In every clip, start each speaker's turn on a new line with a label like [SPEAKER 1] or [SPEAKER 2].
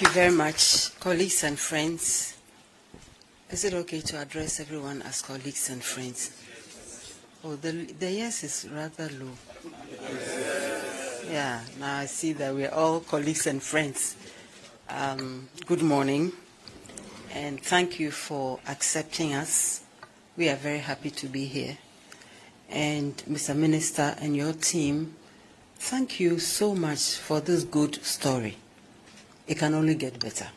[SPEAKER 1] you very much, colleagues and friends. Is it okay to address everyone as colleagues and friends? Oh, the yes is rather low. Yeah, now I see that we're all colleagues and friends. Good morning, and thank you for accepting us. We are very happy to be here. And Mr. Minister and your team, thank you so much for this good story. It can only get better.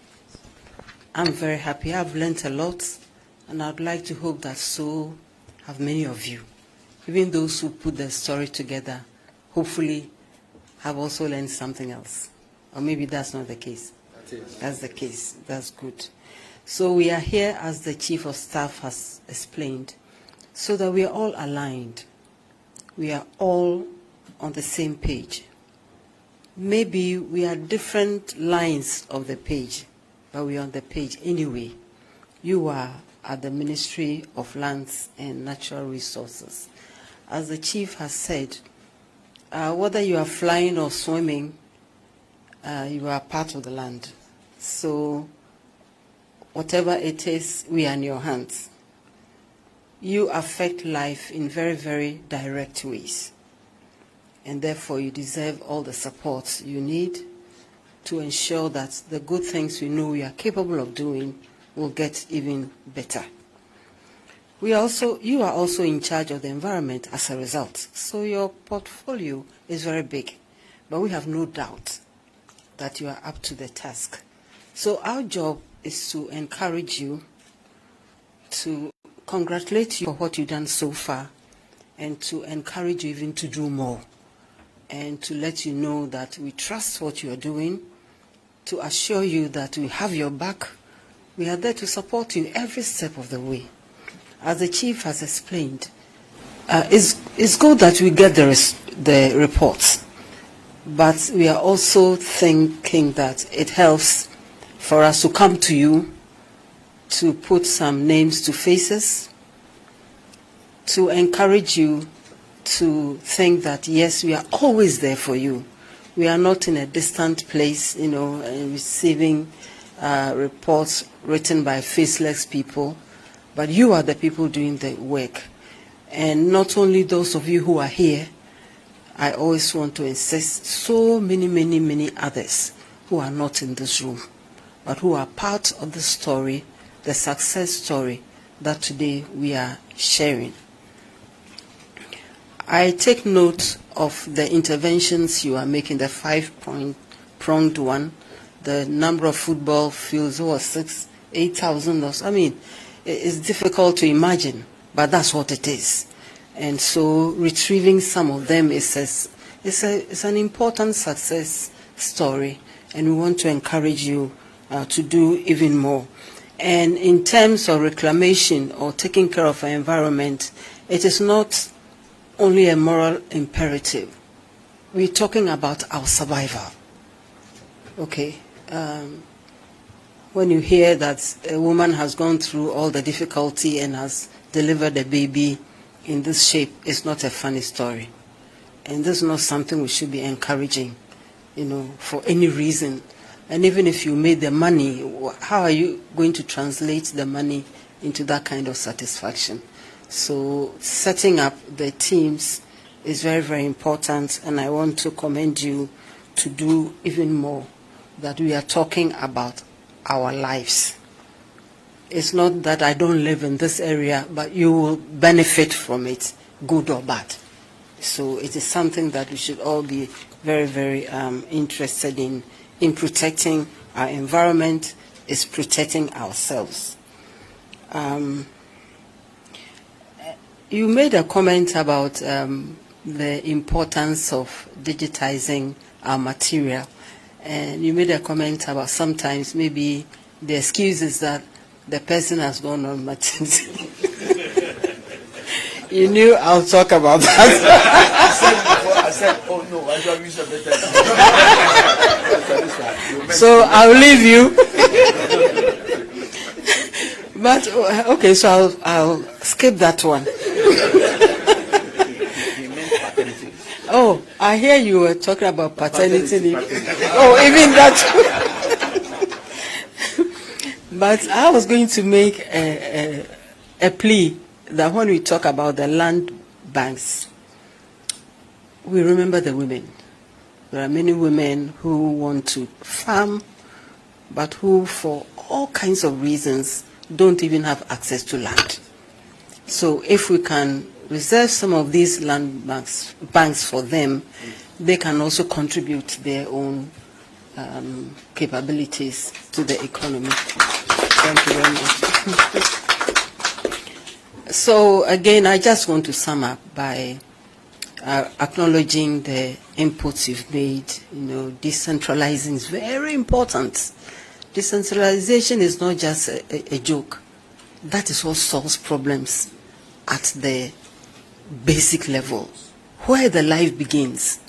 [SPEAKER 1] I'm very happy. I've learned a lot, and I'd like to hope that so have many of you. Even those who put the story together, hopefully have also learned something else. Or maybe that's not the case. That's the case. That's good. So we are here, as the Chief of Staff has explained, so that we are all aligned. We are all on the same page. Maybe we are different lines of the page, but we are on the page anyway. You are at the Ministry of Lands and Natural Resources. As the Chief has said, whether you are flying or swimming, you are part of the land. So whatever it is, we are in your hands. You affect life in very, very direct ways. And therefore, you deserve all the support you need to ensure that the good things we know we are capable of doing will get even better. You are also in charge of the environment as a result. So your portfolio is very big, but we have no doubt that you are up to the task. So our job is to encourage you, to congratulate you for what you've done so far, and to encourage you even to do more, and to let you know that we trust what you are doing, to assure you that we have your back. We are there to support you every step of the way. As the Chief has explained, it's good that we get the reports, but we are also thinking that it helps for us to come to you, to put some names to faces, to encourage you to think that, yes, we are always there for you. We are not in a distant place, receiving reports written by faceless people, but you are the people doing the work. And not only those of you who are here, I always want to insist, so many, many, many others who are not in this room, but who are part of the story, the success story that today we are sharing. I take note of the interventions you are making, the 5-pronged one, the number of football fields, 8,000. I mean, it's difficult to imagine, but that's what it is. And so retrieving some of them is an important success story, and we want to encourage you to do even more. And in terms of reclamation or taking care of our environment, it is not only a moral imperative. We're talking about our survival. Okay. When you hear that a woman has gone through all the difficulty and has delivered a baby in this shape, it's not a funny story. And this is not something we should be encouraging, for any reason. And even if you made the money, how are you going to translate the money into that kind of satisfaction? So setting up the teams is very, very important, and I want to commend you to do even more, that we are talking about our lives. It's not that I don't live in this area, but you will benefit from it, good or bad. So it is something that we should all be very, very interested in protecting our environment, is protecting ourselves. You made a comment about the importance of digitizing our material, and you made a comment about sometimes maybe the excuse is that the person has gone on maternity. You knew I'll talk about that.
[SPEAKER 2] I said, oh no, I don't use a better.
[SPEAKER 1] So I'll leave you. But okay, so I'll skip that one. Oh, I hear you were talking about paternity leave. Oh, even that. But I was going to make a plea that when we talk about the land banks, we remember the women. There are many women who want to farm, but who, for all kinds of reasons, don't even have access to land. So if we can reserve some of these land banks for them, they can also contribute their own capabilities to the economy. Thank you very much. So again, I just want to sum up by acknowledging the inputs you've made. You know, decentralizing is very important. Decentralization is not just a joke. That is what solves problems at the basic level, where the life begins.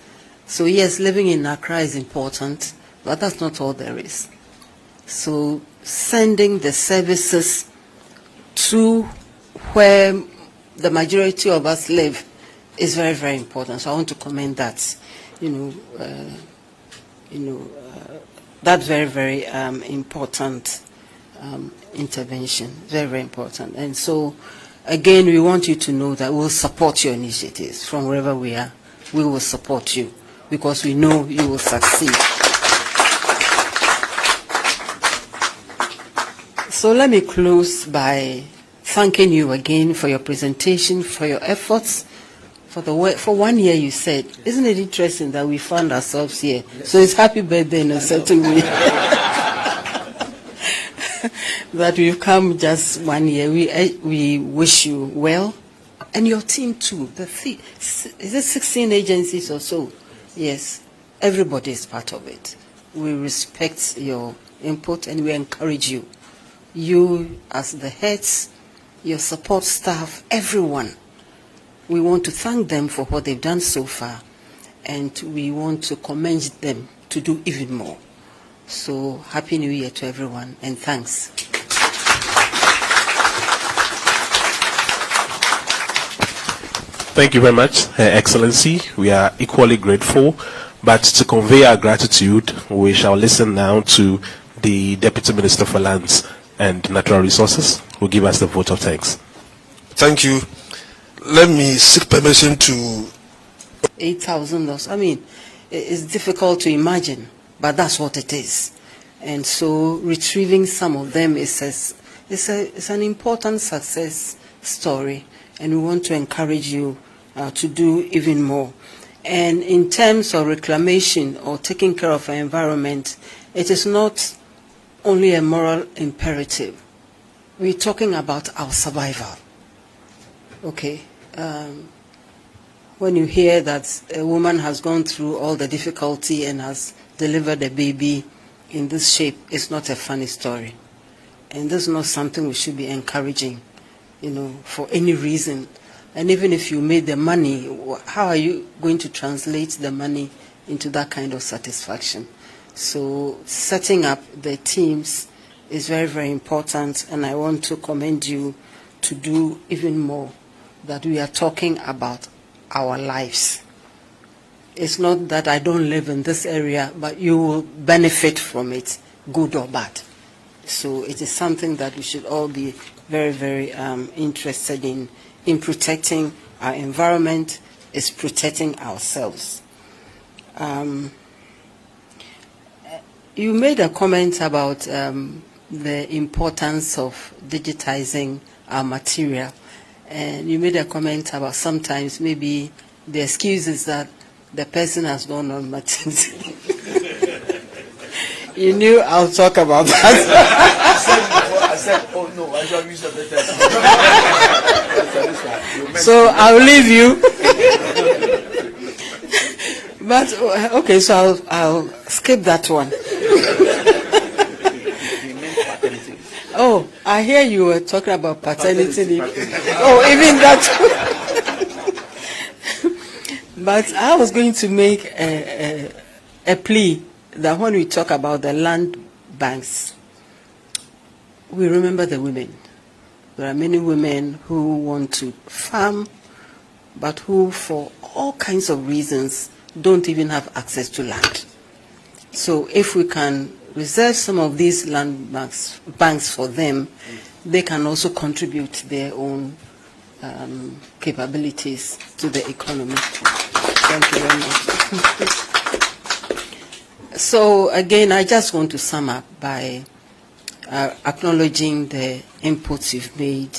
[SPEAKER 1] So yes, living in Accra is important, but that's not all there is. So sending the services to where the majority of us live is very, very important. So I want to commend that. That's very, very important intervention. Very, very important. And so, again, we want you to know that we'll support your initiatives from wherever we are. We will support you because we know you will succeed. So let me close by thanking you again for your presentation, for your efforts, for 1 year you said. Isn't it interesting that we found ourselves here? Yes. So it's happy birthday in a certain way. That we've come just 1 year. We wish you well. And your team too. Is it 16 agencies or so? Yes. Everybody is part of it. We respect your input and we encourage you. You as the heads, your support staff, everyone. We want to thank them for what they've done so far, and we want to commend them to do even more. So, Happy New Year to everyone, and thanks.
[SPEAKER 3] Thank you very much, Her Excellency. We are equally grateful, but to convey our gratitude, we shall listen now to the Deputy Minister for Lands and Natural Resources, who will give us the vote of thanks.
[SPEAKER 4] Thank you. Let me seek permission to...
[SPEAKER 1] 8,000. I mean, it's difficult to imagine, but that's what it is. And so retrieving some of them is an important success story, and we want to encourage you to do even more. And in terms of reclamation or taking care of our environment, it is not only a moral imperative. We're talking about our survival. Okay. When you hear that a woman has gone through all the difficulty and has delivered a baby in this shape, it's not a funny story. And this is not something we should be encouraging, for any reason. And even if you made the money, how are you going to translate the money into that kind of satisfaction? So setting up the teams is very, very important, and I want to commend you to do even more. That we are talking about our lives. It's not that I don't live in this area, but you will benefit from it, good or bad. So it is something that we should all be very, very interested in protecting our environment, is protecting ourselves. You made a comment about the importance of digitizing our material. And you made a comment about sometimes maybe the excuse is that the person has gone on maternity. You knew I'll talk about that.
[SPEAKER 2] I said, oh no, I shall use the better.
[SPEAKER 1] So I'll leave you. But, okay, so I'll skip that one. Oh, I hear you were talking about paternity leave. Oh, even that. But I was going to make a plea that when we talk about the land banks, we remember the women. There are many women who want to farm, but who, for all kinds of reasons, don't even have access to land. So if we can reserve some of these land banks for them, they can also contribute their own capabilities to the economy. Thank you very much. So again, I just want to sum up by acknowledging the inputs you've made.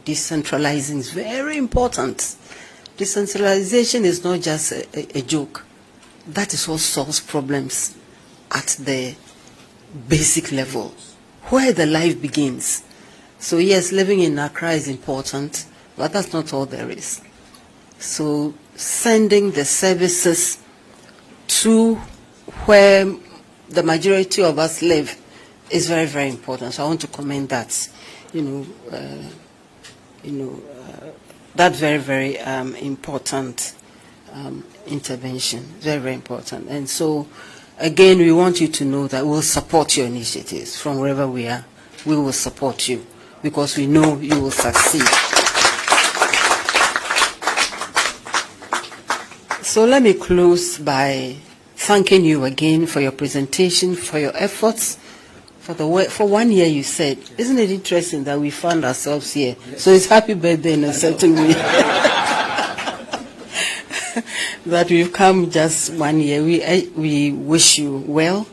[SPEAKER 1] Decentralizing is very important. Decentralization is not just a joke. That is what solves problems at the basic level, where the life begins. So yes, living in Accra is important, but that's not all there is. So sending the services to where the majority of us live is very, very important. So I want to commend that, that very, very important intervention, very, very important. And so, again, we want you to know that we'll support your initiatives from wherever we are. We will support you because we know you will succeed. So let me close by thanking you again for your presentation, for your efforts. For 1 year, you said, isn't it interesting that we found ourselves here? Yes. So it's happy birthday in a certain way. That we've come just 1 year. We wish you well.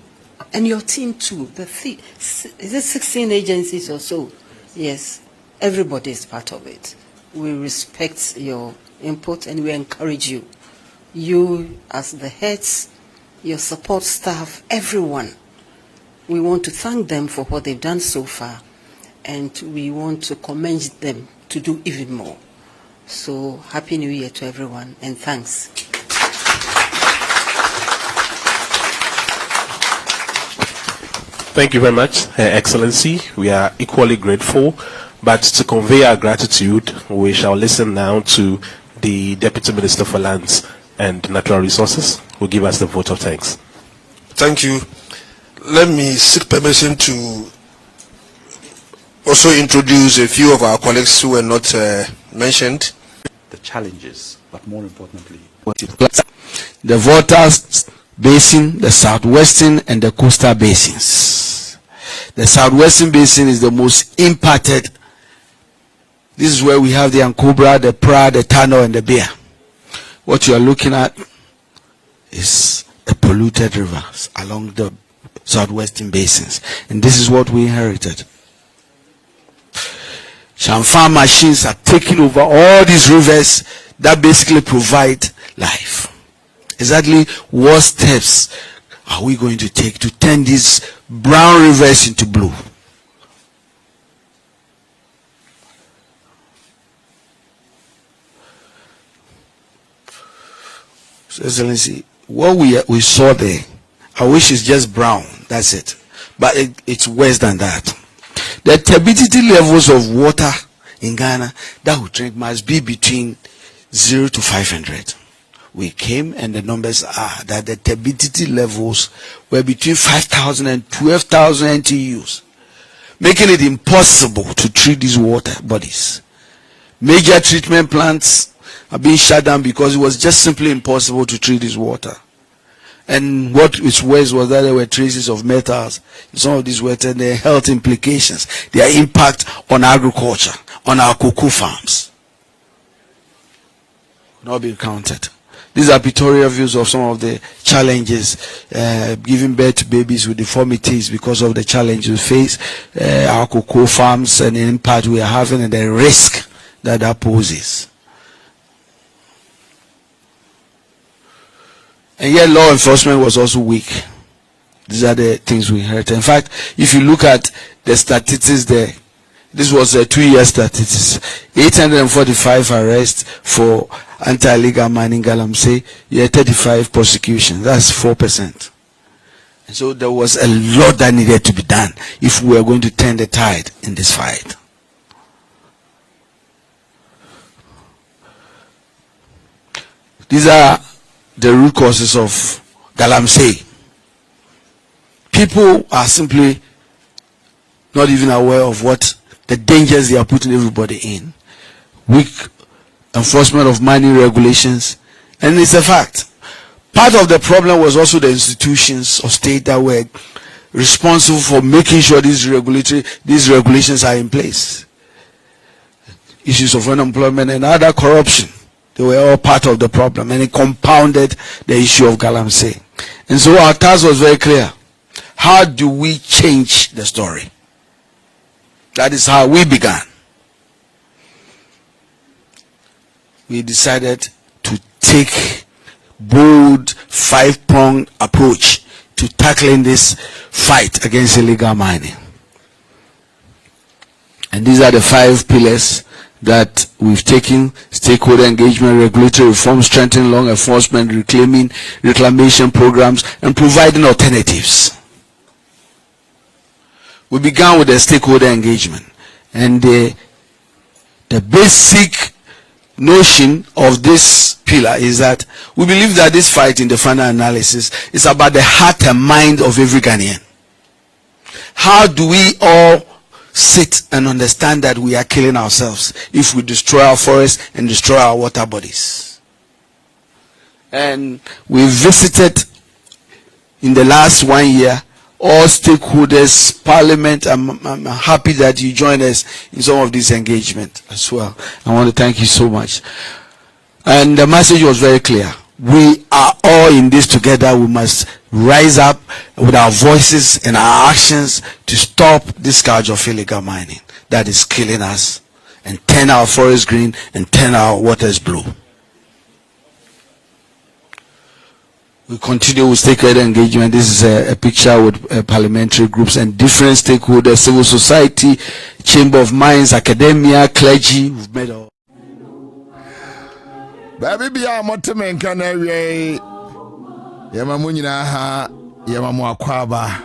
[SPEAKER 1] And your team too. Is it 16 agencies or so? Yes. Everybody is part of it. We respect your input and we encourage you. You as the heads, your support staff, everyone. We want to thank them for what they've done so far, and we want to commend them to do even more. So, Happy New Year to everyone, and thanks.
[SPEAKER 3] Thank you very much, Her Excellency. We are equally grateful, but to convey our gratitude, we shall listen now to the Deputy Minister for Lands and Natural Resources, who will give us the vote of thanks.
[SPEAKER 4] Thank you. Let me seek permission to also introduce a few of our colleagues who were not mentioned.
[SPEAKER 5] The challenges, but more importantly,
[SPEAKER 6] the Waters Basin, the Southwestern and the Coastal Basins. The Southwestern Basin is the most impacted. This is where we have the Ankobra, the Pra, the Tano, and the Bear. What you are looking at is the polluted rivers along the Southwestern Basins, and this is what we inherited. Shamfan machines are taking over all these rivers that basically provide life. Exactly what steps are we going to take to turn these brown rivers into blue? So, Excellency, what we saw there, I wish it's just brown, that's it. But it's worse than that. The turbidity levels of water in Ghana that we drink must be between 0 to 500. We came and the numbers are that the turbidity levels were between 5,000 and 12,000 NTUs, making it impossible to treat these water bodies. Major treatment plants are being shut down because it was just simply impossible to treat this water. And what is worse was that there were traces of metals in some of these water and their health implications, their impact on agriculture, on our cocoa farms. Not being counted. These are pictorial views of some of the challenges giving birth to babies with deformities because of the challenges we face, our cocoa farms and the impact we are having and the risk that poses. And yet law enforcement was also weak. These are the things we heard. In fact, if you look at the statistics there, this was a 2-year statistics. 845 arrests for anti-illegal mining Galamsey, 35 prosecutions. That's 4%. And so there was a lot that needed to be done if we were going to turn the tide in this fight. These are the root causes of Galamsey. People are simply not even aware of what the dangers they are putting everybody in. Weak enforcement of mining regulations, and it's a fact. Part of the problem was also the institutions of state that were responsible for making sure these regulations are in place. Issues of unemployment and other corruption, they were all part of the problem, and it compounded the issue of Galamsey. And so our task was very clear. How do we change the story? That is how we began. We decided to take bold 5-pronged approach to tackling this fight against illegal mining. And these are the 5 pillars that we've taken: stakeholder engagement, regulatory reform, strengthening law enforcement, reclamation programs, and providing alternatives. We began with the stakeholder engagement, and the basic notion of this pillar is that we believe that this fight, in the final analysis, is about the heart and mind of every Ghanaian. How do we all sit and understand that we are killing ourselves if we destroy our forests and destroy our water bodies? And we visited in the last 1 year all stakeholders, Parliament. I'm happy that you joined us in some of this engagement as well. I want to thank you so much. And the message was very clear. We are all in this together. We must rise up with our voices and our actions to stop this scourge of illegal mining that is killing us, and turn our forests green and turn our waters blue. We continue with stakeholder engagement. This is a picture with parliamentary groups and different stakeholders: civil society, chamber of mines, academia, clergy. We've made all.
[SPEAKER 2] Baby, be a motomen canary. Yamamunina ha, Yamamu Kwaba.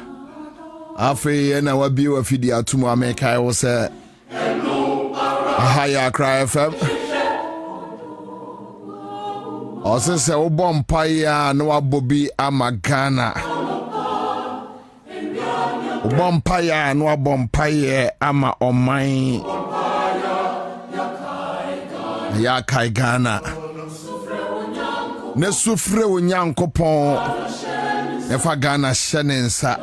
[SPEAKER 2] Afri and our view of Fidia to America. I was a higher cry FM. Also, say, O Bompire, no Bobie Amagana. O Bompire, no Bompire, Ama on mine. Yakai Ghana. Ne sufre unyankopon nefa Ghana shenensa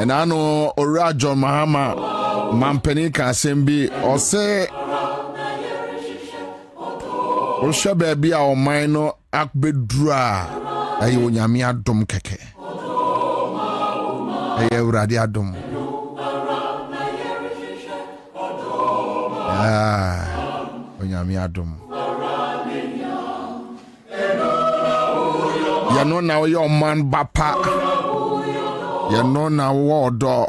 [SPEAKER 2] enano orajo mahama mampeni kan sembi ose osha baby a oman no akbedura ayi onyame adom keke ayi urade adom onyame adom ya no na yo man bapa ya no na wodo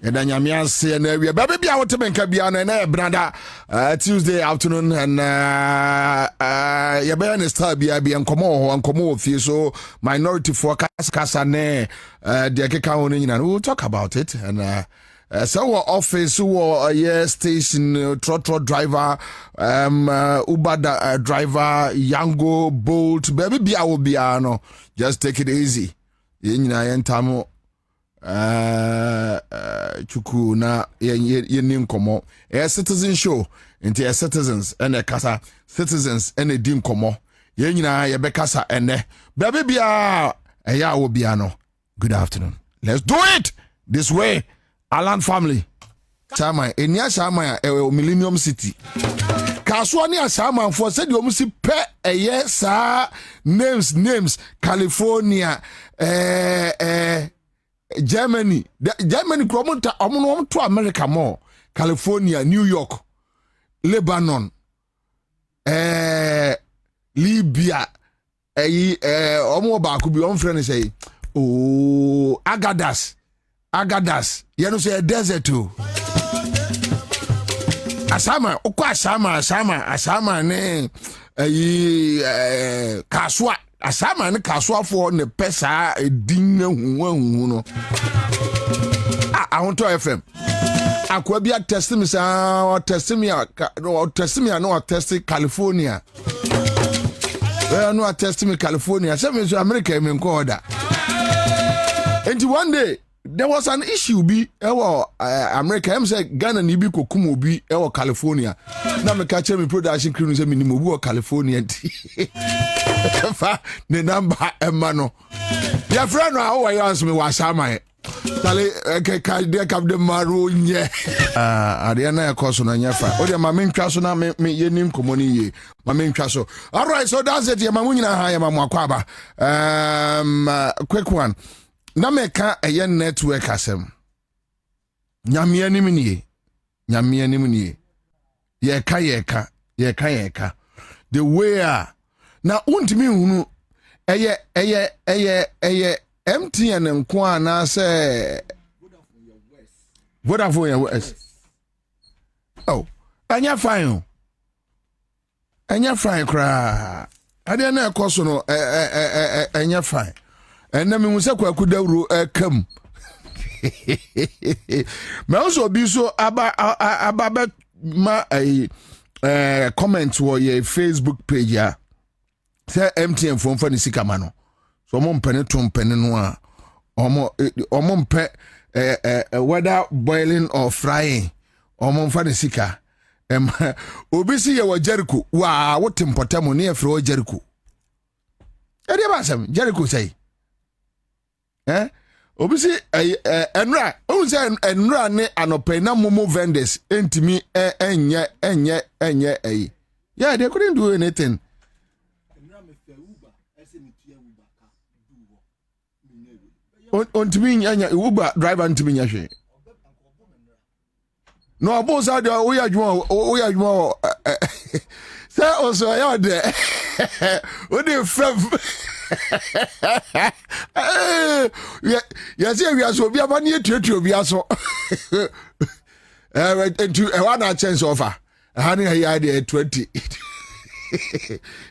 [SPEAKER 2] eda nyame ase na awie ba bia wote benka bia na branda Tuesday afternoon and ya be na star bia nkomo ofie so minority forecast kasa ne de keka ho nyina we will talk about it. And so office station trotro driver Uber driver Yango Bolt baby bia will be no just take it easy nyina yentamo chuku na ye nkomo citizen show into citizens and kasa citizens and a dim komo ye nyina ye be kasa ene baby bia eya will be no. Good afternoon, let's do it this way. Alan family Chama enia Chama Millennium City Kaswa ni Chama for said you must pe eye sa names California Germany promoter omo to America more California, New York, Lebanon, Libya omo ba ku bi on friend say oh Agadas, you know, say a desert too. Asama, Asama, ne, Kaswa, Asama, ne Kaswa for ne pesa, a dinner, no. I want to FM. Kwabina testing me, no, testing California. Well, no, testing me California. Some is America, in Koda. And one day, there was an issue be America. I'm saying Ghana ni bi kokumo bi California. Na me catch me production crew say me ni mo California. fa ne number emma your friend no how you answer me wa sama tale ka de kam de maro nye ade na ekoso na nyafa o de ma mentwa so na me yenim komoni ye ma mentwa so. All right, so that's it. Ma munyina ha ya ma Kwaba. Quick one na me ka eye network asem nyame anim nie ye ka the way na untimi hunu eye MTN nko ana say Vodafone ya West. Oh, anya fine kra ade na ekoso no anya fine ena me hunse kwaku dawro kam me also bi so aba ma comment wo ye Facebook page ya say MTN phone for the sikama no so mo mpene to mpene no a omo mpe whether boiling or frying omo mfa the sika obi si ye wo Jericho wa wo tempotamo ne efre wo Jericho e dey ba sam Jericho say obi si enra o say enra ne anope na momo vendors entimi enye yeah, they couldn't do anything. On to me, Uber driver to me. No, boss out there. We are more. Say also, I are there. What the fuck? Yes, we are so. We are near to be also. And to one chance offer. Honey, I had 20.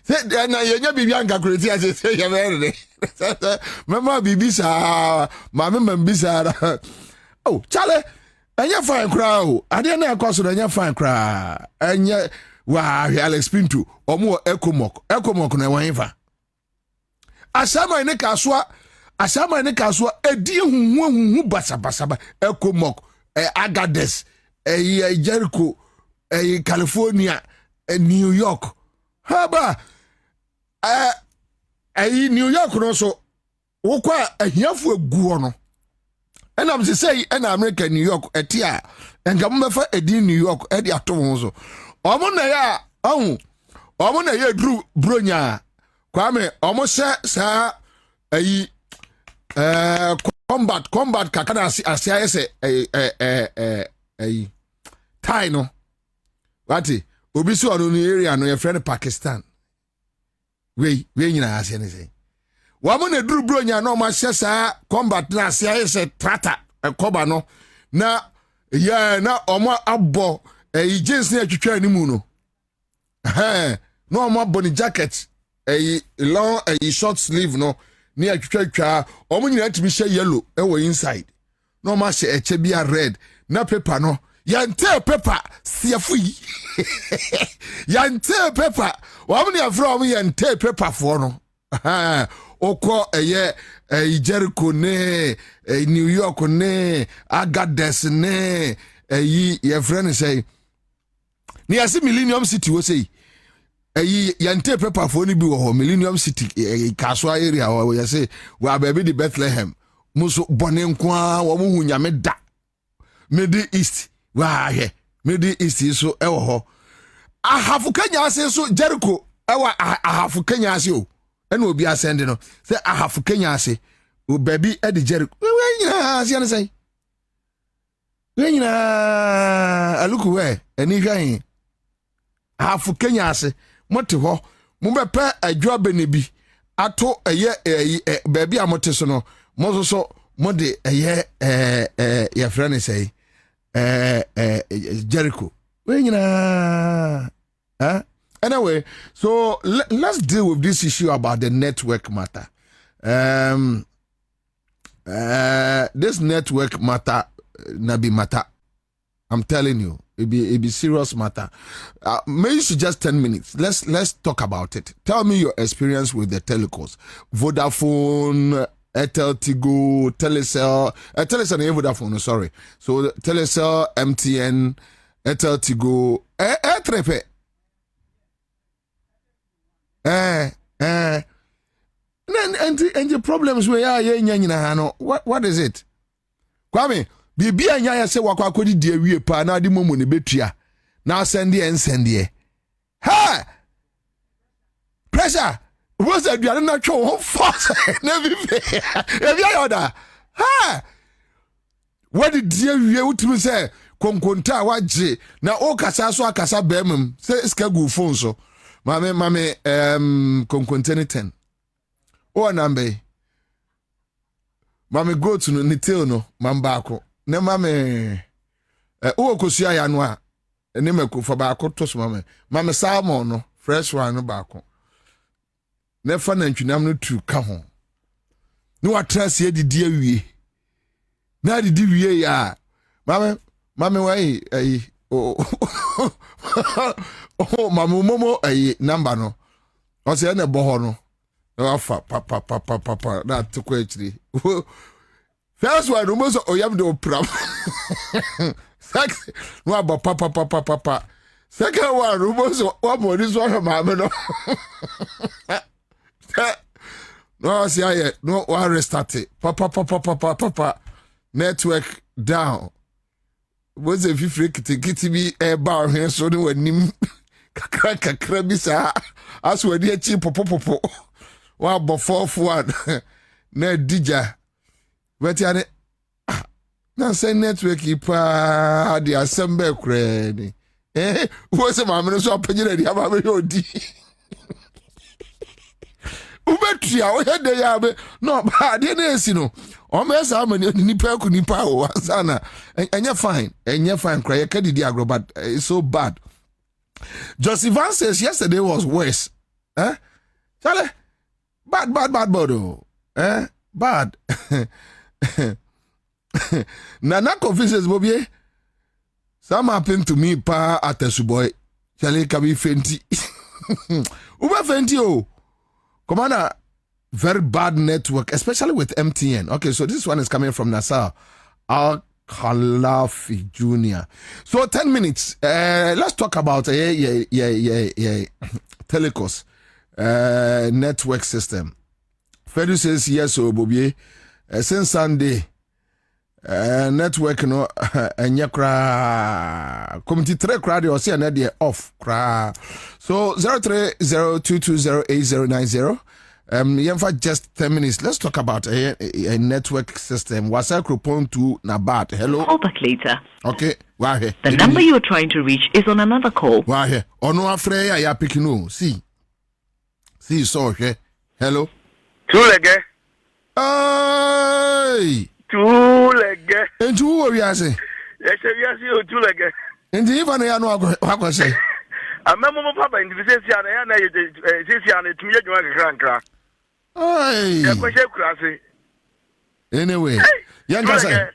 [SPEAKER 2] Say, now you're not Bianca Crazy, as I say, you're very. Mama Bibisa, Mamma Mbisa. Oh, Charlie, and you're fine crowd. I didn't know a cost and you're fine crowd. And yet, wow, I'll explain to or more Echo Mock, and whatever. Asama in the Caswa, a dear who basaba, Echo Mock, Agades, a Jericho, a California, a New York. Haba, New York also, Oka, a Yafu Guano. And I'm to say, and America, New York, a tia, and Gamafa, a New York, Eddie Atomoso. Omona ya Drew Brunya, Kwame, almost sa combat kakana asiase Thai no. Wati, obisu anu ni area no your friend Pakistan. We nyina ase ne say. Wamo na Drew Brunya no ma sa combat na asiase trata koba no na ya na omo abo jeans na twetwa ni mu no. No omo boni jacket long short sleeve no ni atwetwa omo nyina timi hye yellow inside. No ma hye eche bia red na paper no yante paper siafu yi. Yante paper wamo ni afro omo yante paper for no. Oko Jericho ne New York ne Agades ne your friend say ni asi Millennium City wo say yante paper for ni bi wo Millennium City Kaswa area wo you say we baby the Bethlehem muso bone nko wo mu hunyame da Middle East wa he Middle East so e wo ho ahafu Kenya ase so Jericho e wa ahafu Kenya ase o ena obi asende no say ahafu Kenya ase o baby e de Jericho we nyina ase an say we nyina aluku we eni hwan ahafu Kenya ase mote ho mo bepe adwa benebi ato baby amote so no mo so mo de ya friend say Jericho we nyina anyway, so let's deal with this issue about the network matter. This network matter, nabi matter. I'm telling you, it be serious matter. Maybe it's just 10 minutes. Let's talk about it. Tell me your experience with the telcos, Vodafone, Airtel, Tigo, Telecel, Telecel and Vodafone. Sorry. So Telecel, MTN, Airtel, Tigo, Airtrepe. and the problems we are no what is it? Kwame, bibi anya ya se wakwa kodi die wie pa na de momu ne betua. Now send the ha! Pressure! What's that? You are not sure fast. Never order. Ha! What did you to say? Konkonta waje na o kasa so akasa bemem say iska gu phone so. Mame konkontene 10. O nambe. Mame go to no nitel no mambako. Ne mame o kosua ya no a ene mako for baako to so mame salmon no fresh one no baako ne fa na ntwinam no tu ka ho ne watrase didi awie na didi wie ya mame wai ai oh mame momo ai number no o se na bo ho no na wafa papa na to ko achiri first one almost oyam de opram no about papa. Second one, rumors one more this one mama no. No, see I no one restart it. Papa. Network down. Was if you freak it me a bar here so no nim kakra bisa as we dey cheap popo. Wa bo 4-1. Na dija. Weti na say network ipa the assembly krani what's my man so apagina di aba me odi ubetia o he dey abe no ba de na esi no o me sa ma nipa ku nipa o sana enye fine cry e kadidi agro but it's so bad. Josivan says yesterday was worse. Chale bad bad Nana confises Bobie. Some happened to me pa at a suboy. Chale kabi fenti. Ube fenti oh. Commander, very bad network, especially with MTN. Okay, so this one is coming from Nassau. Al-Khalafi Jr. So 10 minutes. Let's talk about Telecos network system. Fedu says yes, so Bobie. Since Sunday. Network no enye kra committee 3 kra de o se na de off kra so 0302208090 yemfa just 10 minutes. Let's talk about a network system. Wasakro point to Nabat. Hello,
[SPEAKER 7] call back later.
[SPEAKER 2] Okay, why here
[SPEAKER 7] the number you are trying to reach is on another call.
[SPEAKER 2] Why here ono afre ya picking no see so here. Hello
[SPEAKER 8] Tulege.
[SPEAKER 2] Hey
[SPEAKER 8] Tulege.
[SPEAKER 2] And who are you say?
[SPEAKER 8] Yes, you Tulege.
[SPEAKER 2] And even I know what say.
[SPEAKER 8] A memo papa in the session and I session to make you crank.
[SPEAKER 2] Hey. Anyway, young guy.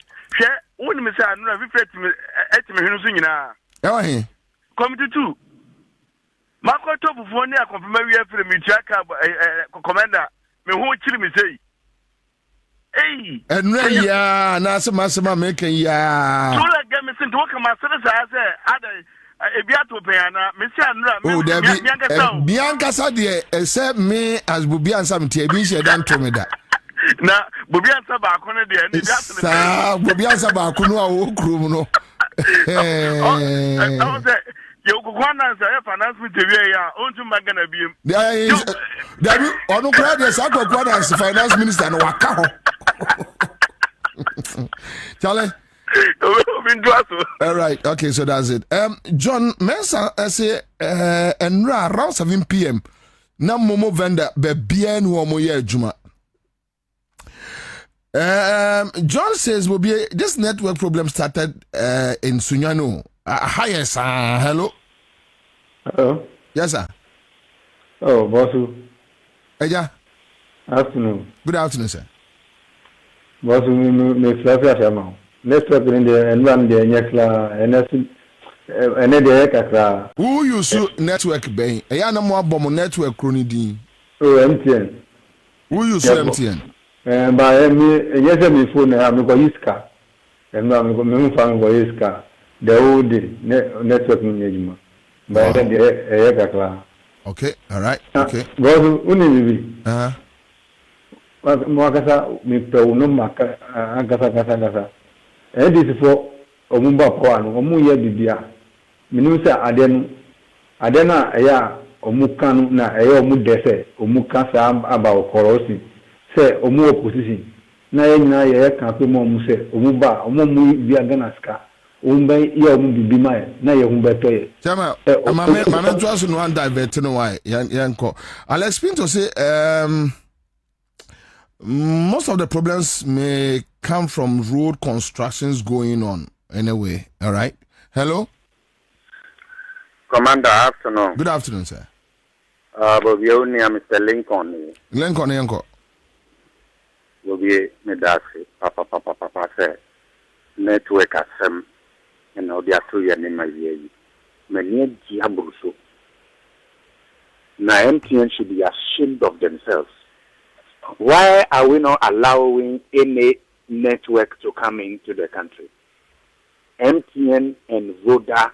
[SPEAKER 8] When me say I no reflect me at me hunu nyina.
[SPEAKER 2] Ewa he.
[SPEAKER 8] Come to two. Mako top for near complementary from me chaka commander. Me who chili me say. Hey,
[SPEAKER 2] and ya na sama making ya.
[SPEAKER 8] So like get me sent to work my service as a biato peana, Miss Andra.
[SPEAKER 2] Oh, Bianca said, except me as Bobie Ansah TB she done to me that.
[SPEAKER 8] Na Bobie Ansah ba kono de ni
[SPEAKER 2] sa Bobie Ansah ba kono a wo krum no.
[SPEAKER 8] I say you go kwana say finance me TV ya onto magana biem.
[SPEAKER 2] There onu kra de sa ko kwana finance minister no waka ho. Charlie. All right, okay, so that's it. John Mensa say around 7 p.m. na momo vendor be bien wo mo ye adwuma. John says this network problem started in Sunyano. Hi, sir. Hello.
[SPEAKER 9] Hello.
[SPEAKER 2] Yes, sir.
[SPEAKER 9] Oh, Bossu.
[SPEAKER 2] Yeah.
[SPEAKER 9] Afternoon.
[SPEAKER 2] Good afternoon, sir.
[SPEAKER 9] Bossu, me flavia chama. Network in the environment the nyakla and the kakra.
[SPEAKER 2] Who use network bay? Ya na mo abom network kroni din.
[SPEAKER 9] Oh, MTN.
[SPEAKER 2] Who use MTN?
[SPEAKER 9] By me yes me phone am go iska. And am go me fan go iska. The old network in Yejuma. By the kakra.
[SPEAKER 2] Okay, all right. Okay.
[SPEAKER 9] Boss, uni
[SPEAKER 2] Uh-huh.
[SPEAKER 9] Mwakasa mi pe uno maka kasa. This for omumba kwano omu ye bibia. Minu se adena eya omukanu na eya omu dese omuka sa aba okorosi se omu opposition na ye nyina ye kan pe mo mu se omuba omu bia gana ska umbe ye omu bibima na ye humbe toye.
[SPEAKER 2] Chama mama twaso no and divert no why yanko. I'll explain to say most of the problems may come from road constructions going on anyway. All right. Hello.
[SPEAKER 10] Commander, afternoon.
[SPEAKER 2] Good afternoon, sir.
[SPEAKER 10] Bobie Mr. Lincoln.
[SPEAKER 2] Lincoln yanko.
[SPEAKER 10] Bobie medasi papa say network asem and all the two year name my year. Many diablo. Now MTN should be ashamed of themselves. Why are we not allowing any network to come into the country? MTN and Voda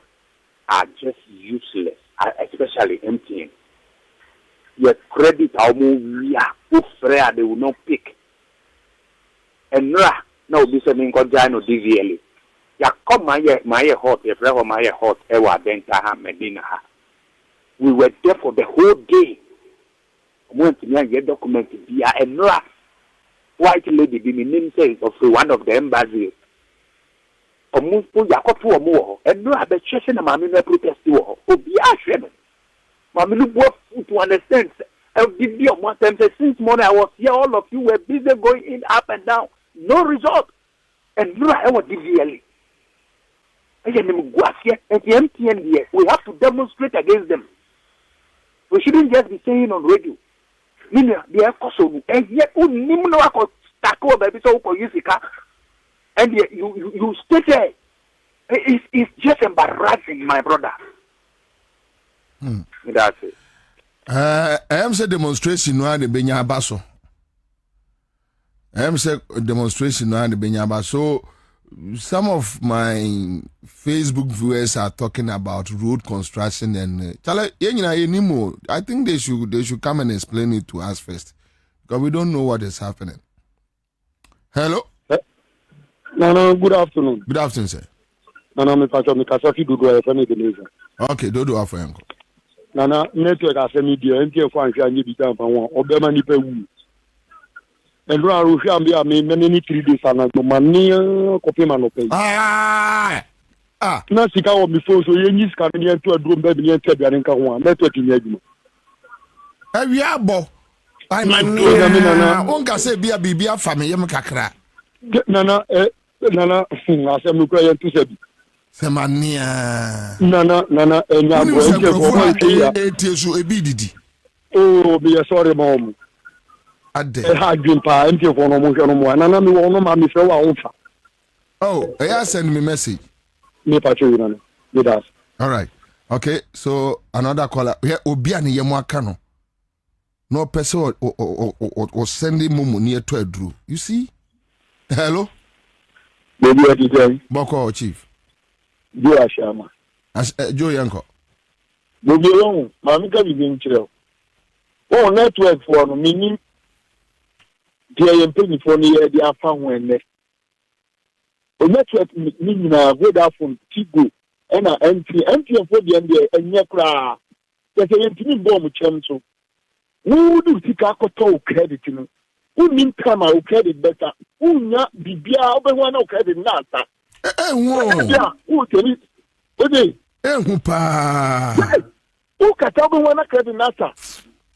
[SPEAKER 10] are just useless, especially MTN. Your credit they will not pick. And now this is DVLA. Ya come my hot, if ever my hot, ever Denta Medina. We were there for the whole day. Went to get documented via and white lady be name says of one of the embassies. Almost put Yakopu or more, and no other church and a mammy protest to her. Be ashamed. Mammy look to understand. And give you one time since morning I was here, all of you were busy going in up and down. No result. And no I was DVLA. And the MTN here, we have to demonstrate against them. We shouldn't just be saying on radio. The air and yet Nimno tackle baby so and yet you stay there. It's just embarrassing, my brother. That's it.
[SPEAKER 2] I am say demonstration no the benya baso. I am say demonstration no the benya baso. Some of my Facebook viewers are talking about road construction and I think they should come and explain it to us first because we don't know what is happening. Hello.
[SPEAKER 11] No, good afternoon.
[SPEAKER 2] Good afternoon, sir.
[SPEAKER 11] No, me Kasaki Dodo Ebenezer.
[SPEAKER 2] Okay, Dodo Afenko.
[SPEAKER 11] Nana network as media MTN for and you be down for one Obama nipe wu. And Russia be many 3 days and money copy man pay. Na sika o before so yen sika ni to adrum ba bi en tebia nka ho network ni adwuma.
[SPEAKER 2] We are bo. I man onka say bia bibia fami yem kakra.
[SPEAKER 11] Nana asem no kra yen to sabi.
[SPEAKER 2] Semania.
[SPEAKER 11] Nana enya bo nke for
[SPEAKER 2] etesu ebididi.
[SPEAKER 11] Oh, be sorry mom.
[SPEAKER 2] Ade.
[SPEAKER 11] Ha dream pa nke for no mo hwe no mo. Nana me wo no ma me fe wa onfa.
[SPEAKER 2] Oh, send me message.
[SPEAKER 11] Me pacho you nana. With us.
[SPEAKER 2] All right. Okay, so another caller. Yeah, obi ani yemu aka no. No person or sending mumu near to a drew. You see? Hello?
[SPEAKER 11] Baby, what you say?
[SPEAKER 2] Boko chief.
[SPEAKER 11] Joe Ashama.
[SPEAKER 2] Joe Yanko.
[SPEAKER 11] Baby, long, Mammy can be in chill. Oh, network for me. Dear penny for me, they are found when the network meaning Vodafone, Tigo, and empty for the end and Yakra. There's an empty bomb champion. Who do you think I could talk credit? Who mean time I will credit better? Who not be beer over one of credit not? Who tell it? Okay. Who can tell me one of credit not?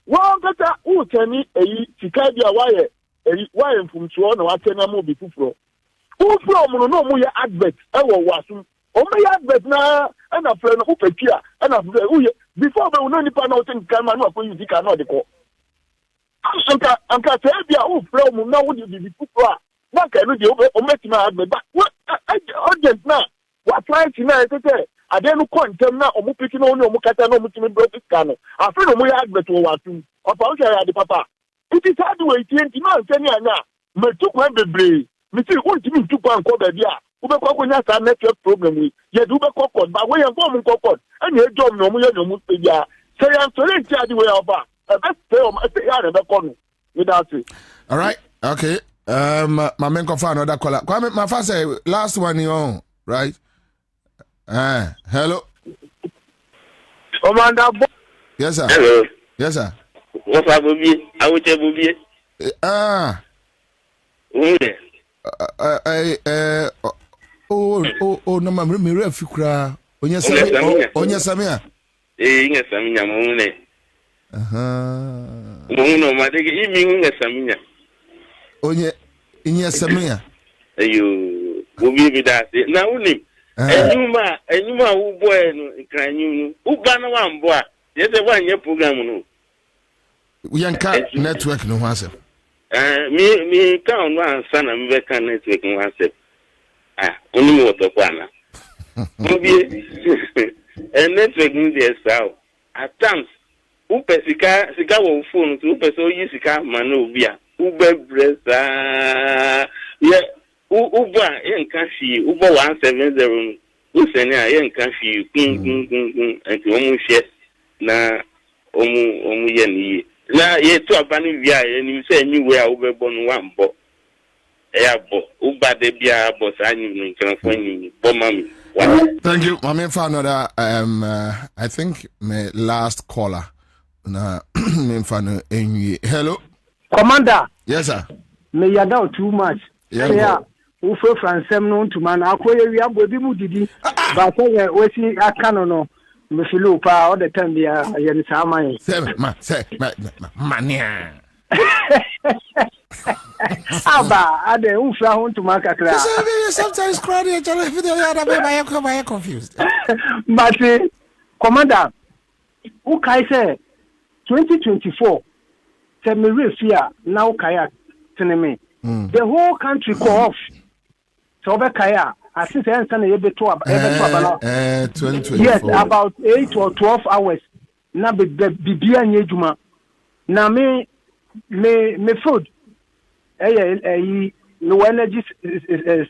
[SPEAKER 11] One better who tell me a Chicago wire from Chuan or Atenamo be Fufro. Who from no more advert? I was my advert now and a friend who pay here and a before the only pan out in Kamano for you cannot call. I'm going to tell you who from now would you be Fufra. What can you do? Or make my advert, but what audience now? What trying to know? I don't know now or picking on no Mukatano Mutim British Cano. I feel no advert to what to about the papa. It is hard to wait 20 months. Me took my baby. Me see what you mean to go and call the dia. Ubekwa has a network problem with. You do but when you go and your job no more no mutia. Say I'm sorry to the way over. Best stay on my say without it.
[SPEAKER 2] All right. Okay. My men confirm another caller. Kwame, my first say last one you on, right? Hello.
[SPEAKER 11] Commander.
[SPEAKER 2] Yes, sir.
[SPEAKER 12] Hello.
[SPEAKER 2] Yes, sir.
[SPEAKER 12] What's up, Bobie? I will tell Bobie.
[SPEAKER 2] No, my mirror fikra. Onya Samia.
[SPEAKER 12] Inga Samia mune. Muno madege inga Samia.
[SPEAKER 2] Inya Samia.
[SPEAKER 12] Ayo, Bobie bidase. Na uni. Enyuma ubo eno ikranyu. Uba na wamboa. Yese wanye program no.
[SPEAKER 2] Yanka network no hwase.
[SPEAKER 12] Me kan no ansa na me kan network no hwase. Oni mo to kwana. Bobie. Network ni dey sao. At times, upe sika wo phone to upe so yi sika man obi a. Ube bresa. Yeah, uba yen kan fi uba 170. Usene a yen kan fi enti omu hye na omu ye ni. Na ye to abani wi a ni se anyi we a ubebo no wambo. Bo uba de bia bo sa anyi no nkrafo anyi bo mami.
[SPEAKER 2] Thank you. I mean, for another, I think my last caller. Hello.
[SPEAKER 13] Commander.
[SPEAKER 2] Yes, sir.
[SPEAKER 13] Me yada too much. Yeah. Ufe Fransem no to man. Akoye wi abo bi mu didi. Ba so ye wesi aka no. Me filu pa all the time dia ye ni saman.
[SPEAKER 2] Say mania.
[SPEAKER 13] Aba ade unfra ho ntuma kakra.
[SPEAKER 2] Sometimes crowd here video ya confused.
[SPEAKER 13] But Commander, who kai say 2024 say me refia now kaya teneme. The whole country call off. So be kaya asise ensa na yebe to abala.
[SPEAKER 2] 2024.
[SPEAKER 13] Yes, about 8 or 12 hours. Na bibia nyejuma. Na me food no energy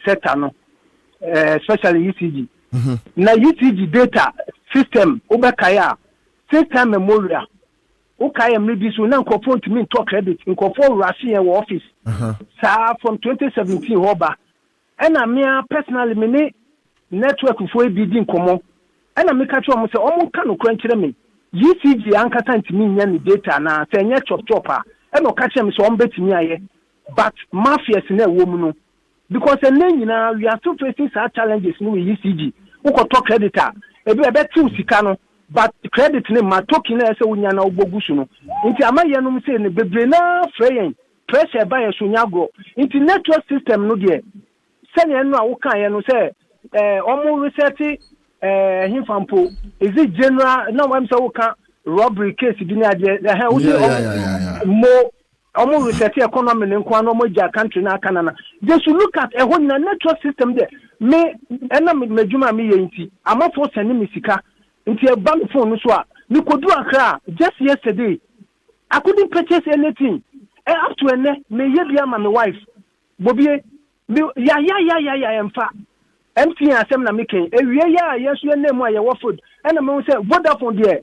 [SPEAKER 13] sector no especially UCG. Na UCG data system ubekaya system memory ukaya maybe so na nkofo ntimi talk credit nkofo rushing in office from 2017 hoba and me personally me network for BD nkomo and me catch am say omo kan kranchire me UCG ankata ntimi nya ni data na senye chop and no catch me so on betimi aye but mafias na woman no because nyina we are still facing such challenges no UCG who ko talk creditor e be two sika no but credit ne ma token na say wonya na ogbogusu no nti amaye no say ne bebre na freyen pressure ba ye so nyago nti network system no de sene no a wo kan ye no say omo research himfampo is it general no am say wo kan robbery case bi na de mo almost research economy in Kwano country na Canada. They should look at a whole network system there. Me juma me yenti. I'm not for sending me sika into a bank phone so me could do a car just yesterday. I couldn't purchase anything. Up to me ye my wife. Bobie ya am fa. Empty asem na making. Yes you name why your food. And I'm say Vodafone there.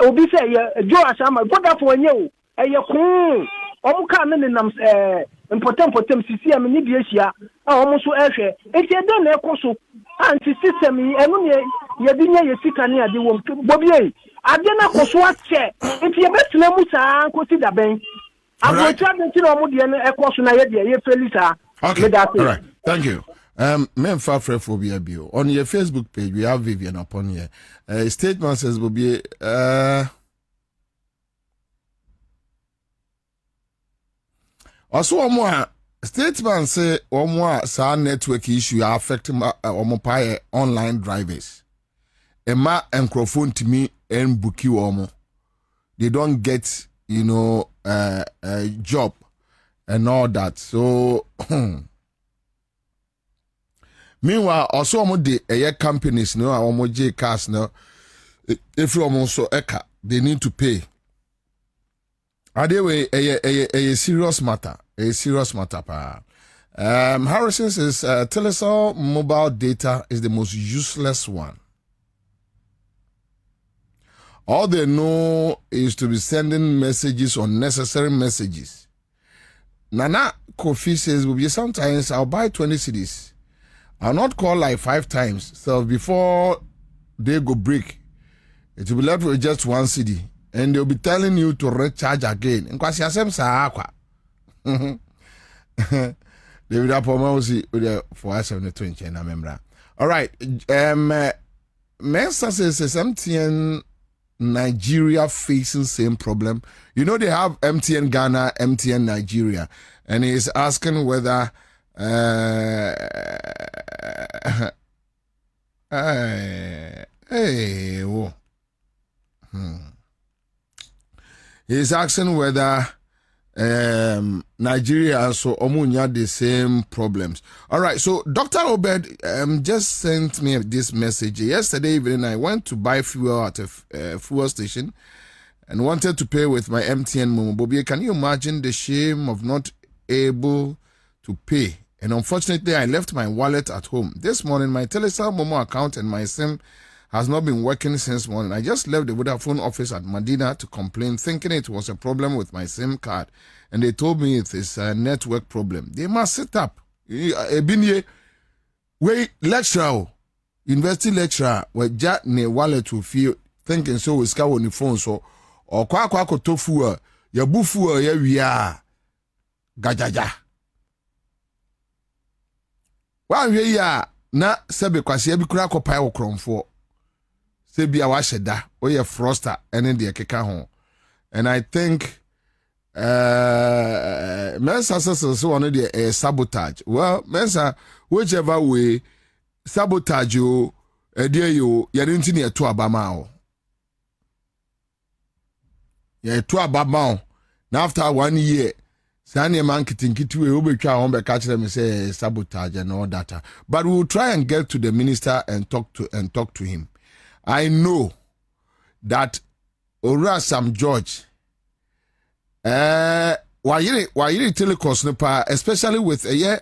[SPEAKER 13] Obi say Joe Asama Vodafone you. Omuka ne nam important sisi am ni biehia omo so ehwe enti ede na ekoso anti system yi enu ne ye bi nya ye sika ne ade wom Bobie ade na koso ache enti ye betena mu saa kosi da ben abotra de ti na omo de ne ekoso na ye de ye felisa.
[SPEAKER 2] Okay, all right, thank you. Men phobia bio on your Facebook page we have Vivian upon here. Statement says Bobie also omo statement say omo sa network issue affect omo pa online drivers. Ema microphone to me and book you omo. They don't get, a job and all that. So meanwhile also omo the companies no omo J cars no if you omo so eka they need to pay. Adewe a serious matter. A serious matter pa. Harrison says Telecel mobile data is the most useless one. All they know is to be sending messages, unnecessary messages. Nana Kofi says, well, sometimes I'll buy 20 CDs. I'll not call like 5 times. So before they go break, it will be left with just 1 CD. And they'll be telling you to recharge again. And because you're saying, David Apoma for us 20 and remember. All right. Mensa says MTN Nigeria facing same problem. You know they have MTN Ghana, MTN Nigeria, and he's asking whether he's asking whether Nigeria so Omunya the same problems. All right, so Dr. Obed just sent me this message yesterday evening. I went to buy fuel at a fuel station and wanted to pay with my MTN Momo. Bobie, can you imagine the shame of not able to pay? And unfortunately, I left my wallet at home. This morning, my Telecel Momo account and my SIM has not been working since morning. I just left the Vodafone office at Medina to complain, thinking it was a problem with my SIM card. And they told me it is a network problem. They must set up. Wait, lecturer, university lecturer, where Jack ne wallet to feel thinking so with scout on the phone so or kwa tofu ya bufu ya wia gajaja. Wa we ya na sebe kwase ya bi kura kopai okromfo. Sebi a washeda oye froster ene de keka ho. And I think Mensa says so on the sabotage. Well, Mensa, whichever way sabotage you, dear you didn't need to abamao. Yeah, to abamao. Now after 1 year, Sanya man kitinkitu we will be trying to catch them and say sabotage and all that. But we will try and get to the minister and talk to him. I know that Ora Sam George why you telecost no, especially with a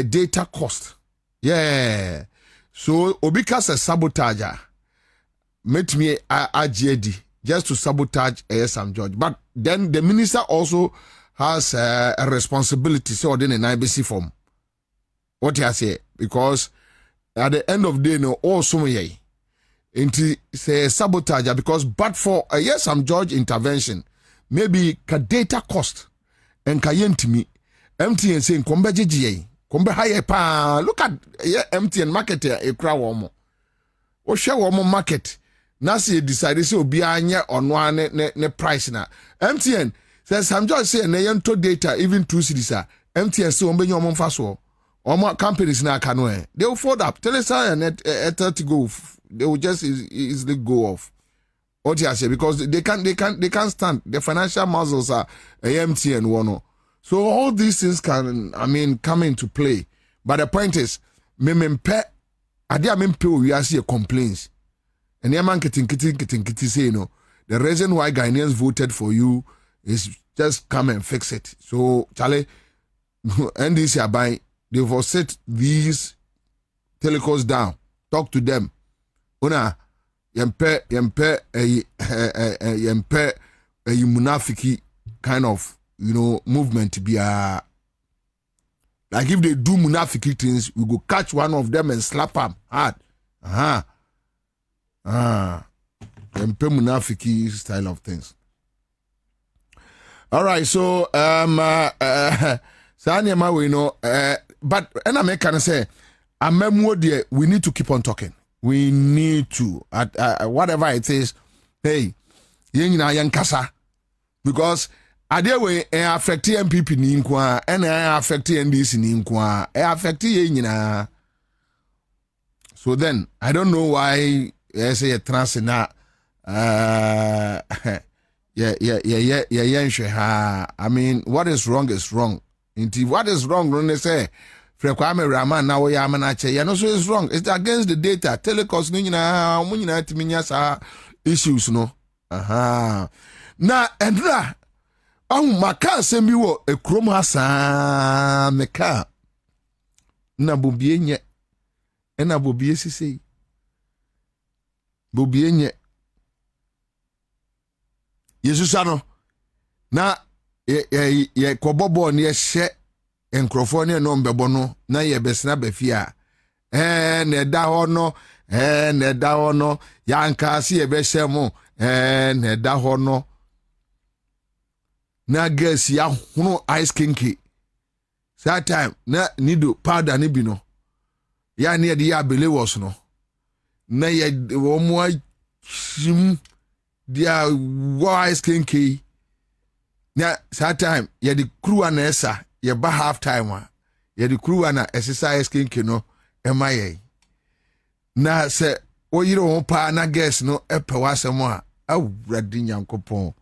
[SPEAKER 2] data cost. Yeah. So Obika's a sabotager. Met me a GD just to sabotage Sam George. But then the minister also has a responsibility. So then an IBC form. What you say? Because at the end of the day, no, also ye into say sabotager because but for a Sam George intervention. Maybe ka data cost and ka yentimi MTN saying kombe GGA kombe higher pa look at MTN market e kra wo mo wo hwe wo mo market na say decide say obi anya ono ne price na MTN says Sam George say na yento data even 2 cities MTN say ombe nyomo mfa so omo companies na aka no they will fold up Telesa and 30 go they will just easily go off. What you say because they can't stand the financial muscles are MTN one. So all these things can come into play. But the point is, we see complaints. And the man getting say the reason why Ghanaians voted for you is just come and fix it. So Charlie, NDC by they will set these telecos down. Talk to them. Una yempe munafiki kind of movement be like if they do munafiki things we go catch one of them and slap them hard. Yempe munafiki style of things. All right, so but and I can say we need to keep on talking. We need to, whatever it is, hey, yankasa. Because ade way affect MPP ni nkwa, and affect NDC ni nkwa, affect yengina. So then, I don't know why I say a trans na I mean, what is wrong is wrong. Inti what is wrong when they say Kwame Raman now we amanache. Yeah, no, so it's wrong. It's against the data. Telecos munyina timinya issues no. Na endra. Maka sembi wo e krom hasa meka. Na bobie nye. Ena bobie sisi. Bobie nye. yesusano na ye kobobo ne ye enkrofo ne no mbebo no na ye besena bafia ne da ho no ne da ho no yanka se ye behye mo ne da ho no na gas ya hunu ice kinky that time na nido powder ni bi no ya ne de ya bele was no na ye wo mo shim dia ice kinky na that time ye the crew na esa ye ba half time ye the crew na exercise kinky no emaye na se o yire ho pa na gas no epe wasem a awurade nyankopon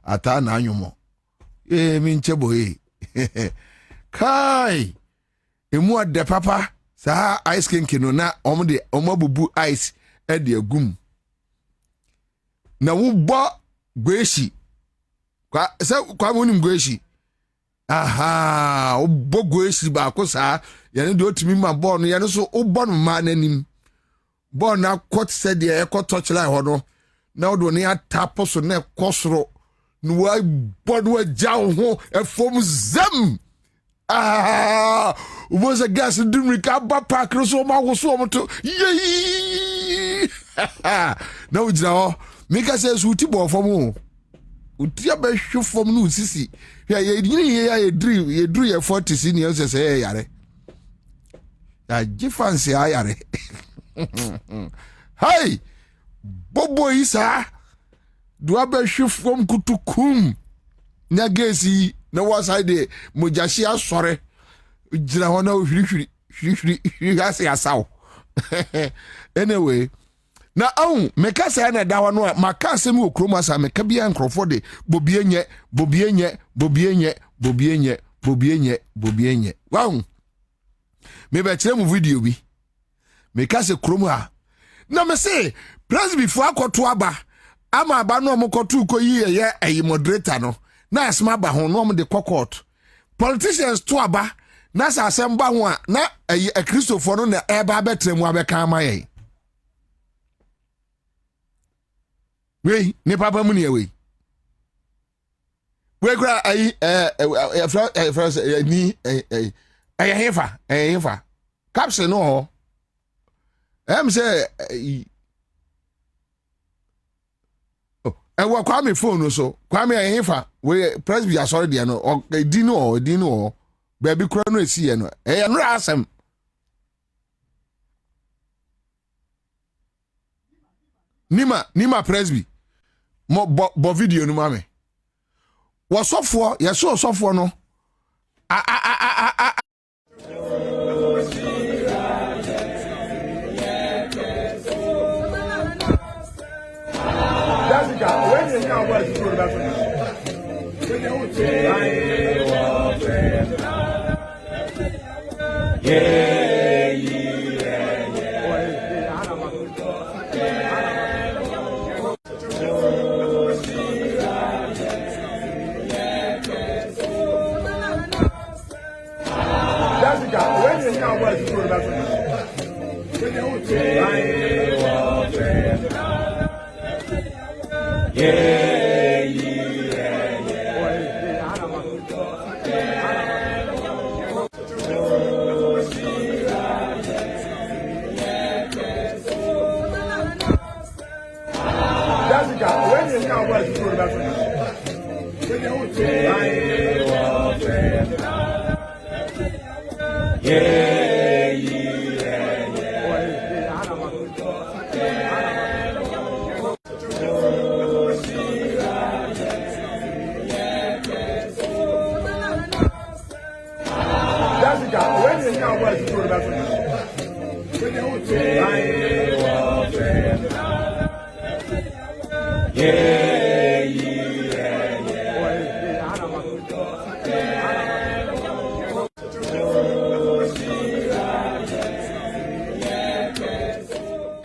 [SPEAKER 2] ata na anyomo mi nchebo kai emu ade papa sa ice kinky no na omabubu ice e de agum na wo bo gweshi kwa wonim gweshi aha wo bo gweshi ba ko sa yane de otimi ma ball no yane so wo bo no ma nanim ball na court said de e ko touch line ho no na wo do ne atapo so na kosoro no wa bo no jaw ho e fom zam was a gas didn't ka ba park so ma wo so to yi na wo jira ho mika says uti bo fom uti abehwe fom no sisi ye yini ye dru ye 40 senior say yare ya jifansi ayare hey bobo isa do abehwe fom kutukum na gesi na waside mojashi asore jira ho na hwiri hasi asaw anyway na meka say na da ho no maka asem okroma sa meka bia nkrofo de bobienye wow me be kire mu video bi meka say kroma na me say press before akoto aba ama aba no mokoto ko yi ye ayi moderator no na asma ba ho no de court politicians to aba na sa asem ba ho a na ayi a Christopher no na eba betrem abeka amaye we ni papa mu ne we gra ayi ni hefa capsule no ho say ewa kwa me phone so kwa me hefa we press bi asori de no di no baby kura no esi ye no nra asem nima press bi mo bo video no mame wo sofo ye so sofo no
[SPEAKER 11] when you can't watch the production, when you would say, Jessica, when you can't watch the production, when you would say, Jessica, when you can't watch the production, when you would say, when you can't watch the production, when you would say,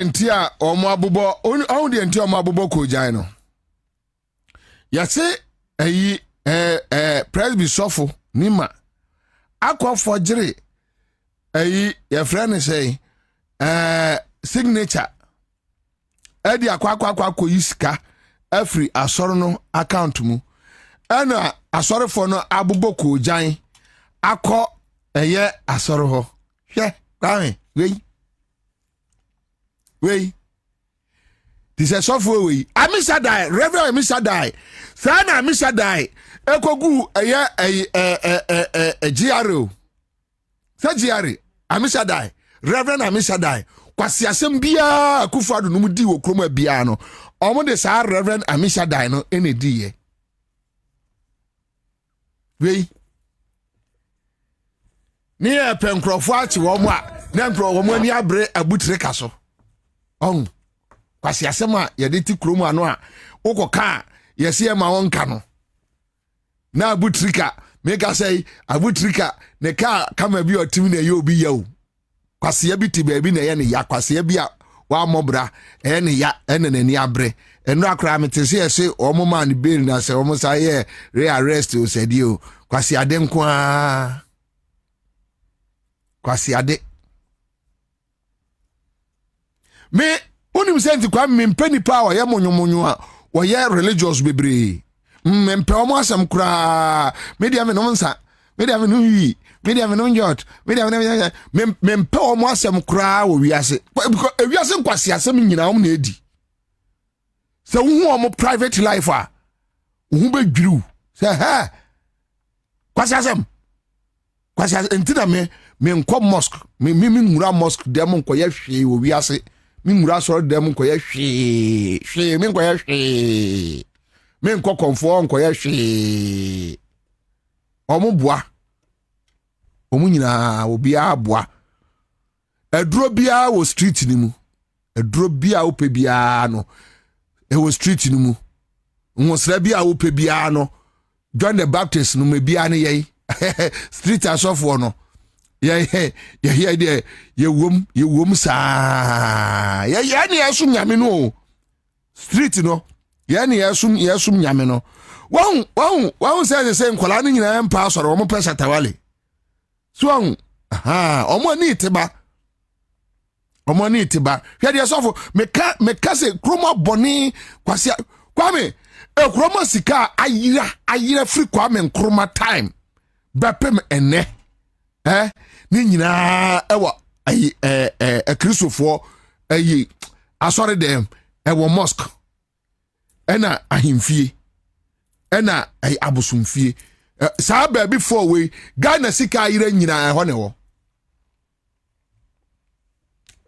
[SPEAKER 2] ntia omo abubo on de ntia omo abubo ko jan no yase ayi presby sofo nima akwa forgery ayi your friend say signature edi akwa ko yiska every asoro no account mu ana asoro fo no abubo ko jan akọ eye asoro ho hwe kwame wey this is software we amisa die reverend amisa die sana amisa die ekogu eye GRO sa GRO amisa die reverend amisa die kwasi asem bia akufado no mudi wo kroma bia no omo de sa reverend amisa die no enedi ye we ni e penkrofo achi wo mo a na wo mo ani abre abutire kaso on kwasi asem a ye de ti kroma no a ukoka yesi e ma wonka no na abutrika meka say abutrika ne ka kama bi otim na ye obi ya o kwasi bi ti ba bi na ye ne ya kwasi bi a wa mobra ne ya ene ne ni abre eno akra metese ese omo man bail na se omo say ye rearrest o sedi o kwasi ade nko a kwasi ade me unim senti kwa mpeni power ya monyomonyo a wo ye religious bebre mpe omo asem kura media me no nsa media me no wi media me no njot media me mpe omo asem kura wo wiase because wiase nkwase asem nyina om na edi se wo omo private life a wo be dwiru se ha kwase asem entina me nko mosque me ngura mosque dem nko ye hwe wo wiase me ngura so dem nko ye hwe me nko ye hwe me nko konfo nko ye hwe omo boa omo nyina obi aboa eduro bia wo street ni mu eduro bia wo pe bia no e wo street ni mu nwosra bia wo pe bia no John the Baptist no me bia ne ye street asofo no ye de ye wom sa ye ne yesum nyame no street no ye ne yesum nyame no won say nkola ne nyina empa soro omo pesa tawale so omo ni tiba hwe de asofo meka se kroma boni kwase kwame kroma sika ayira free kwame nkroma time bepem ene ni nyina ewa kristofo asore dem ewo mosque ena ahimfie ena abosumfie sa ba before we Ghana sika ayira nyina ho ne wo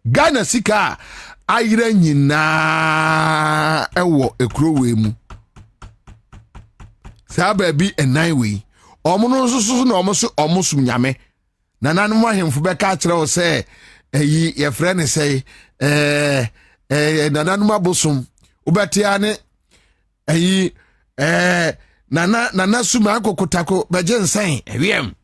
[SPEAKER 2] Ghana sika ayira nyina ewo ekrowe mu sa ba bi enan we omo no so na omo sum nyame na nanom ahemfo be ka kire o se ye frene say na nanom abosum obetia ne na suma akokotako beje nsan ewiem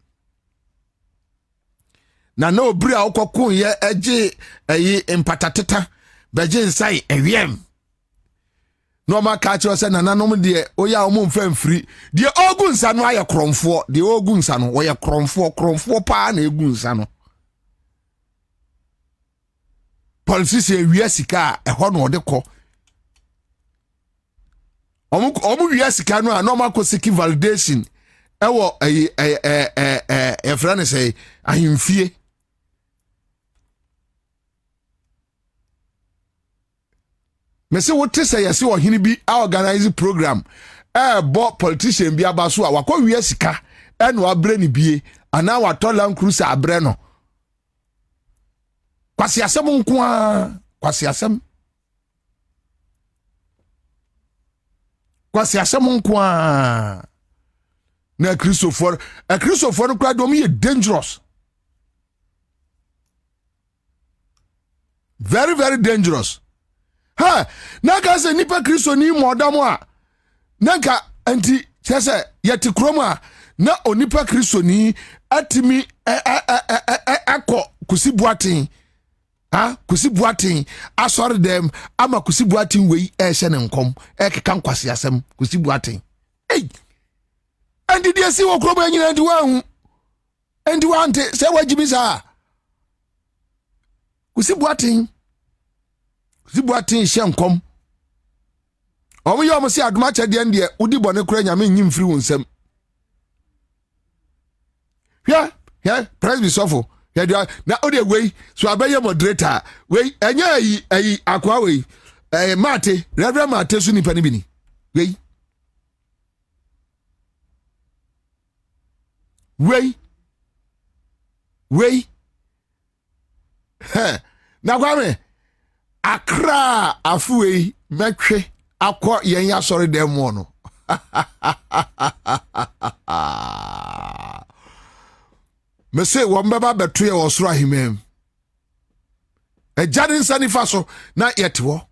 [SPEAKER 2] na obri a okokun ye age empatateta beje nsan ewiem no ma ka kire o se na nanom de oya omo mfa mfiri de ogun nsa no aye kromfo de ogun nsa no wo ye kromfo pa na egun nsa no politician wi asika eho no de ko omu wi asika no a no ma ko siki validation ewo e frane say ahimfie mese wote say yesi ohini bi organize program bo politician bi abaso a wakọ wi asika eno abre ni bie ana watola nkrusa abre no kwasi asem nko a kwasi asem nko a na Christopher kwa do me dangerous, very very dangerous. Ha naka se nipa Kristo ni modamo a naka anti chese yeti kroma na onipa Kristo ni atimi akọ kusibuatin kusibuatin asori dem ama kusibuatin we ehye ne nkom ekeka nkwase asem kusibuatin andi dia si wo kroma nyina ndi wahu andi wante se wajibisa kusibuatin Zibuatin Shenkom. Omo yo mo se adoma chede ndie udi bone kura nyame nyim firi wonsam. Yeah, praise be sofo. Yeah, na ode wey so abaye moderator wey enya yi akwa wey mate reverend mate su nipa ni bini wey na kwame akra afuwe metwe akọ yen ya sori dem mo no me say won beba beto ye osoro ahimem e jadin sani faso na yetwo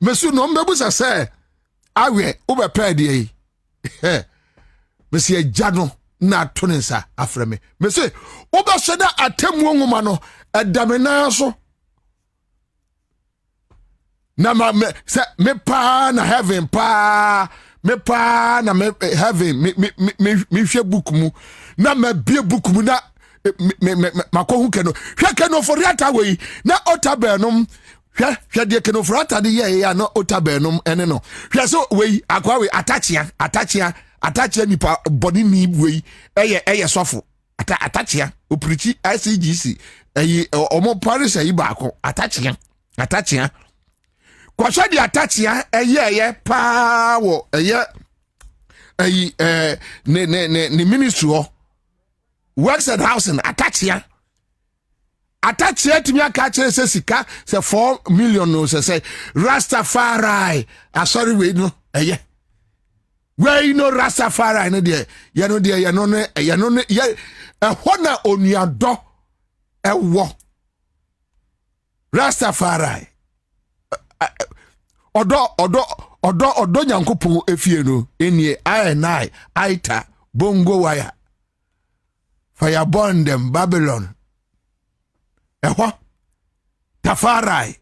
[SPEAKER 2] me su no mbebu se awe ube pedi yi me say jado na toninsa afreme me say ube sheda atemu nwoma no edamena so na me say me pa na heaven pa me pa na me heaven me hwe book mu na me bie book mu na makohu keno hwe keno for rata we na otabenum hwe de keno for rata de ye ya na otabenum ene no hwe so we akwa we atachia nipa body ni we eye sofo atachia oprichi ICGC omo parish ayi baako atachia kwasha di atachia eye pa wo ne ministry ho works at housing atachia timi aka chere se sika se 4 million no se Rastafari sorry we no we no Rastafari no de ye no ye hona onuado ewo Rastafari odo nyankopon efie no enie I aita bongo wire fire burn them Babylon Tafarai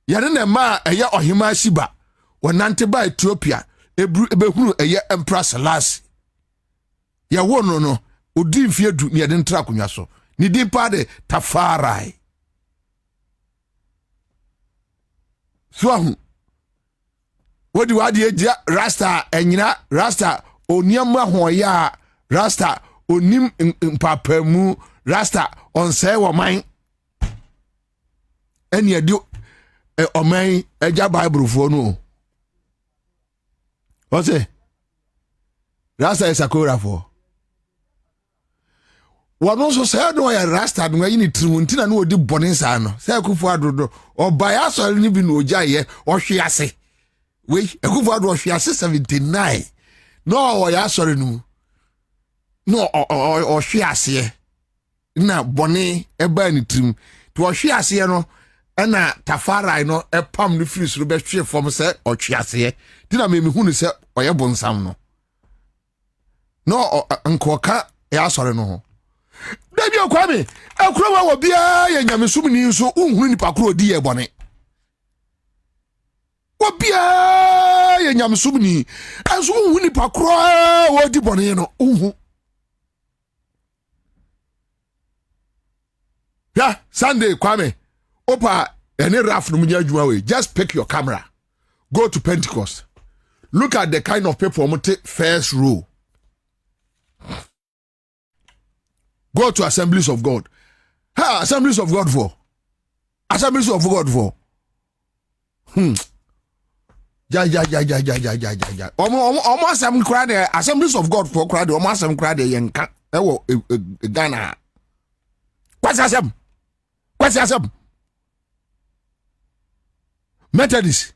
[SPEAKER 2] yare ne ma eye ohima shiba wonante ba Ethiopia ebehunu eye Empress Selassie ya wono no odi mfie du ne de ntra konwa so ni di pa de Tafarai so wadi eja Rasta enyina Rasta oniamma hoya Rasta onim mpapamu Rasta on say wo man eni edi oman eja Bible fo no o say Rasta is akora fo wono so say no ya Rasta no yi ni trimuntina no odi boninsa no say akufo adodo obaya so ni bi no ojaye ohwe ase we akufo adodo ohwe ase 79 no o ya sorry no ohwe ase na bone eba ni trim to ohwe ase no na Tafarai no epam ni free so be hwe fom se ohwe ase dina me hunu se oye bonsam no nkoka ya sorry no Dabi okwame akura wa bia ye nyamesum ni nso unhunu nipa kro di ye bone wa bia ye nyamesum ni anso unhunu nipa kro wo di bone no unhu ya Sunday kwame opa any raf no munya adwuma we just pick your camera go to Pentecost look at the kind of people who take first row. Go to Assemblies of God. Assemblies of God for. Assemblies of God for. Ja. Almost some crowd Assemblies of God for crowd. Almost some crowd yenka. Ewo Ghana. What's asem? Methodist.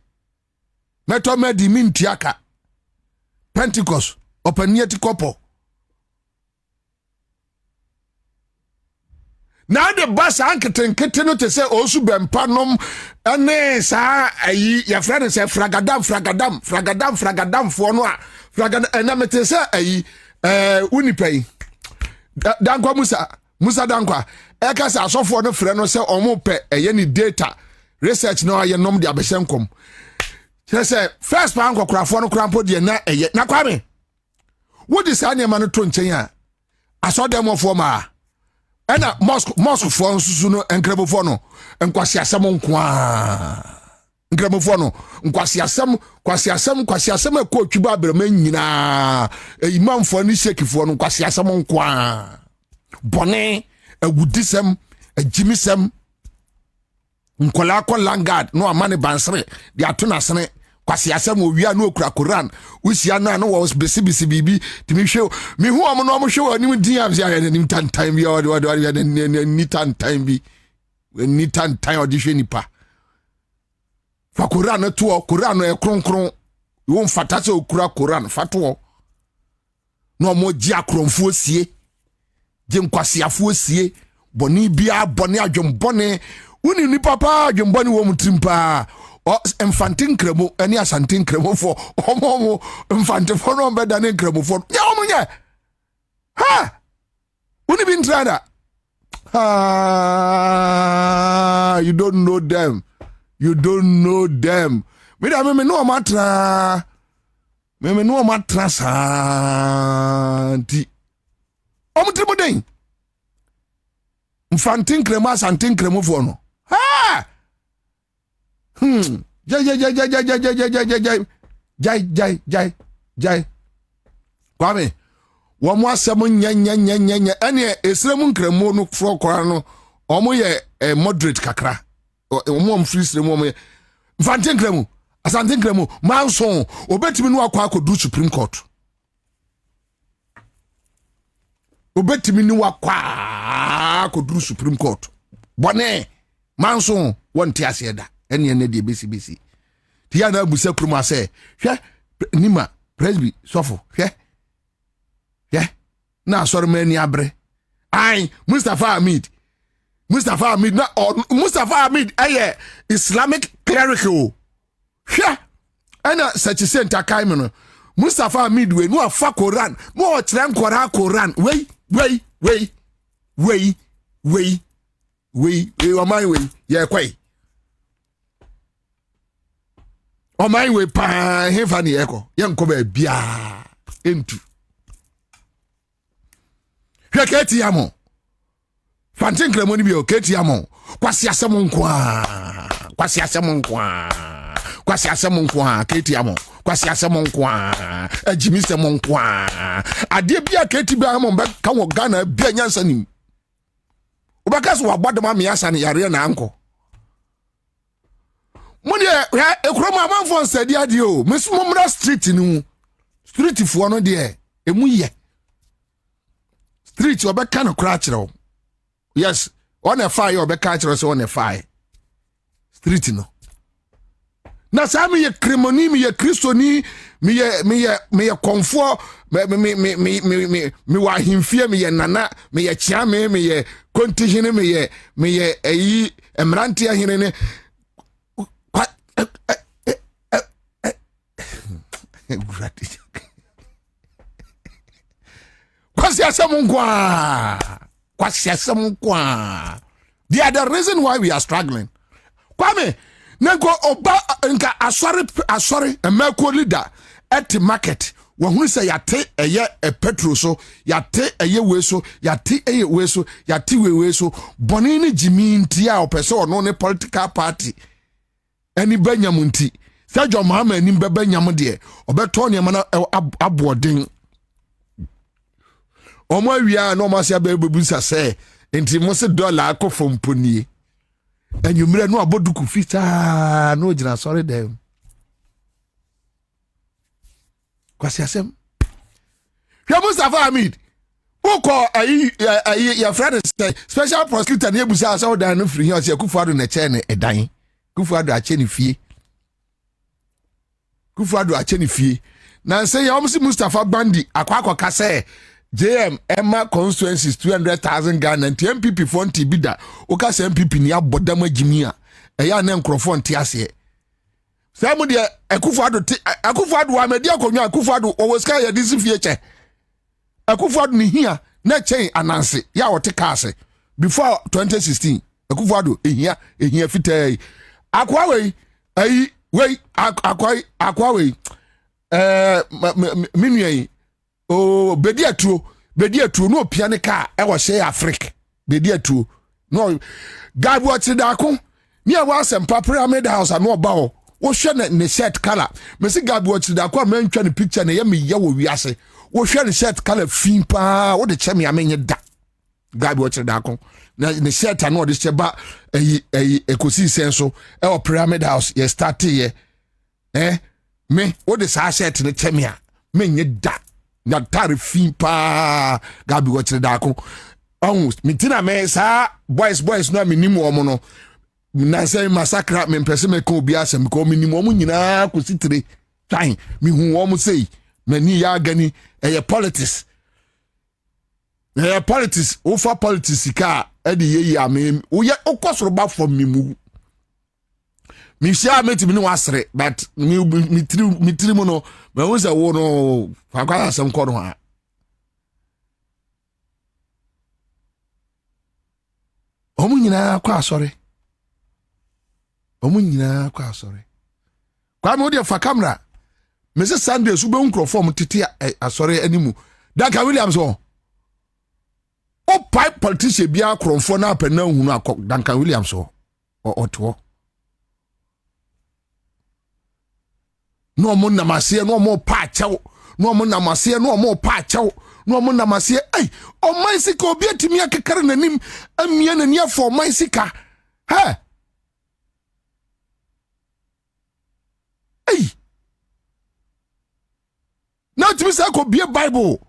[SPEAKER 2] Metomedi mintiaka. Pentecost. Openieti kopo. Now the bus anketen no te say osu bempanom ene sa ayi ya friend say fragadam for no a fragada enamete say ayi unipai dankwa Musa dankwa e ka say asofo no frɛ no say omo pe eye ni data research no aye nom de abehyenkom say first pan kokrafo no krampo de na eye na kwame wo di sa ne ma no to nchen a asodem of ma Ena mosque for nsusu no enkrabofo no enkwasi asem nkoa nkramofo no kwasi asem akọ twiba abrama nyina imamfo ni shekifo no kwasi asem nkoa bone agudisem ajimisem nkola ko langard no amane bansere de atona sene kwasi asem owia no okura Quran usia na no was bisi bibi timi hwe mi hu am no mo hwe ani din abia ya ni tan time bi ni tan time bi ni tan time odi hwe nipa fa Quran to Quran e kronkron wo mfata se okura Quran fato no mo ji akronfo sie je nkwasi afo sie boni bia boni adwombone uni ni papa adwombone wo mutrimpa o infantin kremo ani asantin kremo fo omo infantin fo no beda ne kremo fo ya omo nye ha uni bin trada you don't know them. Me no matra santi omutrimu den infantin kremo asantin kremo fo no ha Jai. Kwame, womo asem nya ene esremu nkremo no fro kora no omo ye moderate kakra omo free sremu omo mfantin kremo asantin kremo manso obetimi no akwa akodu Supreme Court obetimi ni wakwa akodu Supreme Court bone manso wonte asieda ene de besi ti ya na abusa kuruma se hwe nima presby sofo hwe na asori mani abre ai Mustafa Hamid na Mustafa Hamid aye Islamic clerical hwe ana sachi center kaime no Mustafa Hamid we no afa Quran no kire nkora Quran we o man we ye kwai o man we pa hefa ni eko ye nko ba bia entu hweketi yamo fantin kremoni bi o keti yamo kwasi asem nkwa keti yamo kwasi asem nkwa ajimi sem nkwa ade bia keti bia mo be ka wo Ghana bia nyansa nim obakaso wabodoma me yasa ne yare na anko mudi ekroma amanfo nsadi ade o mesumumra street ni street fo no de emu ye street obeka no kra kire o yes on a fire obeka kire so on a fire street no na sami ye kremoni mi ye kristoni mi ye konfo mi wa himfie mi ye nana mi ye chiame mi ye kontihine mi ye eyi emranti ahine ne kwasi asem kwa. They are the reason why we are struggling. Kwame nenko oba nka asori emeko leader at market wahunu say yate eye petrol so yate eye weso yate eye weso yate weso boni ni jimi ntia opese ono ne political party eni banyamunti Sajo Mahama ni bebanyam de obeto ne mana aboden omo awia na omo sia bebusa se enti mo se dollar akofo mponie enyumre no aboduku fita no gina sorry dem kwasi asem hwe Mustafa Hamid uko ayi ya friend say special prosecutor na ebusa aso dan no free here se Kufuado na che ne edan Kufuado ache ne fie Kufuado ache ne fie na say ya omsi Mustafa Bandi akwa kase JM Emma constituencies 200,000 Ghana and MPP fonti bida oka se MPP ni abodama jimia eya na nkrofo nti ase samu de Akufuado amedi akonwa Akufuado owoska ya disi fie Akufuado ni hia na chain ananse ya wote kase before 2016 Akufuado ehia fitai akwa we ayi we akwa we minui o bedi aturo no piane ka e wo share Africa be there too. No, God watch the dako. Near was and Pyramid House and no bow. O share ne shirt color. Messi God watch the dako mention the picture na yemi yawo wiase. O share the shirt color fimpa. What the chemi amenye da. God watch the dako. Na ne shirt and no this cheba ekosi senso. E Pyramid House ye start ye. Me what the sa shirt ne chemi a menye da. Na tare fimpa. God watch the dako. Mitina me sa boys no minimum omo no na say massacre me pese me ko bia asem ko minimum nyina ko sitire twan mi hu omo sei mani ya gani politics o for politics ka e de yeyi ame o ye okosoro ba for me mu mi sia meti mi no asre but mi tiri mu no me wo se wo no kwa asem ko no ha omu nyina kwa asore kwa me odi fa camera Mrs. Sunday so be nkrofo tete asore animu Duncan Williams o pipe politician bia krofo na apena hunu akọ Duncan Williams o oto no mo namase no mo pa achew no mo namase no mo pa achew no mo namase o maisika obi atimi akekare nanim amia nani afọ maisika na timi sa ko bie Bible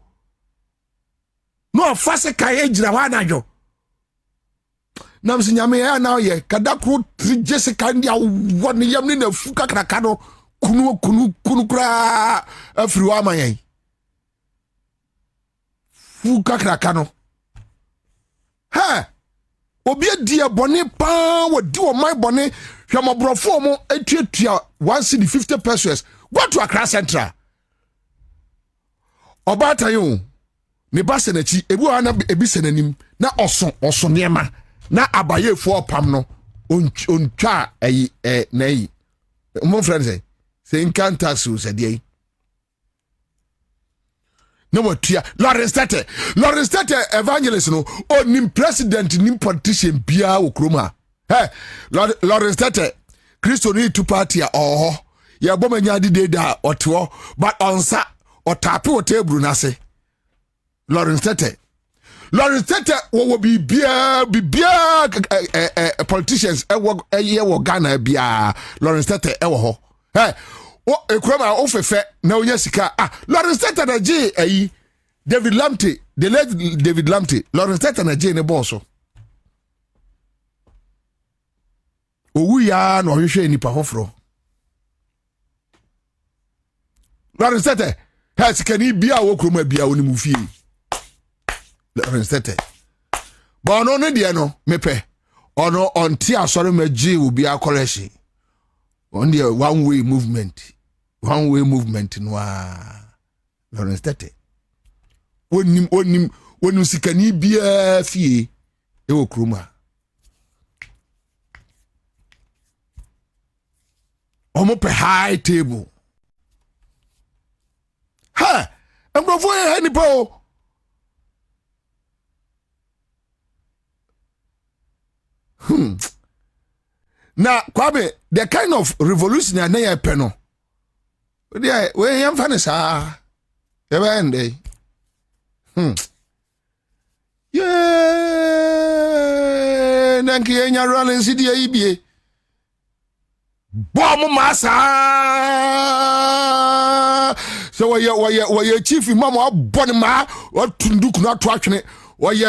[SPEAKER 2] no afase kaye gira wa najo nam si nyame ya na ye kada kro Jessica ndia woni yam ni na fuka kraka no kunu kra afiri wa mayen fuka kraka no obi dia bone pa wodi o my bone hwamobrofo mo atuatua 150 pesos go to Accra Central obata yo ne base na chi ebu ana ebi senanim na oso niema na abaye fo opam no ontwa na yi mo friend say incanta so say dey no watua Lawrence Tete evangelist no onim president nim politician bia wo kroma Lawrence Tete Christo ni two party ya bomanya de da oto but onsa otape o table na se Lawrence Tete wo bibia politicians wo Ghana bia Lawrence Tete wo ho ekroma ofefe na onya sika Lawrence Tete na je David Lamptey the late David Lamptey Lawrence Tete na je ne boss owu ya no hwehwe ni pa hofro Lawrence Tete sika ni bia wo kroma bia woni mu fie Lawrence Tete bono ne de no mepe ono onti asore maji obi akoleshi on the one way movement no Lawrence Tete wonim sikani bia fie ewo kroma omo pe high table embrofo ni po na Kwabe the kind of revolution na ye pe no we yam fa ne sa e ba ende nanki enya Rollins di ibie bom masa so we chief imam abon ma otunduku na to atwene we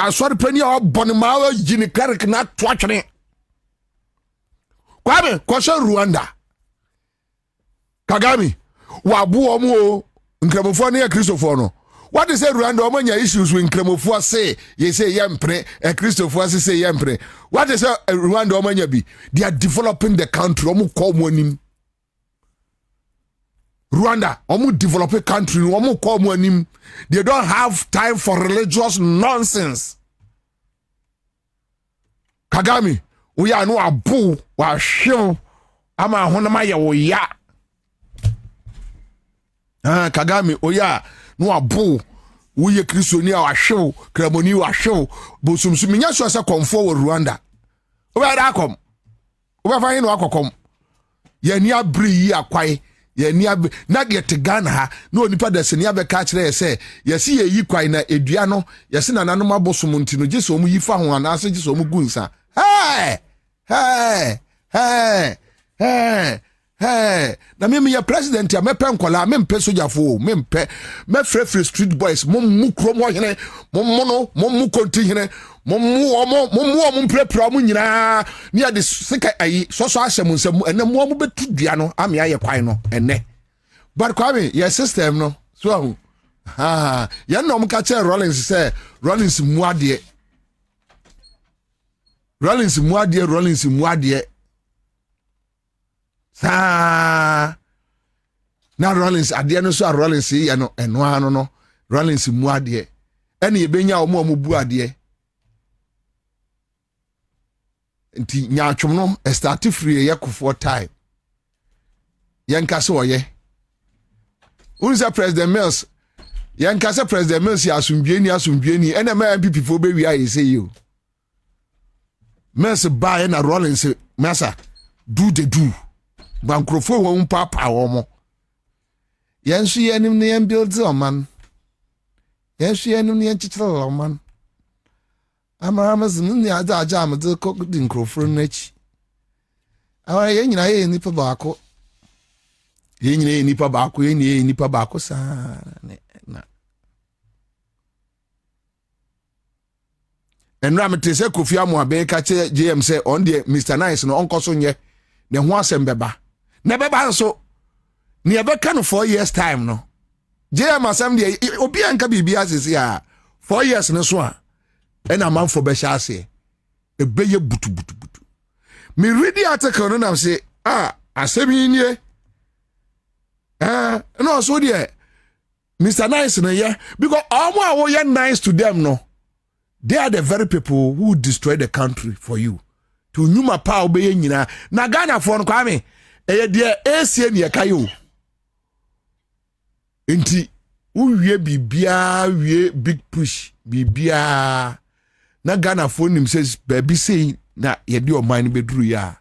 [SPEAKER 2] asori pani abon ma yini cleric na to atwene Kwabe kwasha Rwanda Kagame wabu omo nkramofo na Christopher no what is Rwanda omanya issues with nkramofo say ye say yempre Christopher say yempre what is Rwanda omanya bi they are developing the country omo ko mo anim Rwanda omo developing country omo ko mo anim they don't have time for religious nonsense Kagame we are no abu wa hwew ama honama ye wo ya Kagame oya no abu Uye Kristoni a show, Kramoni wa show, Bosumsu minya so asa komfo wo Rwanda. Oba da kom. Oba fa yin wa kokom. Ye ni abri yi akwai, ye ni na get Ghana ha, no nipa da se ni abeka kire se, ye si ye yi kwai na edua no, ye se nananom abosum ntino je so mu yi fa ho ana se je so mu gunsa. Hey! Na me ya president ya mepe nkola me mpe sojafo me mpe me free street boys mu kromo hene mu konti hene mu prepare mu nyina ni ade sika ayi so ahyem nsam ene mu betu dua no ame aye kwan no ene but kwame your system no so ya no mka che Rollins muadie na Rollins ade no so Rollins ya no eno ano no Rollins muadie ene yebenya omo bu ade nti nyaatwom no start free yakofo time yankase woye unza President Mills yankase President Mills ya asumdweni ene ma MPP fo be wi aye say you Mills buy na Rollins massa do bankrofo won papa womo yensu yenim ne yan build oman yensu yenim ne yan chichira oman amaramaz ni aja amade ko dinkrofo nachi awa yenyina ye nipa baako yenyina nipa baako sa na enra metese Kofi Amoabe ka che JM say on the Mr Nice no onkoso nye ne ho asem beba na beba so ne ebeka no 4 years time no JM asem de obi anka bibia sisi a 4 years no so a ena manfo be sha ase ebeye butu me read the article no na say asem nie no so there Mr Nice no yeah because all awo ye nice to them no they are the very people who destroy the country for you to nyuma pa obeye nyina na Ghana for no kwame eye de esie ne kayo enti uwie bibia wie big push bibia na Ghana for nim says baby say na ye de o man beduru ya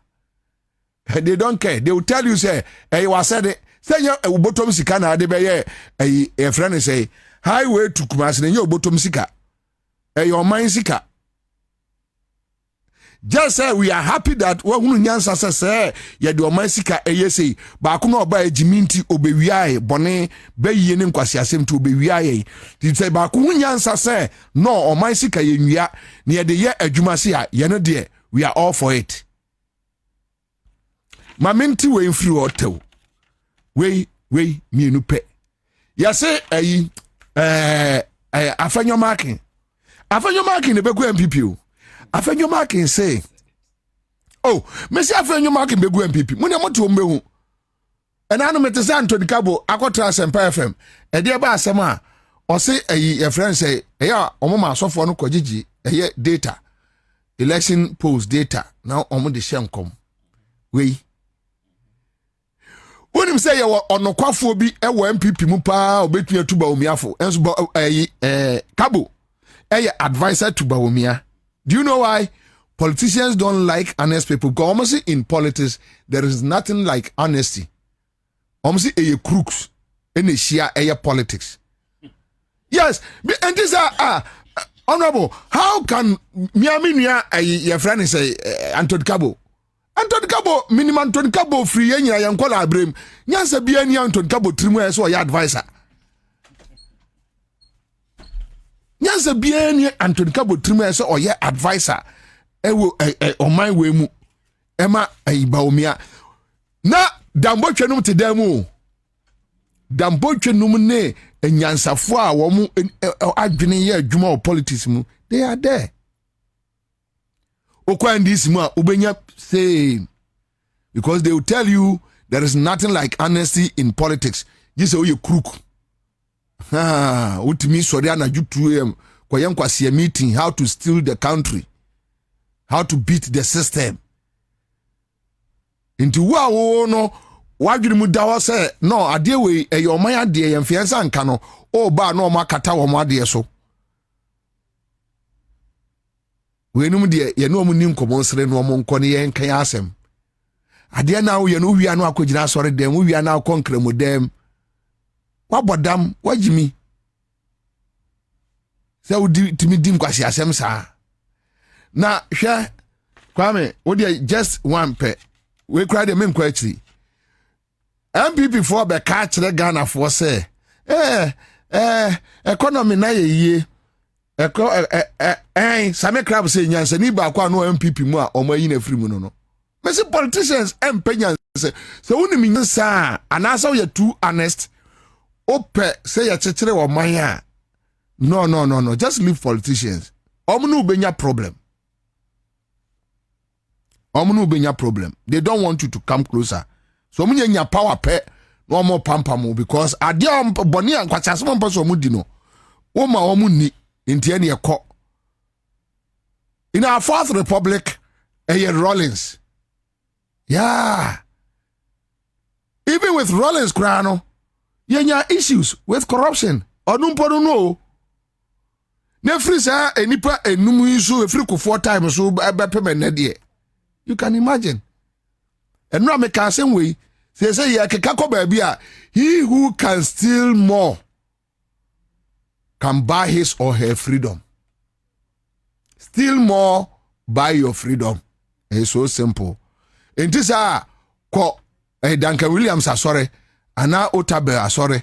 [SPEAKER 2] they don't care they will tell you say was said say you bottom sika na de be ye e friend say highway to Kumasi na you bottom sika your mind sika. Just say we are happy that when nyansa say ye do mind sika say ba ko no ba ejiminti obewiae bone be yie ne nkwasi asem to obewiae ti say ba ko nyansa say no o mind sika ye nwia ne ye de ye adwuma se a ye no de we are all for it. Mamenti we free hotel we mienu pe ya say afanyo marking ne be go MPP o afenyo marking say me say afenyo marking be go MPP mo ne moto mbehu ena no mete say Anthony Kabo akotra Sempa FM e de ba asem a o say your friend say ya omoma asofo no kogigi data election polls data now omo de share nkom we wonim say you onokwafo bi e wo MPP mu pa obetua tuba omiafo enso Kabo advisor to Bawumia. Do you know why? Politicians don't like honest people. Because almost in politics, there is nothing like honesty. Almost crooks in a share politics. Yes, and these are honorable. How can Miaminia your friend is Anthony Kabo? Anthony Kabo minimum Anthony Kabo free any yankola abrim. Nyansa bi any Anthony Kabo trimu so your advisor. Nyansa bia ni Anthony Kabo trimu so oye advisor ewo on my way mu ema Bawumia na dambo twenum te demu dambo twenum ne enyansafo a wo mu adwene ye adwuma o politics mu they are there okwan this mu a ubenya say because they will tell you there is nothing like honesty in politics. You say you crook. Utimi sorry na jutu kwa yankwasi meeting how to steal the country, how to beat the system. Into no wadwiri mu dawo say no ade we your man ade yemfiansa nka no o ba no ma kata wo mo ade so we num de ye no mo ni nkomo nsere no mo nko ne ye nkan asem ade na wo ye no wia no akogina asore dem wo wia na akonkra mu dem wabodam wajimi se wo timi dim kwasi asem sa na hwe Kwame wo de just one pe we cry the men kwachiri MPP for be ka kire Ghana for say economy na ye same crab say nyansa ni ba kwa no MPP mu a omayi na free mu no me say politicians empenya say woni mi nsa anasa you too honest ope say ya chekere wo man a no just leave politicians omunu benya problem they don't want you to come closer so munya power pe no more pampamu because adia boni ankwachasem mpa so mudi no wo ma wo munni ntie ne ekọ in our fourth republic Rollins yeah even with Rollins krano yenya issues with corruption onumpodo no ne free sa enipa enum isu efri ko 4 times so bepeme na de you can imagine and no make us way say ya keka ba bia he who can steal more can buy his or her freedom. Steal more, buy your freedom. It's so simple. And this ko Duncan Williams sorry, ana Otabe sorry,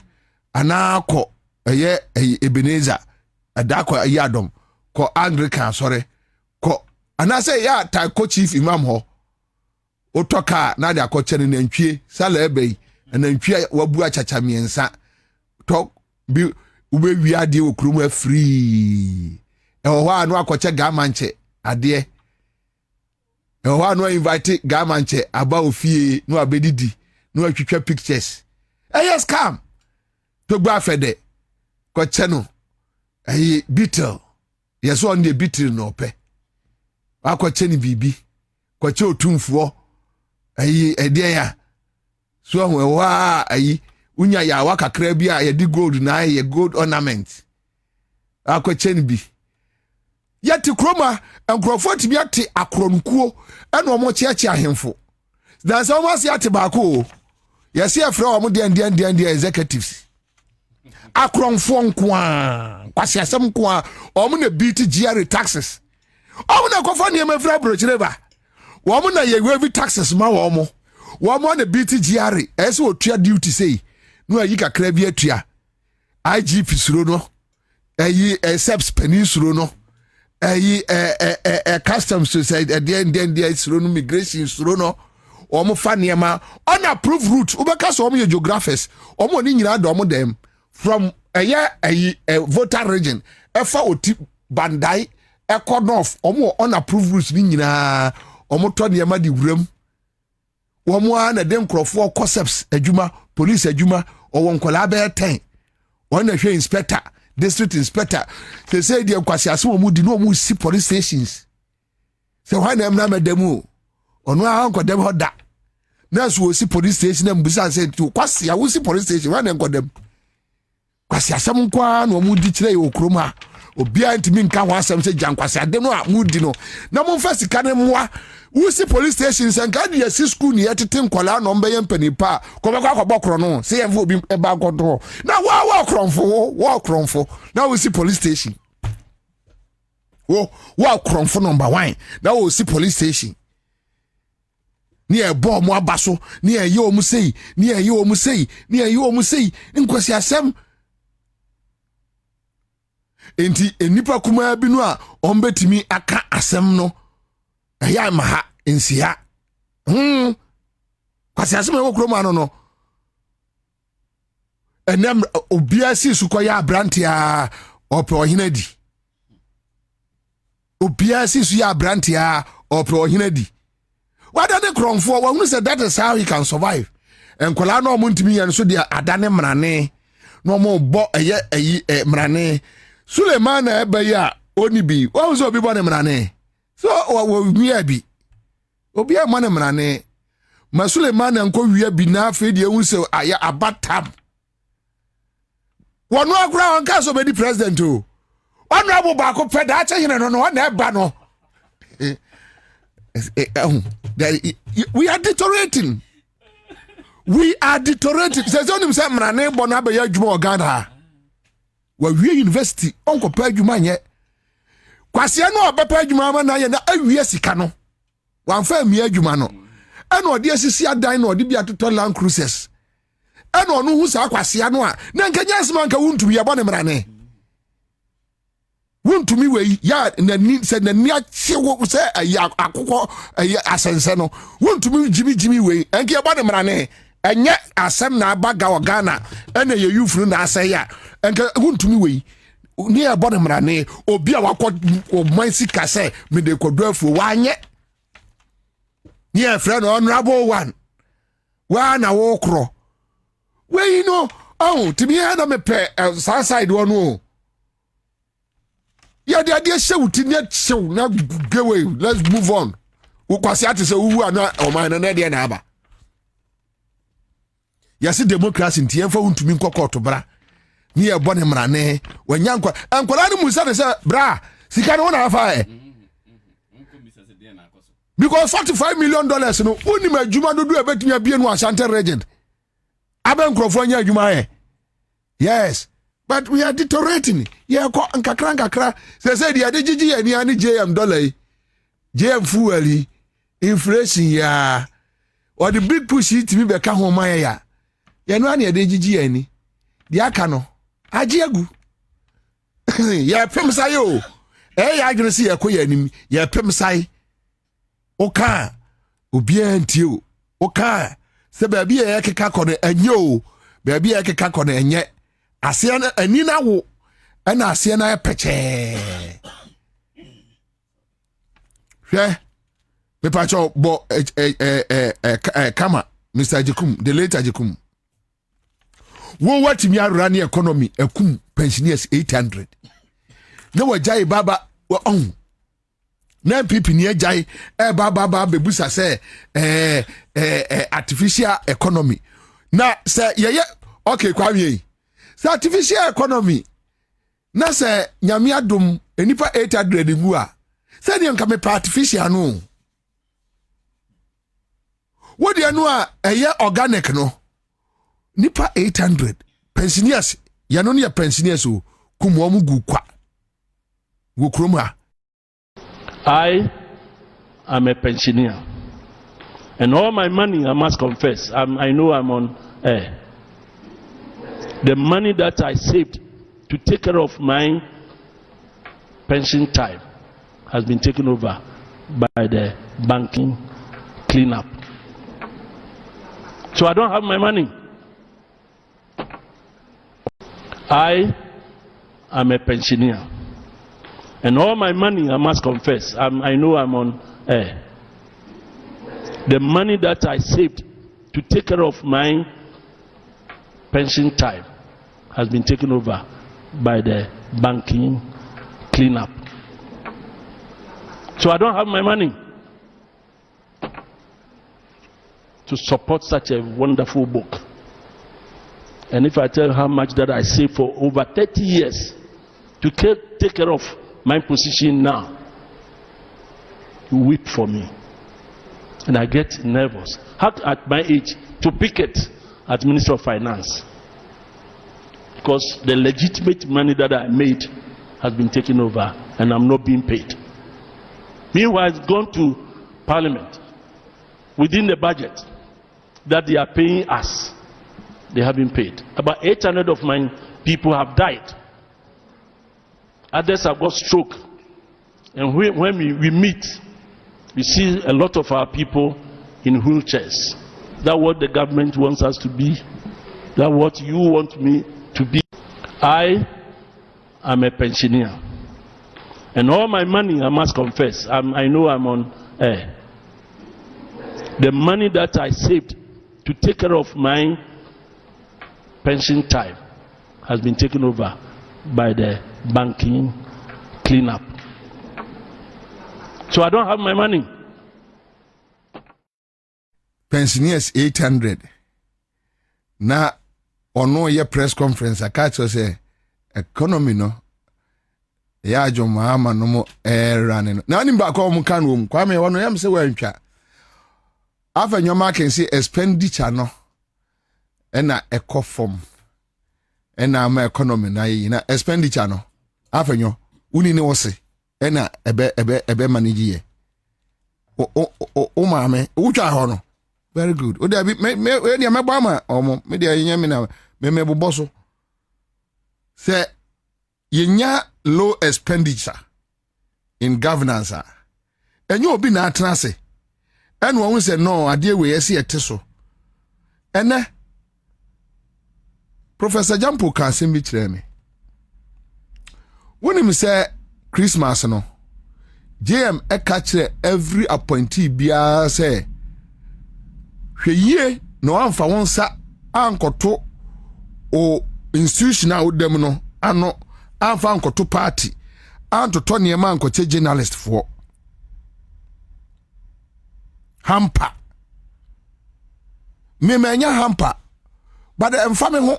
[SPEAKER 2] ana ko Ebenezer, adako Yadom, ko Anglican sorry, ko ana say ya ta ko chief imam ho. Otoka na dia ko chene nantwie sala ebe nantwie wabu achacha miensa talk bi ube wiade okrum free ho anu akoche gamanche ade ho anu invite gamanche aba ofie no abedidi no atwitwa pictures yes come to gba fede ko che no beetle yes on the beetle no pe akoche ni bibi ko che otumfuo ede ya so wa unya ya wakakra bi a ye di gold na ye gold ornament akwachen bi yati kroma enkrofo tibi ate akronkuo ena omo chiachi ahemfo dan so omo si ate baako yesi afra omo den executives akronfo nko a kwasi asem nko a omo na beat GRA taxes omo na kofo ne mafra brochireba omo na ye wave taxes ma omo na beat GRA ese otua duty say no ayi kakra bi atua IGP suro no SEPS peninsuro no customs society den suro no migration suro no omo fa niema unapproved route ubeka so omo geographers omo ni nyina do omo dem from voter region efa oti bandai eko north omo unapproved route ni nyina omo to niema di wuram omo na dem crofo concepts adwuma police adwuma owon kola be 10 on the inspector district inspector say the kwasi aso mu di no mu si police stations say why na am na demu onu a nko dem hoda na so si police station na mbusa say to kwasi a wo si police station why na nko dem kwasi asam kwa no mu di kire okroma obia ntimi nka ho asam say jankwasi ade no a mu di no na mo fa sika ne moa wo si police station sen ka di si school ni etete nkola no mbe yempanipa ko be kwa bokro no say em obi e ba godo na wa kronfo na wo si police station wa kronfo number 1 na wo si police station ni e bo mo abaso ni e ye omu sei nkwasi asem enti enipa kuma bi no a ombetimi aka asem no ya maha ensia kwasi asem wo kroma no enem obia si su koya abrantia ope ohinadi obia si su ya abrantia ope ohinadi wada de kronfo wa hunu say that is how he can survive enkola no mo ntimi yan so dia adane mrane no mo bo mrane Suleiman ebaya onibi wa uzo bi bo ne mrane so wo wia bi obi e mane mrane ma Suleiman nko wia bi na afi de hu se aya abatam One no akura on kaso be di president o. Honorable Bako Ped, that's a no one bano. We are deteriorating. We are deteriorating. Says only some name Bonabe Yajumo Ghana. Where we university, Uncle Pejumanye. Quasiano, Bepejumama, na Aviesicano. One fair mere Jumano. And what dear Sisia Dino, Dibia to Land Cruises. And on who's Aquasianoa. Nankanyas manka won't be a bonemrane. Won to me we ya na ni se na ni ache wo se ya akoko asense no won to me jimi we enke ba de mrane enye asem na abaga o Ghana ena ye yufuru na ase ya enke won to me we ni e bo de mrane obi a wakọ o mansi kase me de kodo afu wanye ni e friend honorable one wa na wo kro we no oh to me na me pe side one o. Yeah, the idea show to net show now go away. Let's move on. Ukwasiati say who are not or mine and idea naba. Yes, democracy in TF won't to me to bra. Near Bonham Rane, when Yanko and Colani Musa say, bra, she can't own a fire. Because $45 million, no, only my Juma do a better be in Washington regent. Aben Crofonia Jumae. Yes. But we are deteriorating. Yeah, kakra. Say the ADGG and yani JM dollar, JM fuel, inflation ya, or the big push it to be back home ya. Ya no any ADGG any. The akano. Ajiagu. Ya pemsayo. Ya gonna see a koya nim. Ya pemsai. Oka. Ubien tiu. Oka. Se baby ya keka kone enyo. Baby ya keka kone enye. Asiana anina wo ana asiana ya peche hwe me pacho bo kama Mr. Jikum the later Jikum wo watimi arani economy ekum pensioners 800 na wajai baba wo on na pipi ni ajai baba bebusa se artificial economy na se yeye okay kwawie artificial economy na se nyame adom enipa 800 ngu a se de nka me artificial no wodi anu a eye organic no nipa 800 pensioners ya no ne pensioners o kumo mu gu kwa wo krom ha.
[SPEAKER 14] I am a pensioner and all my money, I must confess, I know I'm on air. The money that I saved to take care of my pension time has been taken over by the banking cleanup. So I don't have my money. I am a pensioner. And all my money, I must confess, I know I'm on air. The money that I saved to take care of my pension time has been taken over by the banking cleanup. So I don't have my money to support such a wonderful book. And if I tell you how much that I saved for over 30 years to take care of my position now, you weep for me. And I get nervous. How at my age to picket as Minister of Finance? Because the legitimate money that I made has been taken over and I'm not being paid. Meanwhile, it's gone to Parliament within the budget that they are paying us. They have been paid. About 800 of my people have died. Others have got stroke. And when we meet, we see a lot of our people in wheelchairs. That's what the government wants us to be. That's what you want me to be. I am a pensioner. And all my money, I must confess, I know I'm on air. The money that I saved to take care of my pension time has been taken over by the banking cleanup. So I don't have my money.
[SPEAKER 2] Pensioners 800. Na or no ye press conference I catch us say economy no ya jo mahama no mo running na ni ba ko mu kan wo Kwame wono yam se wantwa afa nyoma can say expenditure no na eco form na ma economy na yi na expenditure no afa nyo uni ne wose na ebe manage ye o maame utwa ho no very good o dey me dey megba ma omo me dey yin me na me bobo so say yenya low expenditure in governance enyo obi na atrase enu won say no ade we yesi eteso ene Professor Jampo kan se mi kire me woni me say Christmas no JM e ka kire every appointee bia say hweye no amfa wonsa ankoto o institutional udem no ano amfa ankoto party antoto ne ma ankoche journalist for hamper me manya hamper but emfa me ho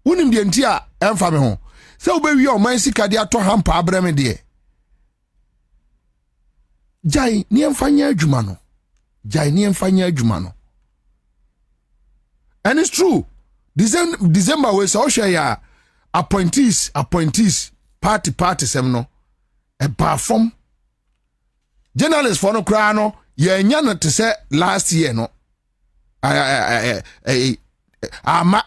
[SPEAKER 2] wonim de ntia emfa me ho se obewi o man sika de ato hamper abreme de jai ni emfanya adwuma no jai ni emfanya adwuma no. And it's true. December we saw share appointees, party semno. A perform. Journalists for no cry no. Ye nyana to say last year no. Ama.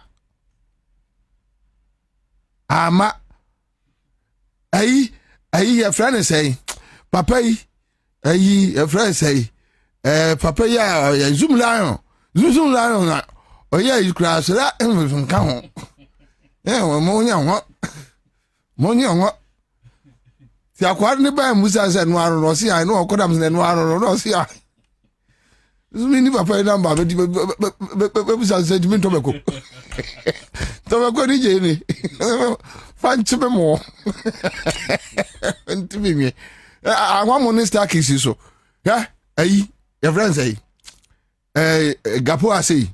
[SPEAKER 2] Your friend say, Papa your friend say, Papa ya zoom lion na. Oh yeah, you crash that from count. Yeah, money on what? See, I quite never Musa said no, see, I know Kodam and no, see, I. This means if I pay number, but Musa said, you tobacco. Tobacco, Jenny. Find some more. And to me, I want money stack is so. Yeah, your friends say, Gapo, I say.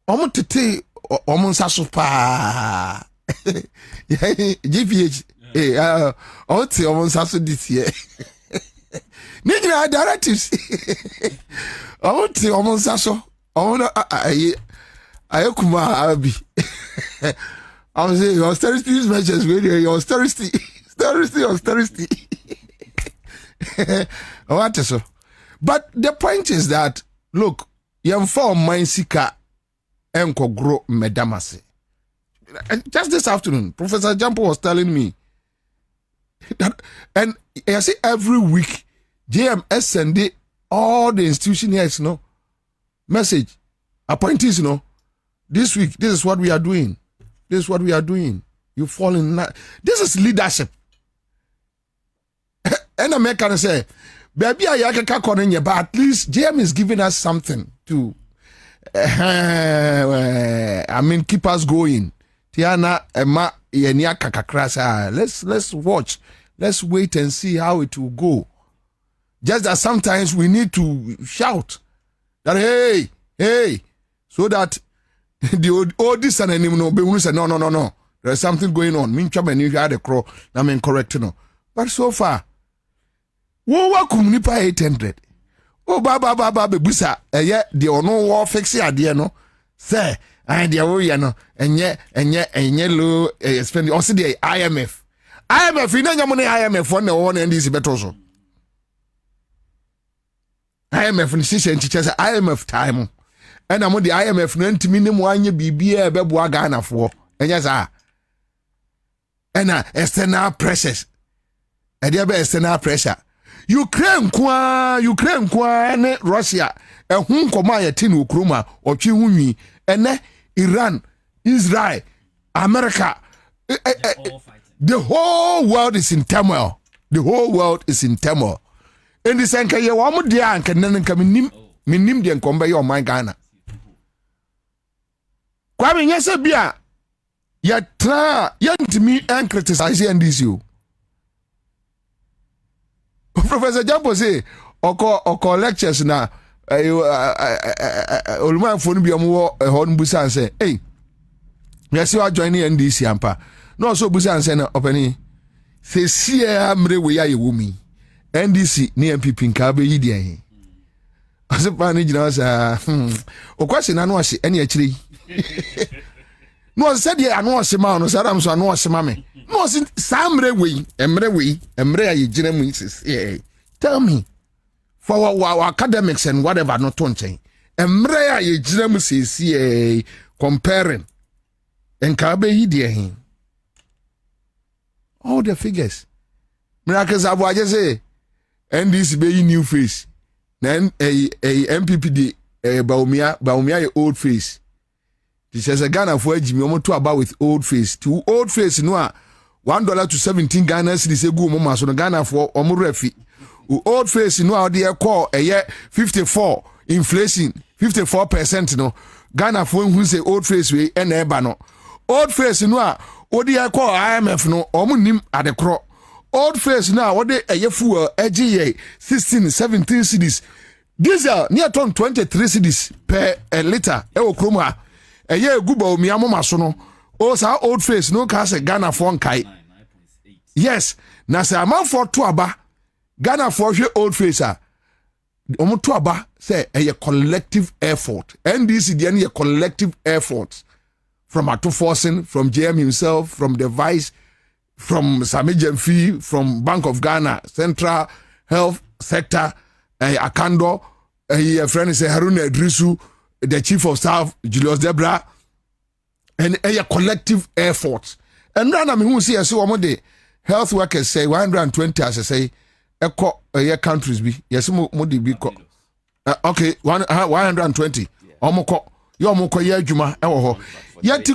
[SPEAKER 2] Omo tete omo nsaso pa GPH oti omo nsaso this year Nigga directives oti omo nsaso omo ayekuma abi I was saying austerity measures really austerity what so but the point is that look you form mind sika enko grow medamase. Just this afternoon, Professor Jampo was telling me that, and I see every week, JMS send all the institution heads, no message, appointees, no. This week, this is what we are doing. This is what we are doing. You fall in line. This is leadership. And I can say, baby, I can't but at least JM is giving us something to. I mean, keep us going. Tiana, Emma, Yenia Kakakrasa. Let's watch. Let's wait and see how it will go. Just that sometimes we need to shout that hey, so that the oldest and any no say no. There's something going on. Mean chama you had a crow. I mean correct no. But so far, wo kumnipa 800. Oh, baba bebusa the ono war fix ade no say I the wo no enye low spend also the IMF ina nyamo ne IMF on the one and this better so IMF ni sisi nchiche say IMF time and am the IMF no ntimi ne mo anye bibia beboa Ghana fo enye sa ena external pressures e dey be external pressure Ukraine kwa ne Russia ehun koma ya tin okroma otwe hunwi ene Iran Israel America the whole world is in turmoil and this enka ye wa mo dia anka nenka minim de nkomba ye o man Ghana kwa me nyese bia ya tra ya ntimi en criticize and this you Professor Jampo say oko lectures na Oluma phone bi omo hon busan say hey yes you are joining NDC ampa no so busan say na opani say see amre we ya yewumi NDC ni MPP nka be yidi ahin asepa ni gina sa okwase na no ase ene akire no said ye anu ase ma no sadam so anu ase ma me no sa amre we emre ya yigina mu tell me for our academics and whatever not to nchen emre ya yigina mu sesi comparing enka be yidi ahin all the figures miracles abuaje say NDC be new face then a MPP di Baumia ye old face this is a Ghana for Jimmy omo to about with old face to old face no $1 to 17 Ghana cedis egu mo so no Ghana for omo refi old face no dey call a year 54 inflation 54% no Ghana for who say old face we na eba no old face no odi call IMF no omo nim adekro old face now what they fuel AGA 16 17 cedis diesel near ton 23 cedis per liter kroma a year guba miamo masono o sa old face no ka se Ghana for kai yes na se amount for to aba Ghana for old face omo to aba say a collective effort NDC the collective effort from Atoforsen from JM himself from the vice from Sami Jemfi, from Bank of Ghana, Central Health Sector, Akando, a friend is Haruna Idrisu, the Chief of Staff, Julius Debra, and a collective effort. And then I mean, who see us one day, health workers say 120, as I say, a countries be, yes, Modi be okay, 120, Omoko, Yomoko Yajuma, yet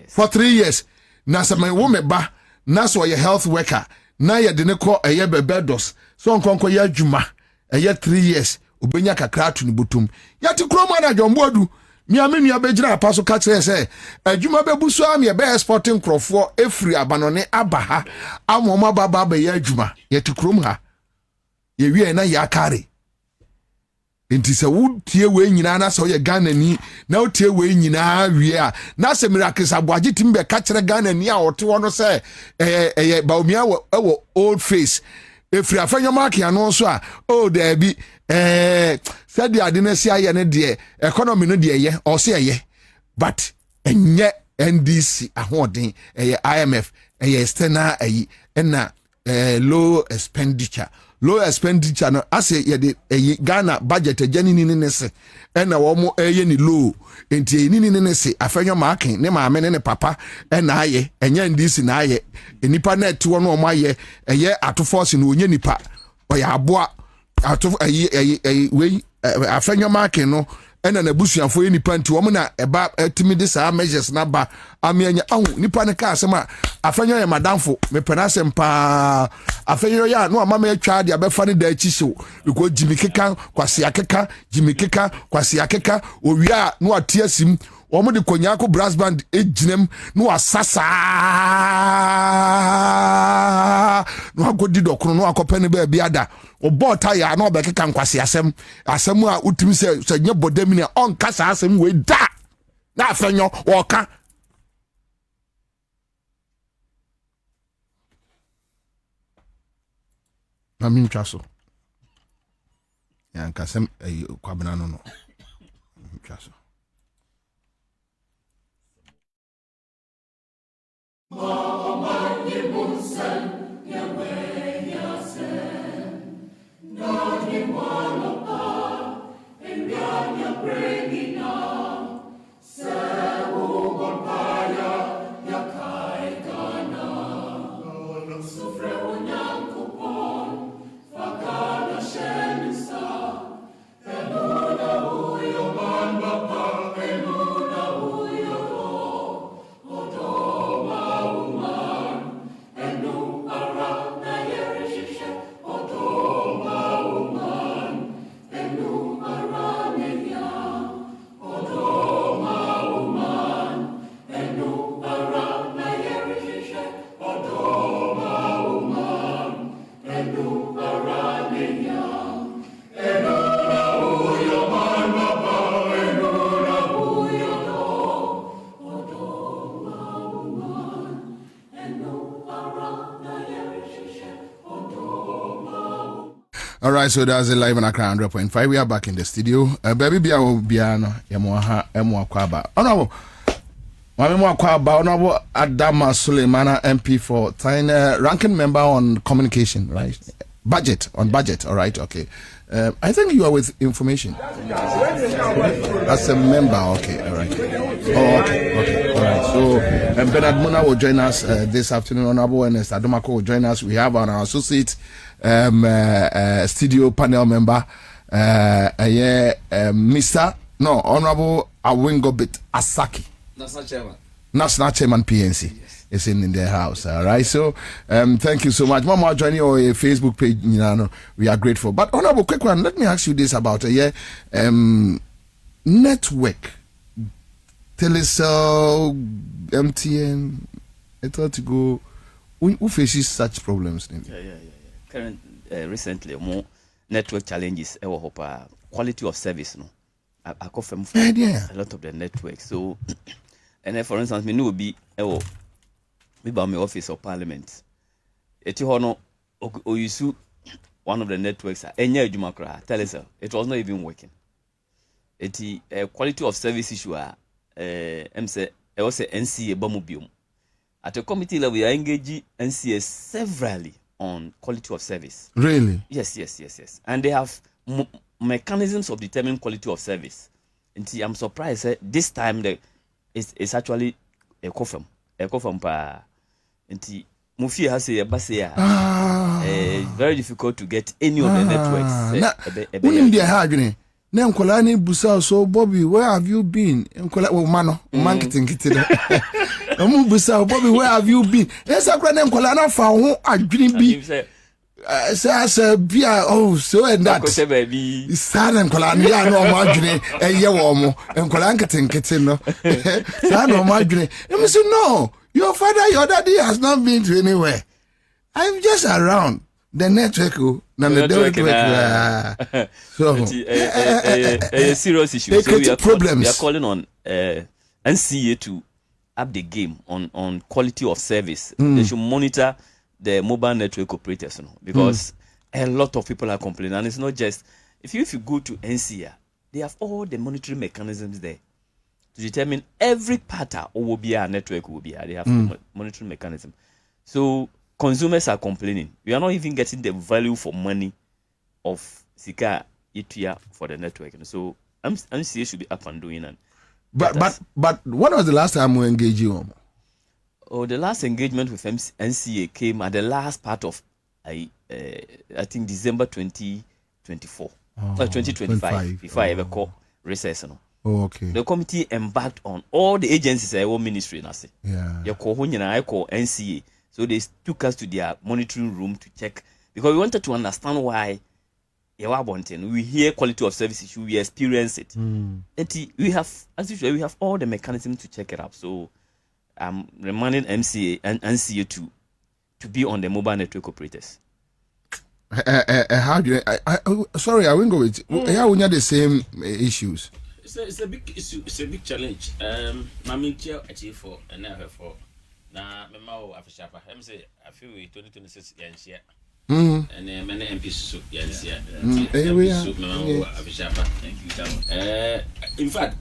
[SPEAKER 2] for 3 years. Nasa my woman ba. Na so your health worker na ye de ne ko eye bebedos so nkonko ye adwuma eye 3 years obenya kakra to ne botum yati kroma na dwomboadu mi amenu abegyina apaso ka kire se adwuma bebuso am ye be exporting crofo efri abanone abaha amoma baba ba ye adwuma yati krom ha ye wie na ya kare enti se wo tie we nyina na so ye Ghana ni na wo tie we nyina wie a na se miracles aboaje timbe ka kire Ghana ni a wote wono se Baumia wo old face efri afanya mark ya no so a oh there be said the adenesi aye ne de economy no de ye o se ye but enye NDC ahoden IMF external na low expenditure no ase ye de Ghana budget agani ni ne se na wo mo ni low enti ni ne se afenyo marking ne maame ne papa na aye enya NDC na aye enipa na eti wo no mo aye Atoforsen no onye nipa oya aboa we afenyo marking no ena na busuafo ye nipa nti wo mo na eba etimi de sa measures na ba amianya nipa ne ka asema afenyo ye madamfo me penase mpa afenyo ya no amama atwa de abefa ne da achiso because jimikeka kwase akeka owia no atiasim wo mo de konyako brass band ejinem no asasa no agodi dokro no akopene ba biada obota ya no bekeka nkwase asem a utimi se nye bodamini on kasa asem we da na afenyo woka na min twaso ya nkasem kwabena no twaso All right, so that's a live on Accra 100.5. We are back in the studio. Baby Biano, Yamoha, Emo Kwaba. Honorable, Mamma Kwaba, Honorable Adama Suleimana, MP for Tine, ranking member on communication, right? Budget, on budget, all right, okay. I think you are with information. As a member, okay, all right. Oh, okay, all right. So, Bernard Muna will join us this afternoon. Honorable Ernest Adomako will join us. We have our associate studio panel member, Honorable Awingobit Asaki, National Chairman PNC. Yes. Is in their house, all right. So, thank you so much, Mama. Joining our Facebook page, you know, we are grateful. But Honorable, quick one. Let me ask you this about network, Telecel, MTN. I thought to go. Who faces such problems?
[SPEAKER 15] Yeah. Current recently, more network challenges. Quality of service, no. I confirm a lot of the network. So, and then, for instance, me no be by my office of parliament. Etihono Oyusu, one of the networks, Enya Jumakra, Telecel, it was not even working. Eti quality of service issue MC I was a NCA Bamubium. At the committee level, we are engaging NCA severally on quality of service.
[SPEAKER 2] Really?
[SPEAKER 15] Yes. And they have mechanisms of determining quality of service. And I'm surprised this time it's actually a confirm pa. Nti Mufi has a basia. Very difficult to get any of the networks.
[SPEAKER 2] Nkolani busa so Bobby, where have you been? Nkola mano, marketing kitida. Busa Bobby, where have you been? Yes, I can't nkola na fa ho adwini bi. Say bia so and that. Sana nkola ni ya no ma adwini eye wo mo. Nkola nketenkete no. Sana no ma adwini. You say no. Your father, your daddy has not been to anywhere. I'm just around the network. So
[SPEAKER 15] a serious issue. So we are calling on NCA to up the game on quality of service. They should monitor the mobile network operators, because a lot of people are complaining, and it's not just if you go to NCA, they have all the monitoring mechanisms there to determine every pattern or network will be. They have monitoring mechanism. So consumers are complaining. We are not even getting the value for money of Sika Ituya for the network. So MCA should be up and doing it.
[SPEAKER 2] But what was the last time we engaged you on?
[SPEAKER 15] The last engagement with NCA came at the last part of I think December 2024. 2025 before I ever call recess.
[SPEAKER 2] Okay.
[SPEAKER 15] The committee embarked on all the agencies I own ministry.
[SPEAKER 2] Yeah.
[SPEAKER 15] I call NCA. So they took us to their monitoring room to check, because we wanted to understand why we hear quality of service issue, we experience it. We have, as usual, we have all the mechanisms to check it up. So I'm reminding MCA and NCA to be on the mobile network operators.
[SPEAKER 2] How do you? Sorry, I won't go with. How we have the same issues?
[SPEAKER 16] It's a big issue. It's a big challenge. My chair achieve for and never for. Na memo afishapa. Say I feel 2026 year. And many MPs so year. We are. Memo afishapa. Thank you. In fact,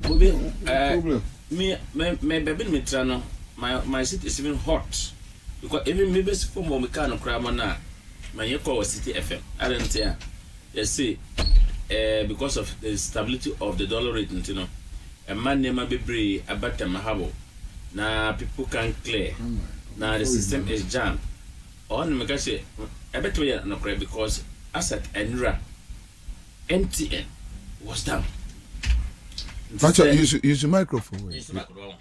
[SPEAKER 16] me baby mitrano. My city is even hot because even maybe from what we can cry na. My call was City FM. I don't say. Yes, see. Because of the stability of the dollar rate, a man never be brave about the mahabo. Now people can clear. Now the system is jammed. On the say, I bet we are not correct because asset and MTN was down.
[SPEAKER 2] Use your microphone. Use the microphone.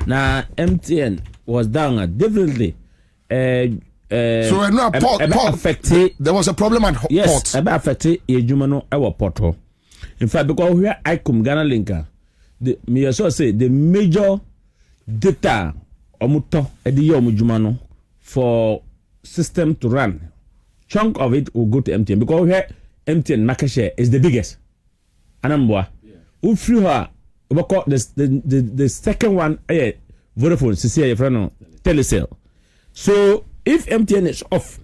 [SPEAKER 16] Now MTN was down definitely.
[SPEAKER 2] So port there was a problem at
[SPEAKER 16] yes, port. Yes, affected Ejumano our port. In fact, because here I come Ghana Linker, me also say the major data omuto ediyo mujumano for system to run. Chunk of it will go to MTN because here MTN market share is the biggest. Anambwa. Who through her the second one Vodafone CCA friend Telecel.
[SPEAKER 17] So if MTN is off,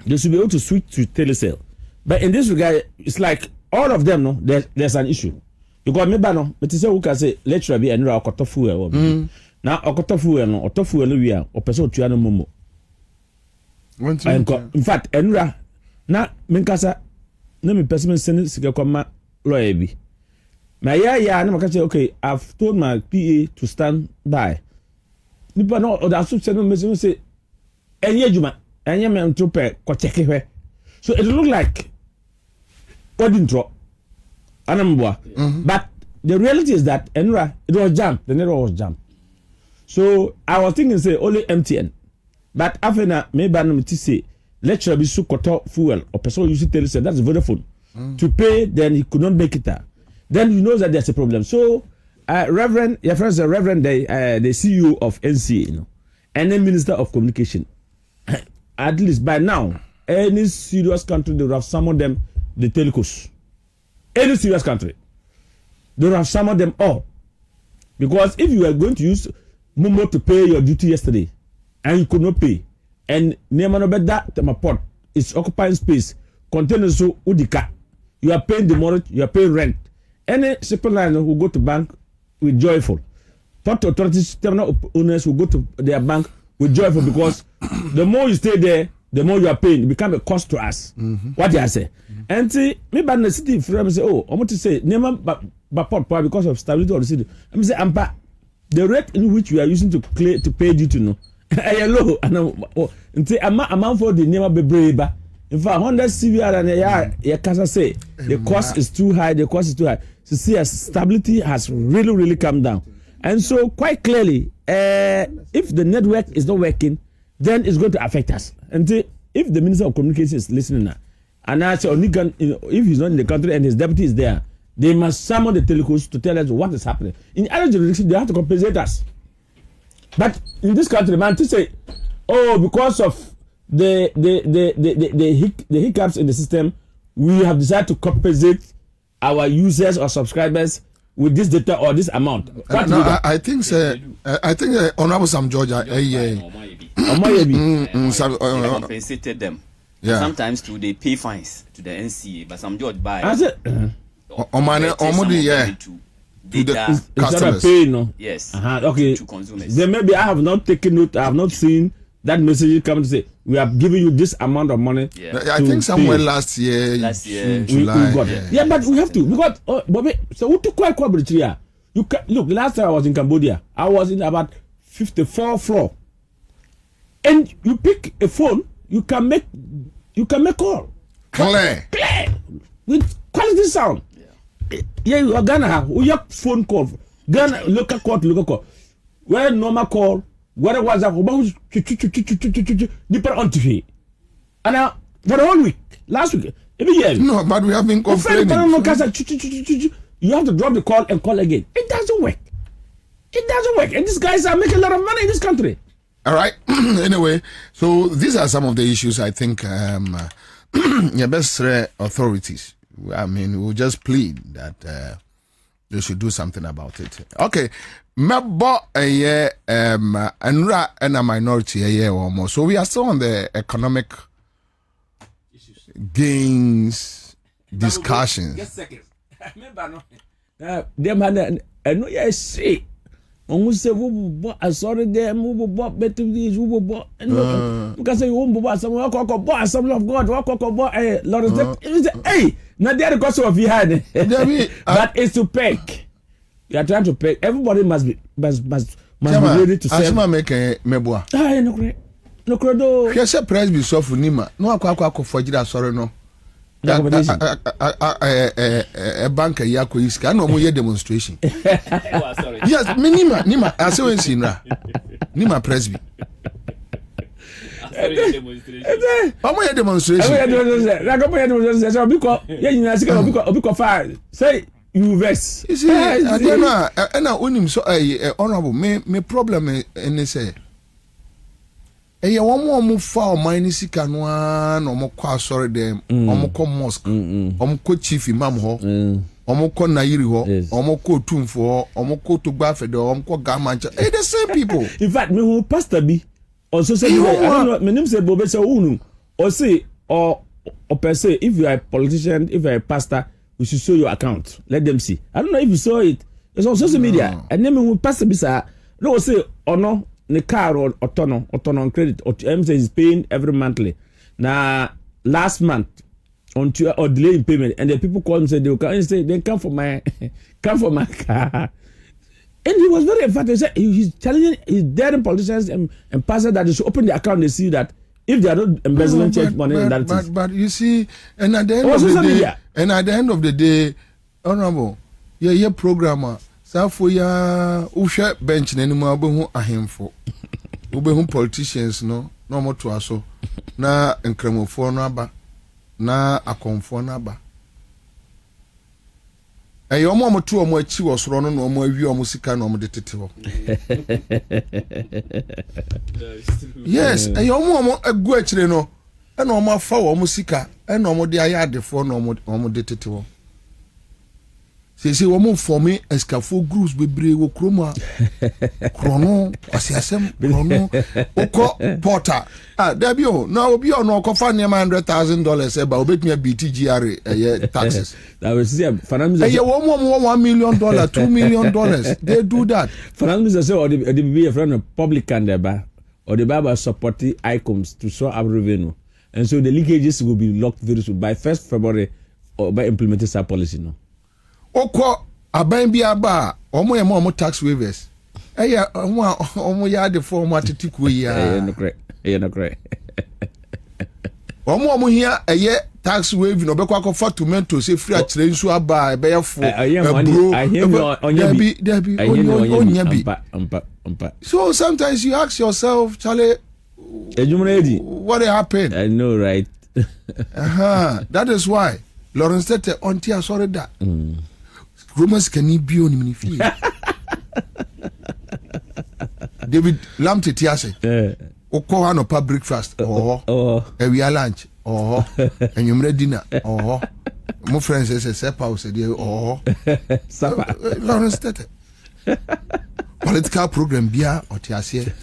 [SPEAKER 17] they should be able to switch to Telecel. But in this regard, it's like all of them, no, there's an issue. Because maybe no, but say who can say lecturer be and okoto fuel. Now okoto fuel no, okoto fuel no we are opeso tuano momo. In fact, enra na menkasa na me person send sika kwama lawyer bi. Na ya na maka say okay, I've told my PA to stand by. Nipa no oda so send me say enye juma, enye me ntrope ko check hwe. So it look like what didn't drop. But the reality is that Enra, it was jammed. The network was jammed. So I was thinking, say, only MTN. But after that, maybe I'm going to say, lecturer be so cut fuel or person using Telecel, that's Vodafone. To pay, then he could not make it. Then you know that there's a problem. So, Reverend, your friends, the Reverend, the CEO of NCA, you know, and then Minister of Communication. At least by now, any serious country, they would have summoned them the telecos. Any serious country, they would have summoned them all. Because if you are going to use Momo to pay your duty yesterday, and you could not pay, and Nemanobeda Temaport is occupying space, containers so Udika, you are paying the mortgage, you are paying rent. Any shipping line who go to bank with joyful. Port authorities, terminal owners who go to their bank with joyful because the more you stay there, the more you are paying. It becomes a cost to us. What do I say? And see, maybe in the city, for say, oh, I want to say, never but because of stability of the city. I'm saying, the rate in which we are using to pay duty, no, low, and say, amount for the never be brave. In fact, 100 CVR and yeah, can say the cost is too high. The cost is too high. So see, as stability has really come down, and so quite clearly, if the network is not working, then it's going to affect us. And if the Minister of Communication is listening now, and I say, if he's not in the country and his deputy is there, they must summon the telecos to tell us what is happening. In other jurisdictions, they have to compensate us. But in this country, man, to say, oh, because of the hiccups in the system, we have decided to compensate our users or subscribers with this data or this amount.
[SPEAKER 2] I think Honorable Sam George,
[SPEAKER 15] compensated them. Yeah. Sometimes too they pay fines to the NCA, but some George buy.
[SPEAKER 2] To the customers.
[SPEAKER 15] Pay, no? Yes.
[SPEAKER 17] Okay.
[SPEAKER 15] To consumers.
[SPEAKER 17] Then maybe I have not taken note. I have not seen that message come to say we are giving you this amount of money.
[SPEAKER 2] Yeah. I think somewhere last year, July.
[SPEAKER 17] We got it. Yeah, but we have to because Bobby. So we took quite here. You can look. Last time I was in Cambodia, I was in about 54th floor, and you pick a phone, you can make call
[SPEAKER 2] clear
[SPEAKER 17] with quality sound. Yeah, you are Ghana. We have phone call. Ghana local call. Where normal call. Where was that? Depend on TV. And now for the whole week, last week, every year.
[SPEAKER 2] No, but we have been complaining.
[SPEAKER 17] You have to drop the call and call again. It doesn't work. And these guys are making a lot of money in this country.
[SPEAKER 2] All right. Anyway, so these are some of the issues I think your best authorities. I mean, we'll just plead that they should do something about it. Okay. Mebo Enra and a minority a year or more. So we are still on the economic gains discussions.
[SPEAKER 17] Just seconds. Remember, them I know you say. Almost say who I sorry them who bought better these who bought because you won't buy some of God walk hey not the other cost of you had but it's to pay. You are trying to pay. Everybody must be ready to serve.
[SPEAKER 2] Asuma make meboa.
[SPEAKER 17] No credo.
[SPEAKER 2] Yes, price be so for Nima. No akwa for jira sorry no. A banker yako iska no mo ye demonstration. Yes, Nima I say when sinra. Nima presby. Omo ye demonstration. So because you sika because fire. Say you vex. You see, I don't know. And I own so honorable. Me problem in say. Eye one more move for mine sika no an omo kwa sorry dem. Omo ko mosque. Omo ko chief imam ho. Omo ko nairi ho. Omo ko tumfo ho. Omo ko to gba fede. Omo ko gamancha. The same people.
[SPEAKER 17] In fact, me who pastor be on social media. I don't know. My name is Bobe Unu. Or say or per se, if you are a politician, if you are a pastor, we should show your account. Let them see. I don't know if you saw it. It's on social media. And then we pass bisa. No say or no the car or on credit or M says he's paying every monthly. Now last month on or delay in payment, and the people call and say they will come and say then come for my car. And he was very emphatic. He said he's challenging his daring politicians and pastors that they should open the account. They see that if they are not embezzling church money,
[SPEAKER 2] but you see, and at the end of the day, honorable, your programmer, so for your usha bench anymore, but a handful, who politicians no more to us so na encremophone number, na a conform number. And your mama too, or more chi was running, or more view, or musica, no more detective. Yes, and your mama a good no, and no more foul musica, and no more the ayard for no more detective. See, one for me, as Cafu Groose be brave, Chroma, Chrono, Assassin, Chrono, Oko, Porter. There be now be on no coffin $100,000 about bet me a BTGR taxes.
[SPEAKER 17] That was yeah,
[SPEAKER 2] Fernando. You want $1 million, $2 million. They do that.
[SPEAKER 17] Fernando say, or the be a friend of public candidate, or the Bible supporting icons to show up revenue. And so the leakages will be locked very soon by 1st February or by implementing that policy. No.
[SPEAKER 2] Oko aban bi aba omo ye mo tax waivers omo ya de form atitiku ya
[SPEAKER 17] no correct
[SPEAKER 2] omo hia eye tax waive no be kwa ko for tomato say free akire nsu aba be ye fo so sometimes you ask yourself Charlie, what happened?
[SPEAKER 17] I know, right?
[SPEAKER 2] That is why Lawrence Tete onti asore da Romans can be on him. David Lamte Tiase. Oko ano pa breakfast. Ewia lunch. And you dinner. My friends say sepa say Lawrence Tete. Political program bia or Tiase.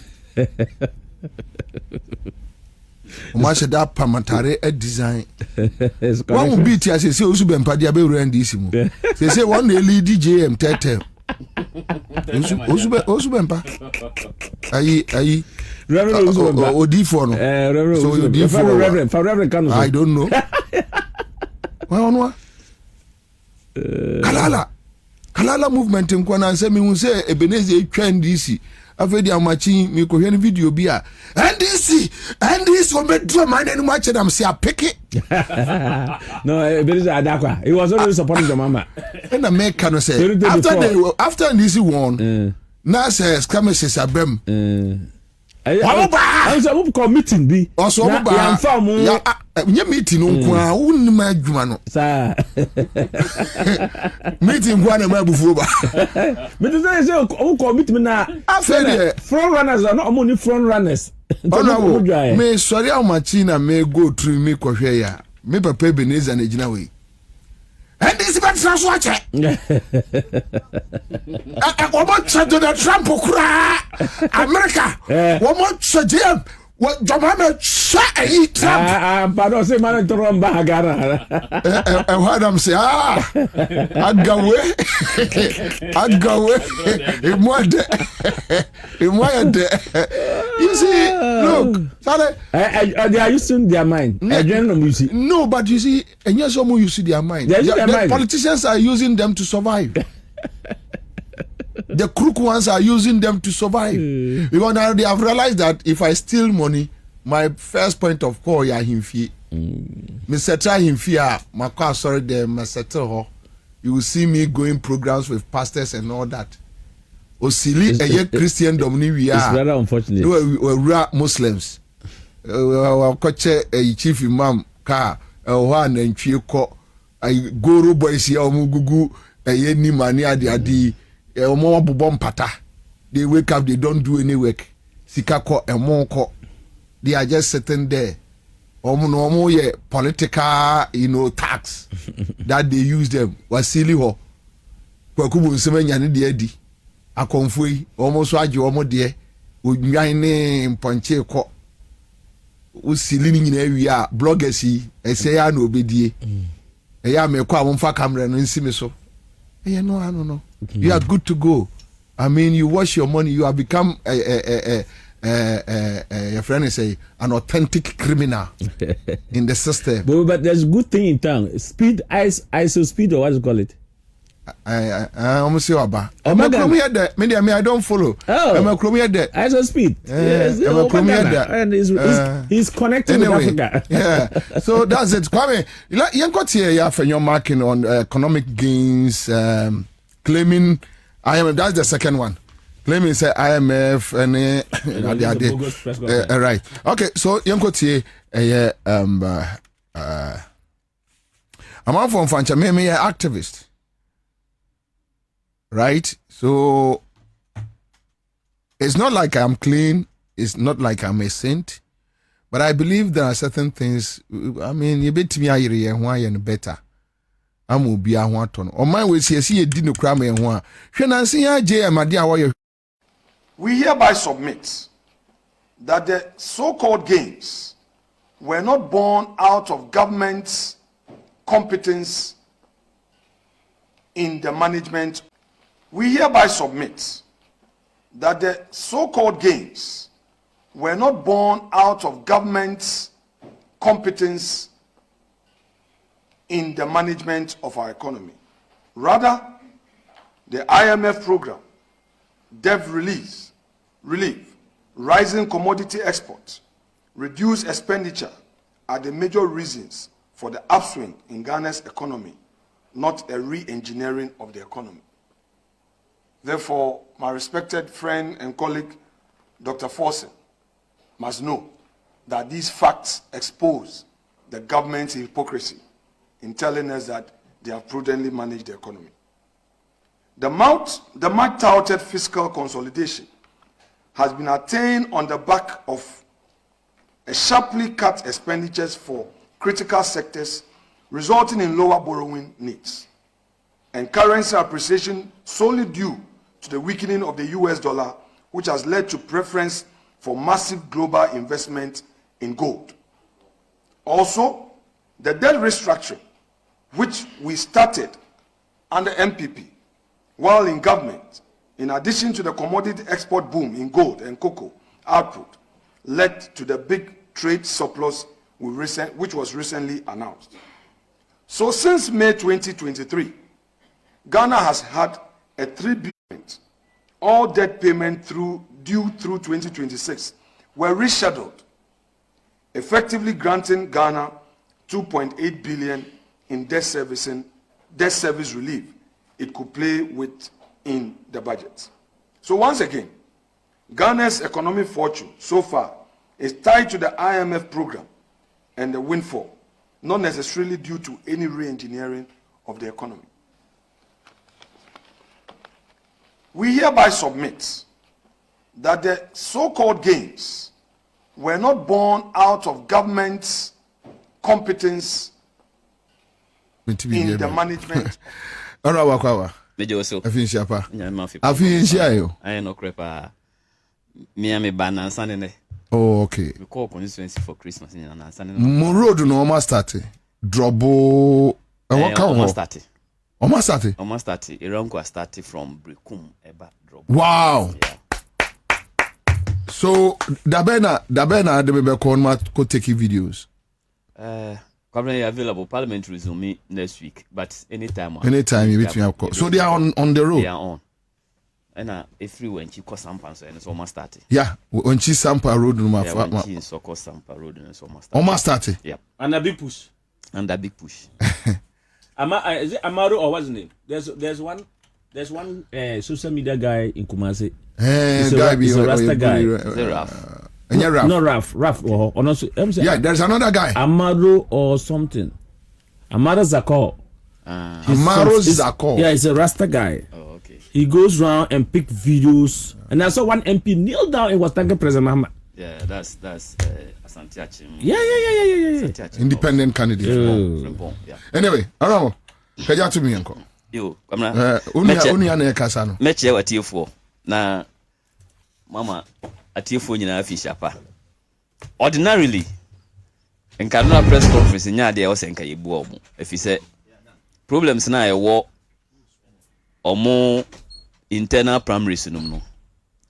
[SPEAKER 2] Umasha da pamatare a design. One will be Tiase say Usu Bempa dia be rendisimu. Say one day lead DJM Tete. Usu Bempa. Ayi Odi for no. So Odi for Reverend Kanu. I don't know. Why on Kalala movement in Kwana say me say Ebenezer trend DC. Afedi amachi mi ko hwe video bi a NDC for me do man any match them say I pick it.
[SPEAKER 17] No, Ebenezer Adakwa. He was always supporting the mama.
[SPEAKER 2] And the make can say after NDC won. Na says come say sabem.
[SPEAKER 17] I was a meeting be.
[SPEAKER 2] Also
[SPEAKER 17] ya
[SPEAKER 2] nye meeting nko a wonni ma adwuma no. Sa. Meeting kwa na ma bufuo ba.
[SPEAKER 17] Me do say o commitment na front runners are not only front runners.
[SPEAKER 2] Me sorry how much na me go through me kohwe ya. Me papa Ebenezer na gina we. And this is so watch it. What Donald Trump America. What Jim? What Jamaica Trump?
[SPEAKER 17] Pardon, say man to run back.
[SPEAKER 2] And what I'm saying, I'd go away. You see, look,
[SPEAKER 17] they are using their mind.
[SPEAKER 2] No, but you see, and yes, some you see their mind. The politicians are using them to survive. The crook ones are using them to survive. Because now they have realized that if I steal money, my first point of call is him fee. Me settle him fee. My car sorry them. Me settle. You will see me going programs with pastors and all that. Osili a Christian domini we are.
[SPEAKER 17] It's rather unfortunate.
[SPEAKER 2] We are Muslims. We coach a chief imam car. One and chiko. I go boys here. Omugugu. A ni mani adi. They wake up, they don't do any work. Sikako and monko. They are just sitting there. Omo ye political, tax that they use them. Wasili ho. Kwakubu nseme nyane de adi. Akonfui almost waji omo de. Unyaine Ponche ko usili nyina wi a bloggers yi ese ya na obedie eya me kwa wonfa camera no nsimi so no you are good to go. I mean, you wash your money, you have become your friend is an authentic criminal in the system.
[SPEAKER 17] But there's good thing in town. Speed, ISO speed, or what do you call it?
[SPEAKER 2] I almost say about. I don't follow.
[SPEAKER 17] Oh,
[SPEAKER 2] I'm a chromium there.
[SPEAKER 17] ISO speed. And he's connected
[SPEAKER 2] anyway,
[SPEAKER 17] with Africa.
[SPEAKER 2] Yeah. So that's it. Kwame, you got here for your marking on economic gains, claiming IMF. That's the second one. Claiming say IMF and right. Okay. So you got here I'm out from Fancha. Me activist. Right? So it's not like I'm clean, it's not like I'm a saint, but I believe there are certain things. I mean, you bet me I better. I'm will be a one on my way. See a dino cram and one.
[SPEAKER 18] We hereby submit that the so-called gains were not born out of government's competence in the management. We hereby submit that the so-called gains were not born out of government's competence in the management of our economy. Rather, the IMF program, debt relief, rising commodity exports, reduced expenditure are the major reasons for the upswing in Ghana's economy, not a re-engineering of the economy. Therefore, my respected friend and colleague, Dr. Forsen, must know that these facts expose the government's hypocrisy in telling us that they have prudently managed the economy. The much-touted fiscal consolidation has been attained on the back of a sharply cut expenditures for critical sectors, resulting in lower borrowing needs, and currency appreciation solely due to the weakening of the US dollar, which has led to preference for massive global investment in gold. Also, the debt restructuring, which we started under MPP while in government, in addition to the commodity export boom in gold and cocoa output, led to the big trade surplus which was recently announced. So since May 2023, Ghana has had a 3 billion all debt payment due through 2026 were rescheduled, effectively granting Ghana 2.8 billion in debt service relief it could play with in the budget. So once again, Ghana's economic fortune so far is tied to the IMF program and the windfall, not necessarily due to any re-engineering of the economy. We hereby submit that the so-called gains were not born out of government's competence in the management.
[SPEAKER 2] Oh, okay.
[SPEAKER 15] We call constituency for Christmas.
[SPEAKER 2] Road no almost started. Drobo.
[SPEAKER 15] Almost started.
[SPEAKER 2] Almost started.
[SPEAKER 15] Almost started. Iranko started from Brekum Eba Drobo.
[SPEAKER 2] Wow. Yeah. So Dabena the baby could take videos.
[SPEAKER 15] Currently available. Parliament resume next week, but anytime
[SPEAKER 2] you between of course. So they are on the road.
[SPEAKER 15] They are on. And if you went to Sampa, so it's almost started.
[SPEAKER 2] Yeah, when she Sampa Road,
[SPEAKER 15] Sampa Road, and it's
[SPEAKER 2] almost started.
[SPEAKER 15] Yeah,
[SPEAKER 16] and a big push.
[SPEAKER 15] And a big push.
[SPEAKER 16] Is it Amaro or what's his name? There's one social media guy in Kumasi.
[SPEAKER 2] He's
[SPEAKER 16] a Rasta guy.
[SPEAKER 15] Not
[SPEAKER 16] Raf or also.
[SPEAKER 2] Yeah, there's another guy.
[SPEAKER 16] Amaro or something. Amaro Zakor.
[SPEAKER 2] Amaro Zakor.
[SPEAKER 16] Yeah, he's a Rasta guy.
[SPEAKER 15] Oh, okay.
[SPEAKER 16] He goes around and pick videos. And I saw one MP kneel down and was thanking President Muhammad.
[SPEAKER 15] Yeah, that's Asante Achim.
[SPEAKER 16] Yeah.
[SPEAKER 2] Independent candidate.
[SPEAKER 15] Yeah.
[SPEAKER 2] Anyway, Aramo, kaja to me uncle.
[SPEAKER 15] Yo, kamna.
[SPEAKER 2] Unia na kasano.
[SPEAKER 15] Meche wati for. Na mama atiefo nyina fi shapa ordinarily nka no press conference nya de e wosenka yebu omo efise problems na e wo omo internal primaries no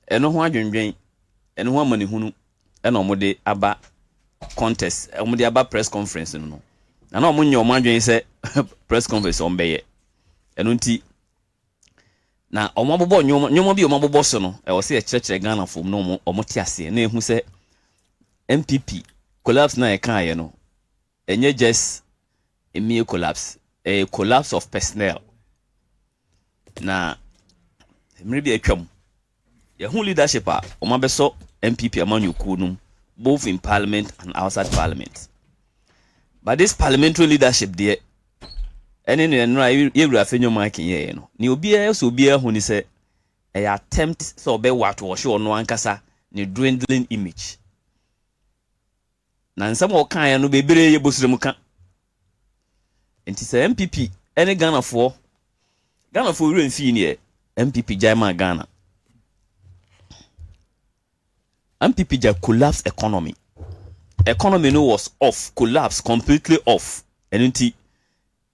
[SPEAKER 15] eno ho adwendwen eno ho amanehunu ena omo de aba contest omo de aba press conference no na omo nya omo adwen se press conference ombeye eno nti na omo bobo nyomo bi omo bobo so no e wo se e kyerkyere Ghana fom no omo ti ase na ehu se MPP collapse na e kan ye no enye just a mere collapse, a collapse of personnel. Na maybe a chum. Your leadership are Omabeso MPP among you kunum, both in parliament and outside parliament. But this parliamentary leadership there, and in you have in your mic in ye no. Ni obia so obia who ni say a attempt so be what was show no ankasa ni dwindling image. Na nsam o kan ya no bebere ye bosrem ka. Enti say MPP any Ghana for real fi ni MPP Jaima Ghana. MPP ja collapse economy. Economy no was off, collapse completely off. And enti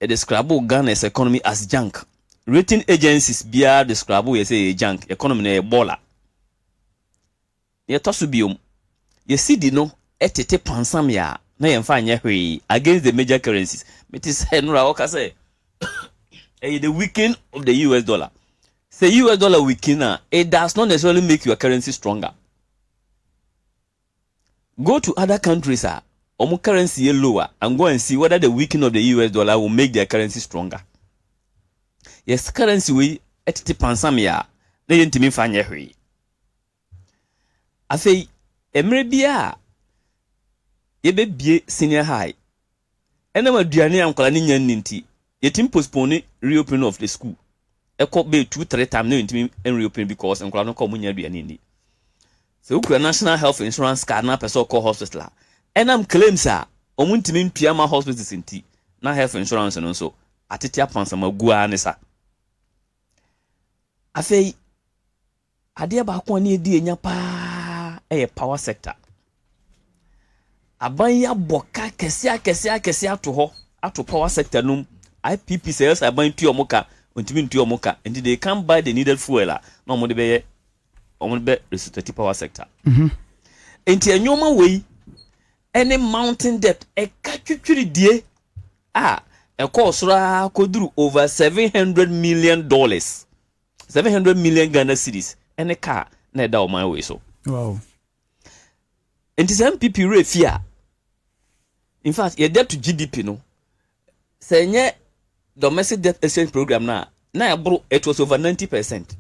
[SPEAKER 15] e describe Ghana's economy as junk. Rating agencies bia describe we say junk. Economy na ebola. Ye tosu biom. Ye see di no etete pansam ya na yemfa anya hwe against the major currencies. It is Henry Oka say the weakening of the US dollar. Say US dollar weakening, it does not necessarily make your currency stronger. Go to other countries omu currency lower and go and see whether the weakening of the US dollar will make their currency stronger. Yes, currency we etete pansam ya na yentimi fa anya hwe. Afei emre bia yebe bie senior high ena maduane ankwala ni nyan ninti yetim postpone reopening of the school eko be 2-3 times na yentimi reopen because ankwala no ko munya aduane ni so ukura national health insurance card na person call hospital enam claims omuntimi ntua ma hospitals nti na health insurance no so atetia pansama gua ne sa afei ade ba ko na edi enya pa power sector abanya boka kese ato power sector num IPP sales aban tu omoka ontimi ntu omoka and they can buy the needed fuel na omo de be resuscitate power sector enti anyoma wei any mountain debt e ka twitwiri die e ko sura koduru over $700 million 700 million Ghana cedis any car na da o man we so
[SPEAKER 19] wow.
[SPEAKER 15] And this MPP refia. In fact, your debt to GDP no. Say domestic debt exchange program na it was over 90%.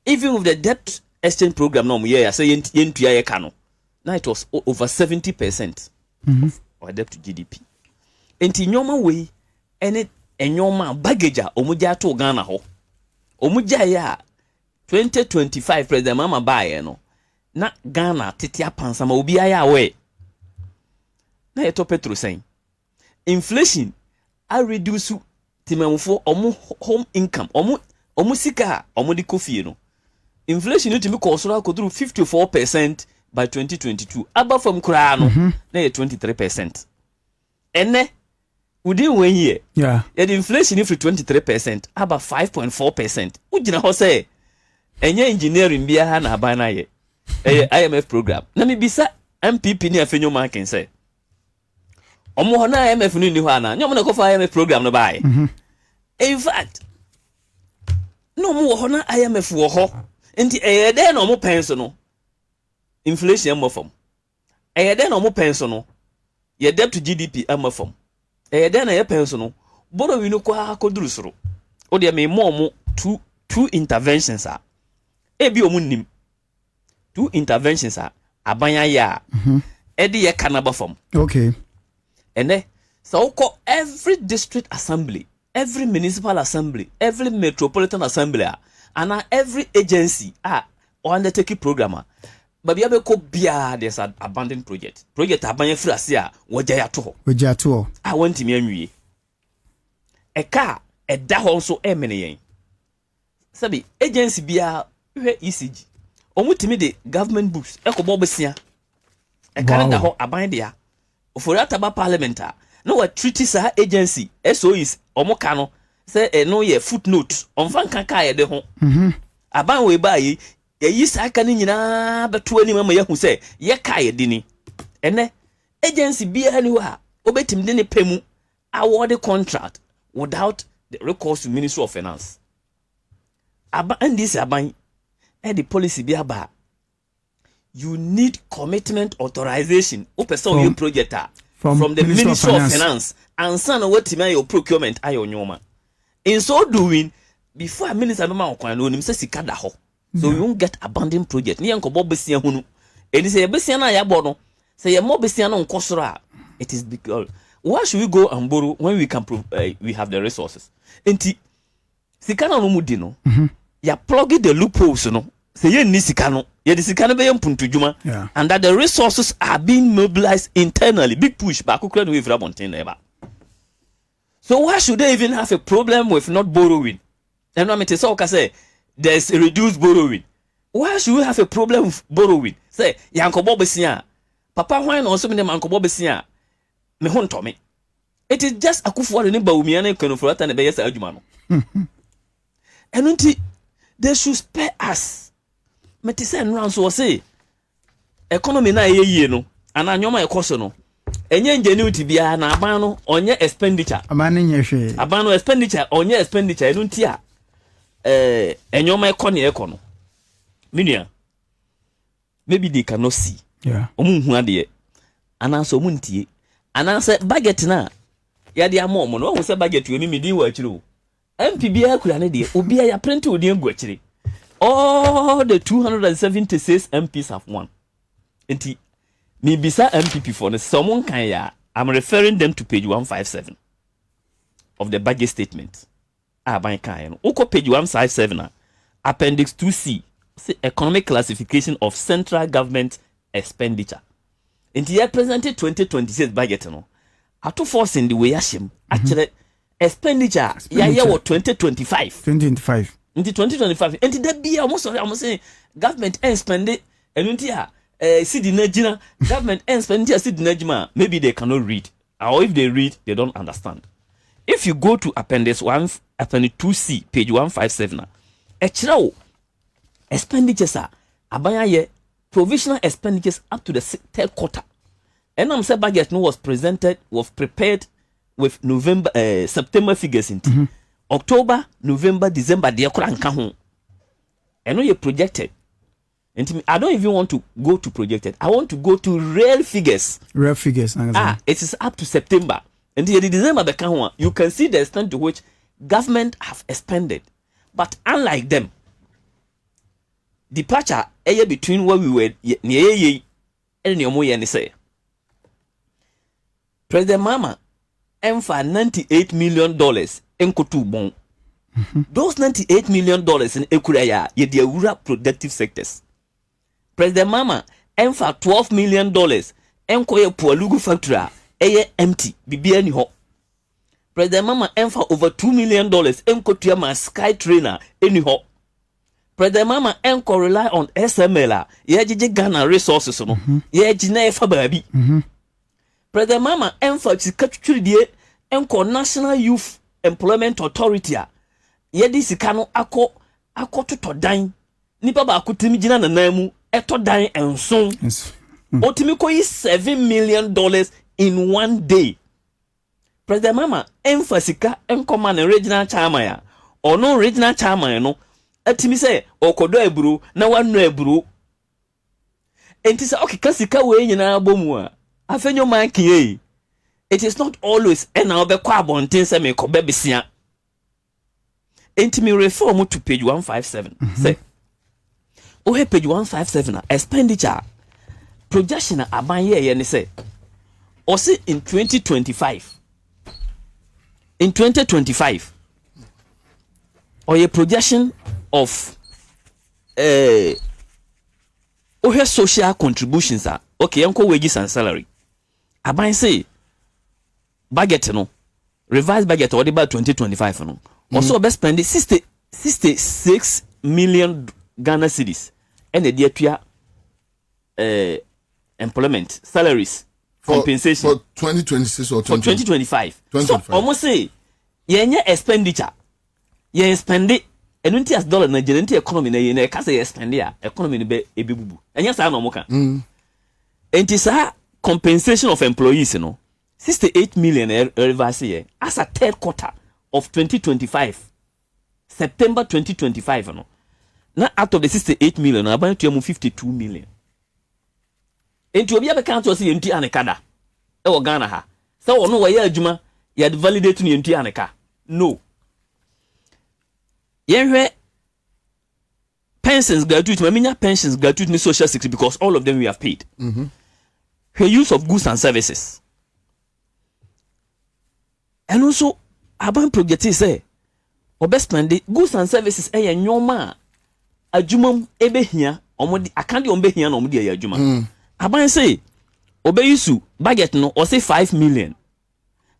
[SPEAKER 15] Even with the debt exchange program no say yentua ye ka no. Now it was over 70%. Or debt to GDP. Enti nyoma we ene enyoma baggage omugya to Ghana ho. Omugya ya 2025 president mama bae no. Na Ghana titia pansama obi aya we na yeto petro sen inflation a reduce timamfo home income omu sika omu di kofie no inflation no timi ko soro akoduru 54% by 2022 aba from kura no na ye 23% ene within 1 year the inflation if 23% aba 5.4% ugina ho say enye engineering bia ha na aba na ye IMF program. Na mi bisa MPP ni afenyo marking say. Omo ho na IMF ni ho ana. Nyom na ko fa IMF program no bae. In fact, no mo ho na IMF wo ho. Enti de na omo penso no. Inflation mo fam. De na omo penso no. Ye debt to GDP am fam. De na ye penso no. Boro wi no kwa akoduru soro. O de me mo two interventions ebi omo nim. 2 interventions abanya ya edi ye kanaba from
[SPEAKER 19] okay
[SPEAKER 15] and so every district assembly, every municipal assembly, every metropolitan assembly and every agency undertaking program but be ko bia there's an abandoned project abanya free asia wogya to I want me anwie e ka e da ho so emene yen sabi agency bia hwe ECG omutimi de government books ekobo besia Canada ho aban dia for ataba parliament no what treaties agency SOEs omoka no say no ye footnote onfa nkanka ye de ho aban we ba yi saka ni nyina beto ani mama yehu say ye ka ye de ni ene agency bia ni wa obetim de ne pemu award the contract without the recourse to Ministry of Finance and this aban the policy be about you need commitment authorization from project from the Ministry of Finance and son what your procurement ayo nyoma. In so doing, before a minister no nim say sika da ho. So you won't get abandoned project. Ni yanko bob besia hunu. And say besia na ya bono. Say ye mo besia no nkosoro. It is because why should we go and borrow when we can we have the resources? Enti sika na no mudi no. Ya plug the loopholes no. Say ye ni sika no. Ye di sika no be mpuntu djuma. And that the resources are being mobilized internally. Big push back ukra no we fra bonten eba. So why should they even have a problem with not borrowing? And I mean to say there's a reduced borrowing. Why should we have a problem with borrowing? Say yanko bobesia. Papa why no so me manko bobesia. Me honto me. It is just akufu ade ne baumia na kanu for ata na be yesa adwuma no. Enunti they should spare us. Me te say nran so say economy na yeye no ana nyoma ekoso no. Enye ingenuity bia na aban no onye expenditure. Aban nye hwe. Aban no expenditure onye expenditure enunti a enyoma ekone ekono. Minia. Maybe they cannot see. Yeah. Omunhu ade. Ananso omuntie. Ananse budget na ya de amom no wo se budget we mi di wa akire o. MP bia akura ne de obi ya print odi egu akire. All the 276 MPs have won. Enti me bisa MPP for the someone kan ya. I'm referring them to page 157 of the budget statement. Ban kan no. Oko page 157 appendix 2C say economic classification of central government expenditure. In the year presented 2026 budget no. Ato force in the way ashim actually expenditure ya 2025. In the 2025 and the be almost saying government spend it and see the Najina government spend see the Najima, maybe they cannot read. Or if they read, they don't understand. If you go to appendix 2C, page 157, expenditures are abaya provisional expenditures up to the third quarter. And I'm saying budget was prepared with September figures in October, November, December, they are and you projected. And I don't even want to go to projected. I want to go to real figures. Real figures. It is up to September. And the December, you can see the extent to which government have expended. But unlike them, departure between where we were near and your say. President Mama, for $98 million in Kotu Bon. Those $98 million in Ekuraya, ye the rural productive sectors. President Mama, for $12 million, enkoye Pualugu factory, empty, bibi any ho. President Mama, for over $2 million, enko ma sky trainer, any ho. President Mama, enko rely on SML, ye jiji Ghana resources, no, ye jine fa baby. President Mama, for chikaturi enko National Youth Employment Authority, ye di sikano ako to dan, nipa ba akutimi jina na namu, eto dan enson. Otimiko is $7 million in one day. President Mama emphasika encommand regional chairman ya or no regional chairman no etimi say okodo eburu na wanu eburu enti say okay kasika we nyina abomu a afenyo man kie. It is not always na obekọ abonten say me ko bebesia. Enti me refer mu to page 157 say oh page 157 expenditure projection aban ye ne say or say in 2025 or a projection of social contributions are okay uncle wages and salary aban say budget no revised budget or about 2025 no also best spend 66 million Ghana cedis and the dear employment salaries compensation
[SPEAKER 2] for 2026 or
[SPEAKER 15] 2025. So almost say yenye expenditure yen spend it and unti as dollar Nigerian economy na yen ka say spend ya economy no be ebibubu enya sa na omoka enti sa compensation of employees 68 million reverse here as a third quarter of 2025 September 2025 now out of the 68 million about to 52 million enti obi abeka to say enti anekada e wo Ghana ha so ono wa ya adwuma ya validate no enti aneka no yenhwe pensions gratuity maminya pensions gratuity ni social security because all of them we have paid her use of goods and services and also aban project say obespend goods and services e nyoma adwumam ebehia omodi akande ombehia na omodi ya adwuma aban say obeyusu budget no or say 5 million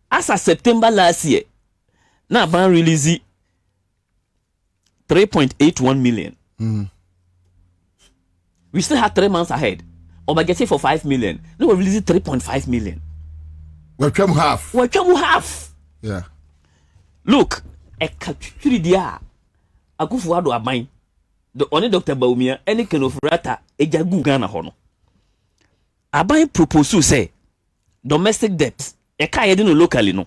[SPEAKER 15] as of September last year na aban release 3.81 million we still have 3 months ahead budget for 5 million no we release 3.5 million
[SPEAKER 2] we come half yeah
[SPEAKER 15] look e katwiri dia akufu ado aban the only Dr. Baumia any kind of rata ejagu Ghana ho no aban propose say domestic debt e ka yede no locally no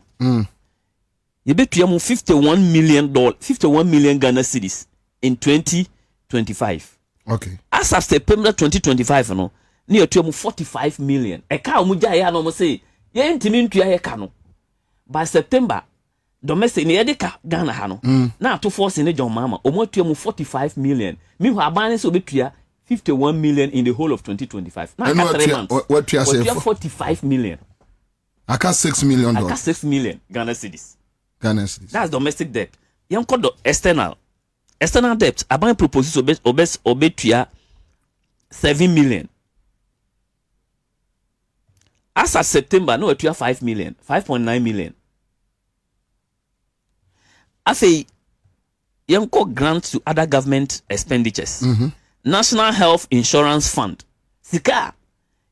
[SPEAKER 15] you bet you $51 million Ghana cedis in 2025
[SPEAKER 2] okay
[SPEAKER 15] as of September 2025 no near to 45 million e ka omuja ya no mo say ye ntimi ntua ye ka no by September domestic ni edeka Ghana ha no na to force ni John Mama omo tua 45 million me who abane so betua 51 million in the whole of 2025 na ka 3 months
[SPEAKER 2] what tua say
[SPEAKER 15] 45 million
[SPEAKER 2] aka $6 million
[SPEAKER 15] aka 6 million Ghana cedis that's domestic debt yan ko do external debt abane proposes obetua 7 million as of September no atua 5 million 5.9 million afei yenko grants to other government expenditures National Health Insurance Fund sika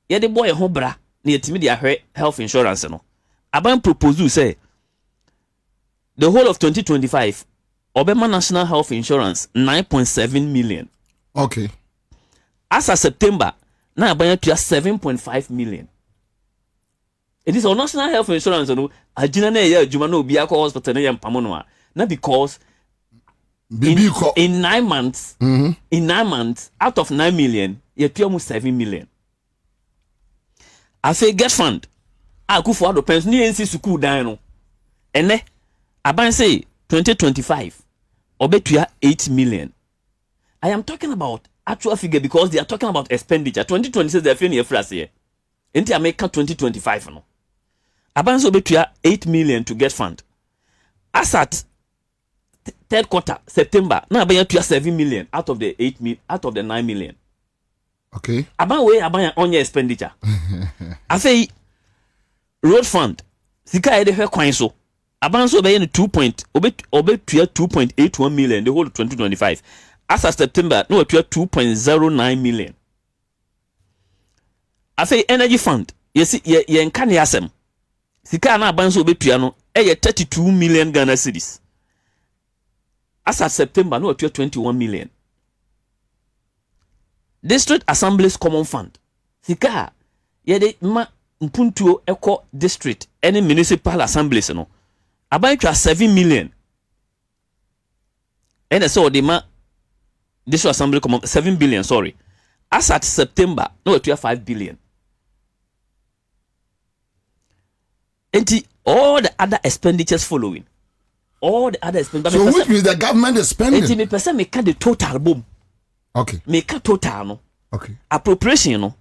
[SPEAKER 15] yede boy ho bra na yetimi de ahwe health insurance no aban propose say the whole of 2025 Obama National Health Insurance 9.7 million
[SPEAKER 2] okay
[SPEAKER 15] as of September na aban atua 7.5 million. It is on National Health Insurance no agina na ya adwuma na obi akọ hospital na yem pamo no na because in 9 months in 9 months out of 9 million you pay almost 7 million. I say get fund akufo ado pension ni NC school dan no ene aban say 2025 obetua 8 million. I am talking about actual figure because they are talking about expenditure. 2026 they are feeling efrase here enti America 2025 no aban so obetua 8 million to get fund as at third quarter September na aban atua 7 million out of the 9 million.
[SPEAKER 2] Okay
[SPEAKER 15] aban on your expenditure I say road fund sika ede hwe kwan so aban so obeye no 2.81 million the whole of 2025 as of September no atua 2.09 million. I say energy fund yes ye nka ne asem sika na aban so obetua no 32 million Ghana cedis as of September no atua 21 million. District Assembly's Common Fund sika ye de ma mpuntuo eko district any municipal assemblies no aban twa 7 million and so the ma District Assembly Common 7 billion sorry as at September no atua 5 billion. And all the other expenditures following. All the other expenditures.
[SPEAKER 2] So which means the government is spending.
[SPEAKER 15] And me person make the total boom.
[SPEAKER 2] Okay.
[SPEAKER 15] Make a total no.
[SPEAKER 2] Okay.
[SPEAKER 15] Appropriation no.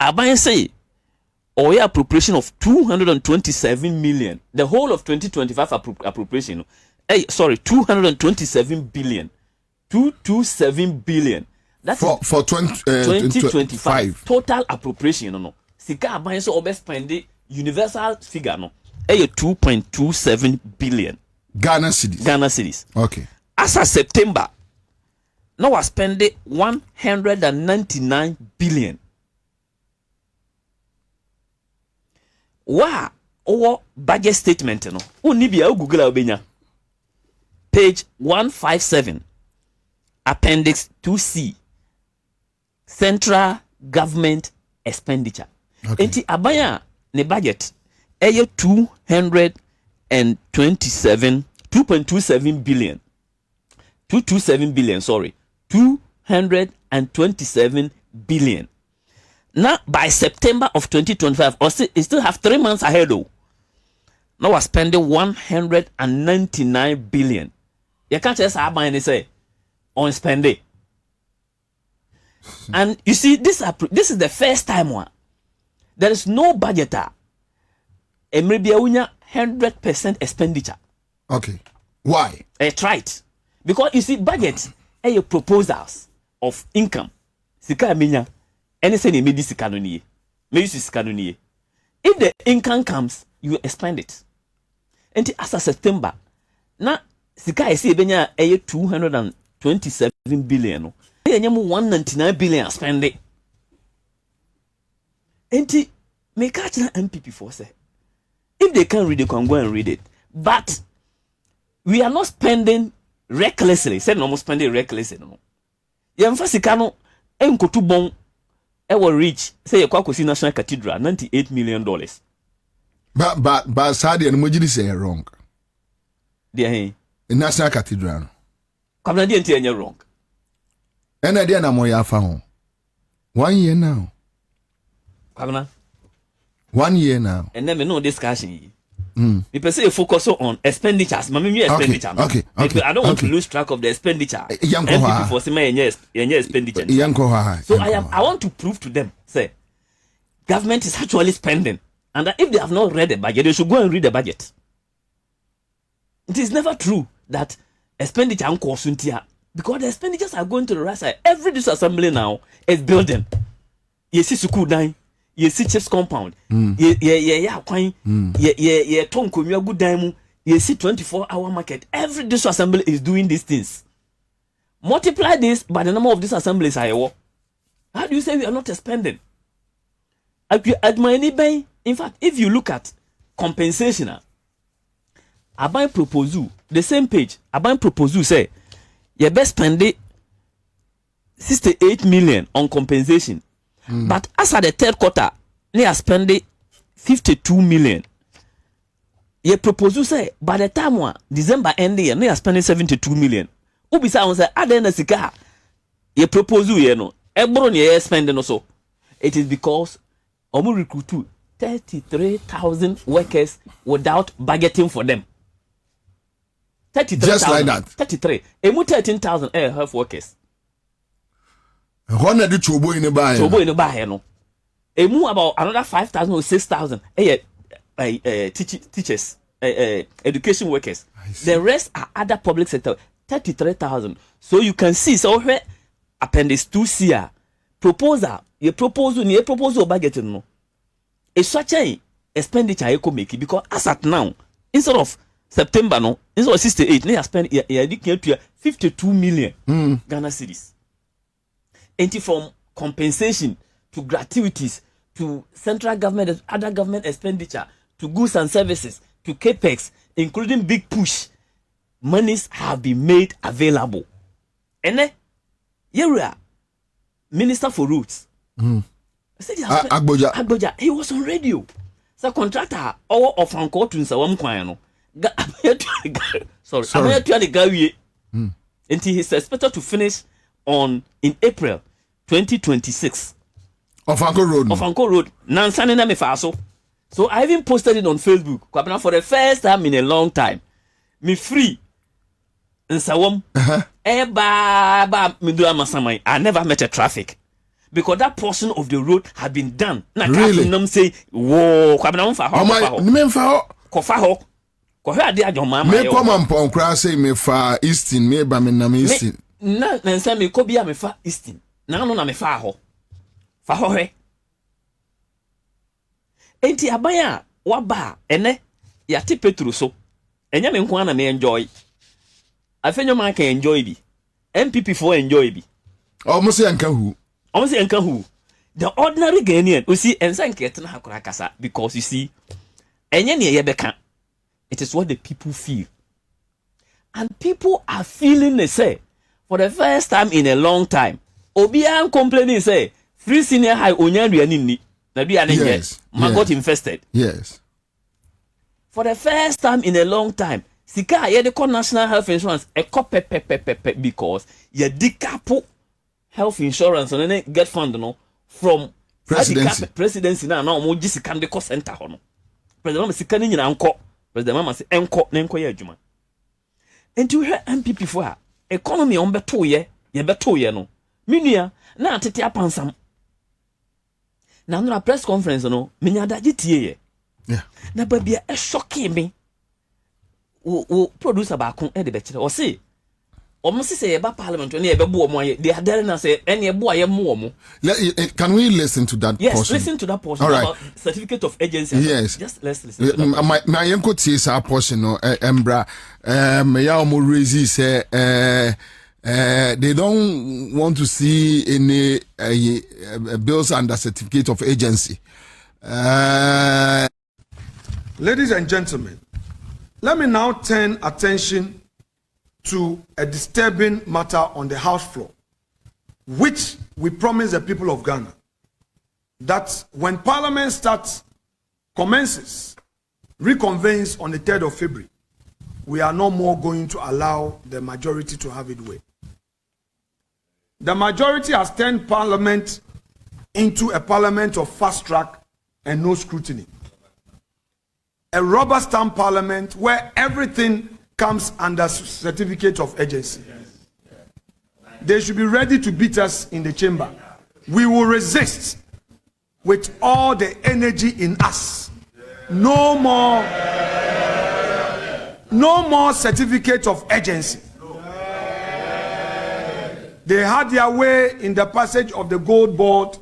[SPEAKER 15] Aban say or appropriation of 227 million. The whole of 2025 appropriation no. 227 billion. 227 billion. That's
[SPEAKER 2] for 2025
[SPEAKER 15] total appropriation no. Sika aban so obe spend universal figure no 2.27 billion
[SPEAKER 2] Ghana cedis.
[SPEAKER 15] Ghana cedis.
[SPEAKER 2] Okay.
[SPEAKER 15] As of September Now we spend 199 billion. Wow, our budget statement, no. Unibia Google Albania. Page 157, Appendix 2C, Central Government Expenditure.
[SPEAKER 2] Okay.
[SPEAKER 15] Enti abaya ne budget eye 2.27 billion. 227 billion, sorry. 227 billion. Now, by September of 2025, it still have 3 months ahead, though. Now we're spending 199 billion. You can't just have money say on spending. And you see, this is the first time one. There is no budgeter. And maybe 100% expenditure.
[SPEAKER 2] Okay. Why?
[SPEAKER 15] That's right. Because you see, budget are your proposals of income. Sika minya. Anything you made this economy. If the income comes, you expend it. And as of September, now sika I see benya 227 billion. They 199 billion spend it. And me catch na MPP for say. If they can read, they can go and read it. But we are not spending recklessly. Say no more spending recklessly. No. Yemfa sika no enkotu bon e will reach say Kwakosi National Cathedral $98 million.
[SPEAKER 2] But Saudi and Mujidi say wrong.
[SPEAKER 15] The
[SPEAKER 2] National Cathedral.
[SPEAKER 15] Kwabina di enti enye wrong.
[SPEAKER 2] And I didn't know ya found 1 year now.
[SPEAKER 15] Kwabina
[SPEAKER 2] 1 year now.
[SPEAKER 15] And then we know discussion. People say focus on expenditures. Expenditure.
[SPEAKER 2] Okay.
[SPEAKER 15] I don't want to lose track of the expenditure. MPP for expenditure. So I want to prove to them, say, government is actually spending. And that if they have not read the budget, they should go and read the budget. It is never true that expenditure because the expenditures are going to the right side. Every disassembly now is building. You see Suku Dine. You see Chiefs compound. You see 24-hour market. Every disassembly is doing these things. Multiply this by the number of disassemblies. How do you say we are not spending? In fact, if you look at compensation, Aban proposal, the same page, Aban proposal say you best spend 68 million on compensation. But as at the third quarter, they are spending 52 million. Ye proposal say by the time December ending, they are spending 72 million. Ubisa on say adena sika. Ye proposal ye no. Ebron ye spending also. It is because omu recruit 33,000 workers without budgeting for them. 33,000.
[SPEAKER 2] Just like that.
[SPEAKER 15] 33. Emu 13,000 health workers.
[SPEAKER 2] Honor the chobo in the buy.
[SPEAKER 15] Chobo in the buy, no. Emu about another 5,000 or 6,000. Teachers, education workers. The rest are other public sector. 33,000. So you can see. So here, appendix 2C proposal. Your proposal budget no. It's such a expenditure you could make it because as at now, instead of September no, instead of 68, they are spending 52 million Ghana cedis. And from compensation to gratuities to central government, other government expenditure to goods and services to capex, including big push, monies have been made available. And then here we are, Minister for Roads. Agboja, he was on radio. So contractor all of Uncle to Sawam Kwano. Sorry, I'm here to the Gawie. And he is expected to finish in April 2026.
[SPEAKER 2] Of Uncle Road.
[SPEAKER 15] Nansani na me faso. So I even posted it on Facebook. Kwabina, for the first time in a long time, me free. In Sawam. I never met a traffic. Because that portion of the road had been done.
[SPEAKER 2] Really?
[SPEAKER 15] Say, whoa, Kwabina
[SPEAKER 2] me come on cry say me fa Easton, me ba me na me Easton.
[SPEAKER 15] Na say me ko bia me fa Easton. Na no na me fa ho. Fa ho he. Enti abaya waba ene ya ti Petro so. Enya me nko na me enjoy. Afenyo man can enjoy bi. MPP for enjoy be.
[SPEAKER 2] Almost who.
[SPEAKER 15] The ordinary Ghanaian, you see, and thank you because you see, and it is what the people feel. And people are feeling the say for the first time in a long time. Obian complaining say free senior high onyan yes. Got infested.
[SPEAKER 2] Yes.
[SPEAKER 15] For the first time in a long time, Sika ye the national health insurance a because ye dikapo health insurance and then get fund no from presidency now mo jisika de cost center ho no. President mama sika ni nyina anko. President mama say enko na enko ye adwuma. And you hear MPP for her economy on beto ye no. Minua na atete apansam. Na no press conference no menya daje tie ye.
[SPEAKER 2] Yeah.
[SPEAKER 15] Na babia e shocking me. Wo producer ba kon e de be kire. O say almost say about parliament when you they are there and say any boy more.
[SPEAKER 2] Can we listen to that
[SPEAKER 15] yes,
[SPEAKER 2] portion?
[SPEAKER 15] Listen to that portion.
[SPEAKER 2] All right.
[SPEAKER 15] About certificate of agency.
[SPEAKER 2] Yes.
[SPEAKER 15] Just let's listen to that.
[SPEAKER 2] My uncle says our portion no Embra Murizi say they don't want to see any bills under certificate of agency.
[SPEAKER 18] Ladies and gentlemen, let me now turn attention to a disturbing matter on the House floor, which we promise the people of Ghana that when Parliament commences, reconvenes on the 3rd of February, we are no more going to allow the majority to have its way. The majority has turned Parliament into a Parliament of fast track and no scrutiny. A rubber stamp Parliament where everything comes under certificate of agency. They should be ready to beat us in the chamber. We will resist with all the energy in us. No more certificate of agency. They had their way in the passage of the Gold Board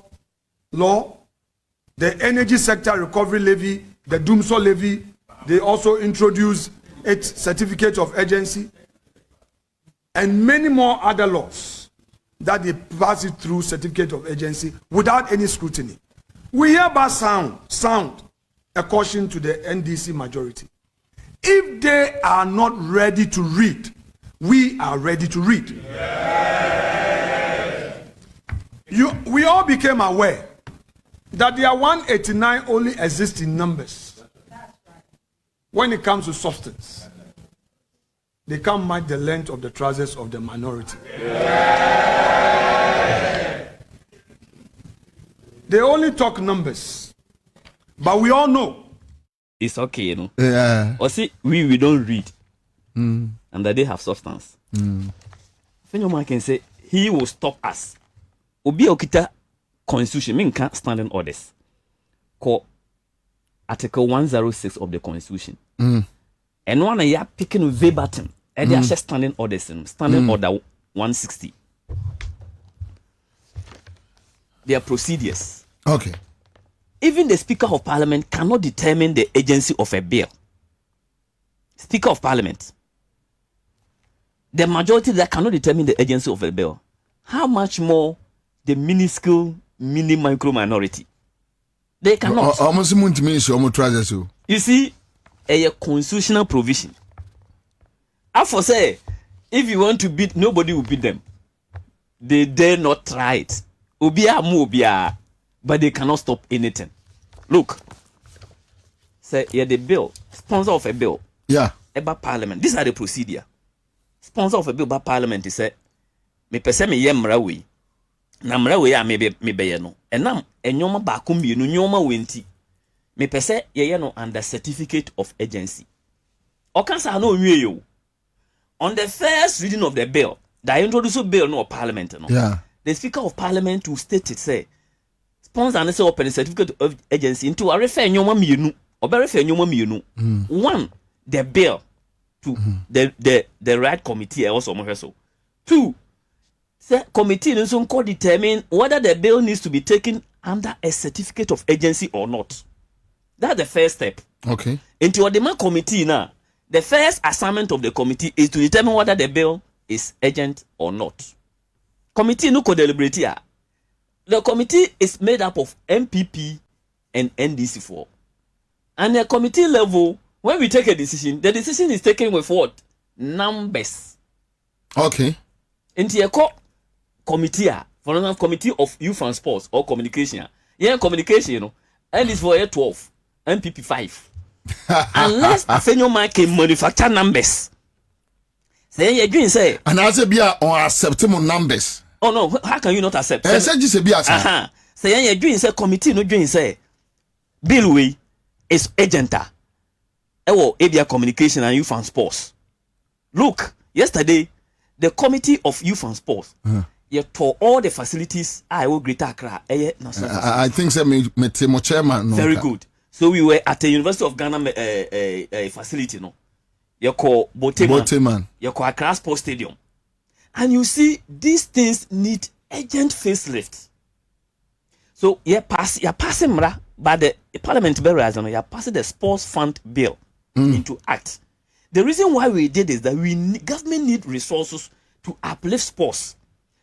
[SPEAKER 18] law, the Energy Sector Recovery Levy, the Doomsor Levy. They also introduced its certificate of agency, and many more other laws that they pass it through certificate of agency without any scrutiny. We hereby sound a caution to the NDC majority. If they are not ready to read, we are ready to read. We all became aware that their 189 only exists in numbers. When it comes to substance, they can't match the length of the trousers of the minority. They only talk numbers, but we all know.
[SPEAKER 15] It's okay, you know.
[SPEAKER 2] Yeah.
[SPEAKER 15] Or see, we don't read, and that they have substance. Fenyoman can say he will stop us. Obi okita constitution, mean can't standing orders. Ko Article 106 of the Constitution. And one you are picking verbatim. And they are just standing orders. Standing order 160. They are procedures.
[SPEAKER 2] Okay.
[SPEAKER 15] Even the Speaker of Parliament cannot determine the agency of a bill. Speaker of Parliament. The majority that cannot determine the agency of a bill. How much more the minuscule, micro minority? They cannot.
[SPEAKER 2] You
[SPEAKER 15] see, a constitutional provision. I for say, if you want to beat, nobody will beat them. They dare not try it. Obia, but they cannot stop anything. Look, say, yeah, the bill, sponsor of a bill.
[SPEAKER 2] Yeah.
[SPEAKER 15] About Parliament. These are the procedure. Sponsor of a bill by Parliament is say, me pese me yemrawe. Na mrawe ya me be no. Enam enyoma ba kumbi no nyoma wenti. Me pese ye no under certificate of agency. Okansa no nwie yo. On the first reading of the bill, that introduce bill no Parliament no.
[SPEAKER 2] Yeah.
[SPEAKER 15] The Speaker of Parliament will state it say sponsor and say open certificate of agency into a refer nyoma mienu. Obe refer nyoma mienu. One, the bill to the right committee also mo so. Two, the committee also can determine whether the bill needs to be taken under a certificate of agency or not. That's the first step.
[SPEAKER 2] Okay.
[SPEAKER 15] Into the committee now, the first assignment of the committee is to determine whether the bill is urgent or not. Committee no co-deliberate here. The committee is made up of MPP and NDC4. And the committee level, when we take a decision, the decision is taken with what? Numbers.
[SPEAKER 2] Okay.
[SPEAKER 15] Into a committee, for example, committee of youth and sports or communication. Yeah, communication, you know, and it's for year 12, MPP 5. Unless a senior man can manufacture numbers. Say you agree, say.
[SPEAKER 2] And as a beer on acceptable numbers.
[SPEAKER 15] Oh no, how can you not accept?
[SPEAKER 2] I said just a beer.
[SPEAKER 15] Say you agree, say committee no doing say. Bill way is agenta. Ewo Abia communication and youth and sports. Look, yesterday the committee of youth and sports. You tore all the facilities. I will Greater Accra.
[SPEAKER 2] I think so. Me chairman.
[SPEAKER 15] Very good. So we were at the University of Ghana facility, no. You call Boteman. You call Accra Sports Stadium, and you see these things need urgent facelift. So you're passing by the Parliament bill, you're passing the sports fund bill into act. The reason why we did is that government need resources to uplift sports.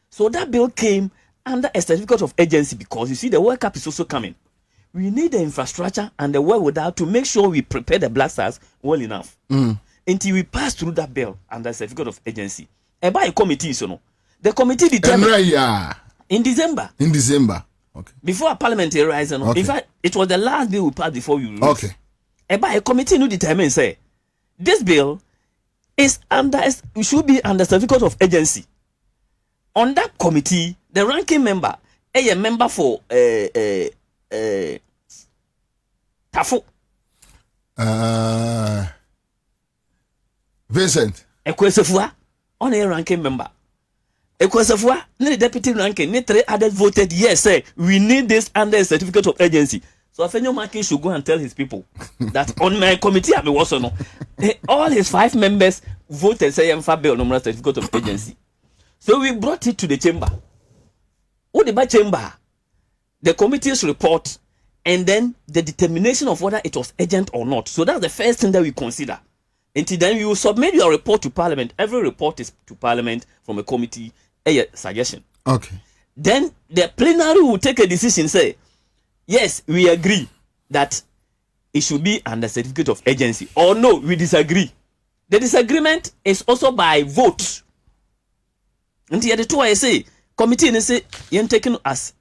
[SPEAKER 15] So that bill came under a certificate of agency because you see the World Cup is also coming. We need the infrastructure and the wherewithal to make sure we prepare the Black Stars well enough. Until we pass through that bill under certificate of agency. And by a committee, so no. The committee determined in December.
[SPEAKER 2] In December. Okay.
[SPEAKER 15] Before a parliamentary rise, okay. In fact, it was the last bill we passed before we released.
[SPEAKER 2] Okay.
[SPEAKER 15] And by a committee who determined say this bill is should be under certificate of agency. On that committee, the ranking member, a member for Tafo.
[SPEAKER 2] Vincent.
[SPEAKER 15] Ekwesefua, on a ranking member. Ekwesefua, the deputy ranking, the 3 others voted yes, say we need this under a certificate of agency. So Afenyo Markin should go and tell his people that on my committee, I was no. All his 5 members voted say bill no certificate of agency. So we brought it to the chamber. What the chamber? The committee's report and then the determination of whether it was urgent or not. So that's the first thing that we consider. Until then, we will submit your report to Parliament. Every report is to Parliament from a committee, a suggestion.
[SPEAKER 2] Okay.
[SPEAKER 15] Then the plenary will take a decision, say, yes, we agree that it should be under certificate of agency, or no, we disagree. The disagreement is also by vote. Until the 2 I say, committee and say, you're taken as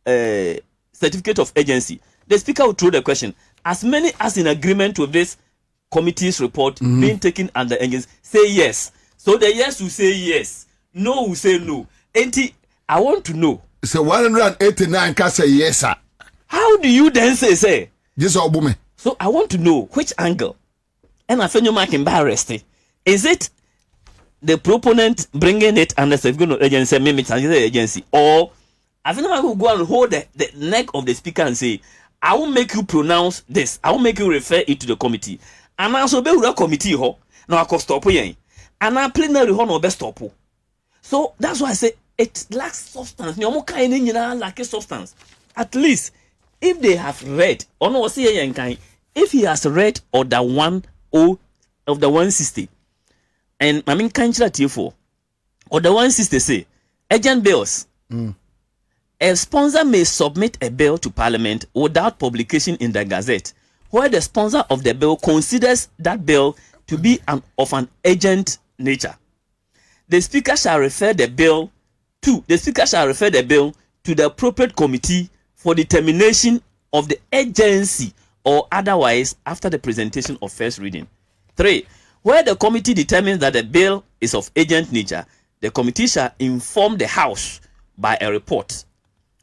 [SPEAKER 15] a certificate of agency. The speaker will throw the question, as many as in agreement with this committee's report being taken under agency, say yes. So the yes will say yes, no will say no. Auntie, I want to know.
[SPEAKER 2] So 189 can say yes, sir.
[SPEAKER 15] How do you then say?
[SPEAKER 2] Yes, Obume.
[SPEAKER 15] So I want to know which angle. And I find you marking embarrassed. Is it the proponent bringing it under certificate of agency, maybe it's under agency, or I think I will go and hold the neck of the speaker and say, I will make you pronounce this. I will make you refer it to the committee. And also be the committee ho. Now I can stop yen. And I plenary ho no be stop. So that's why I say it lacks substance. Nyomo kind in lack substance. At least if they have read, or no see yen kind, if he has read order 1 of the 160, and I mean can't you for order 160 say agent bills. A sponsor may submit a bill to Parliament without publication in the Gazette, where the sponsor of the bill considers that bill to be of an urgent nature. The Speaker shall refer the bill to the appropriate committee for determination of the urgency or otherwise after the presentation of first reading. 3. Where the committee determines that the bill is of urgent nature, the committee shall inform the House by a report.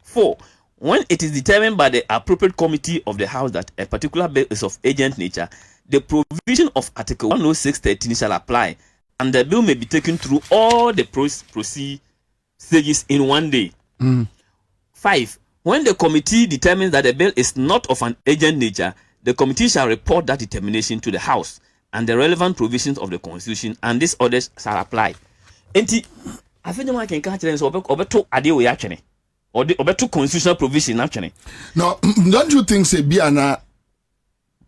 [SPEAKER 15] 4. When it is determined by the appropriate committee of the House that a particular bill is of urgent nature, the provision of Article 106(13) shall apply, and the bill may be taken through all the procedures in 1 day. 5. When the committee determines that the bill is not of an urgent nature, the committee shall report that determination to the House and the relevant provisions of the Constitution, and these orders shall apply. Enti, I think I can catch them so obeto ade we actually. Or the obeto constitutional provision actually.
[SPEAKER 2] No, don't you think say Biana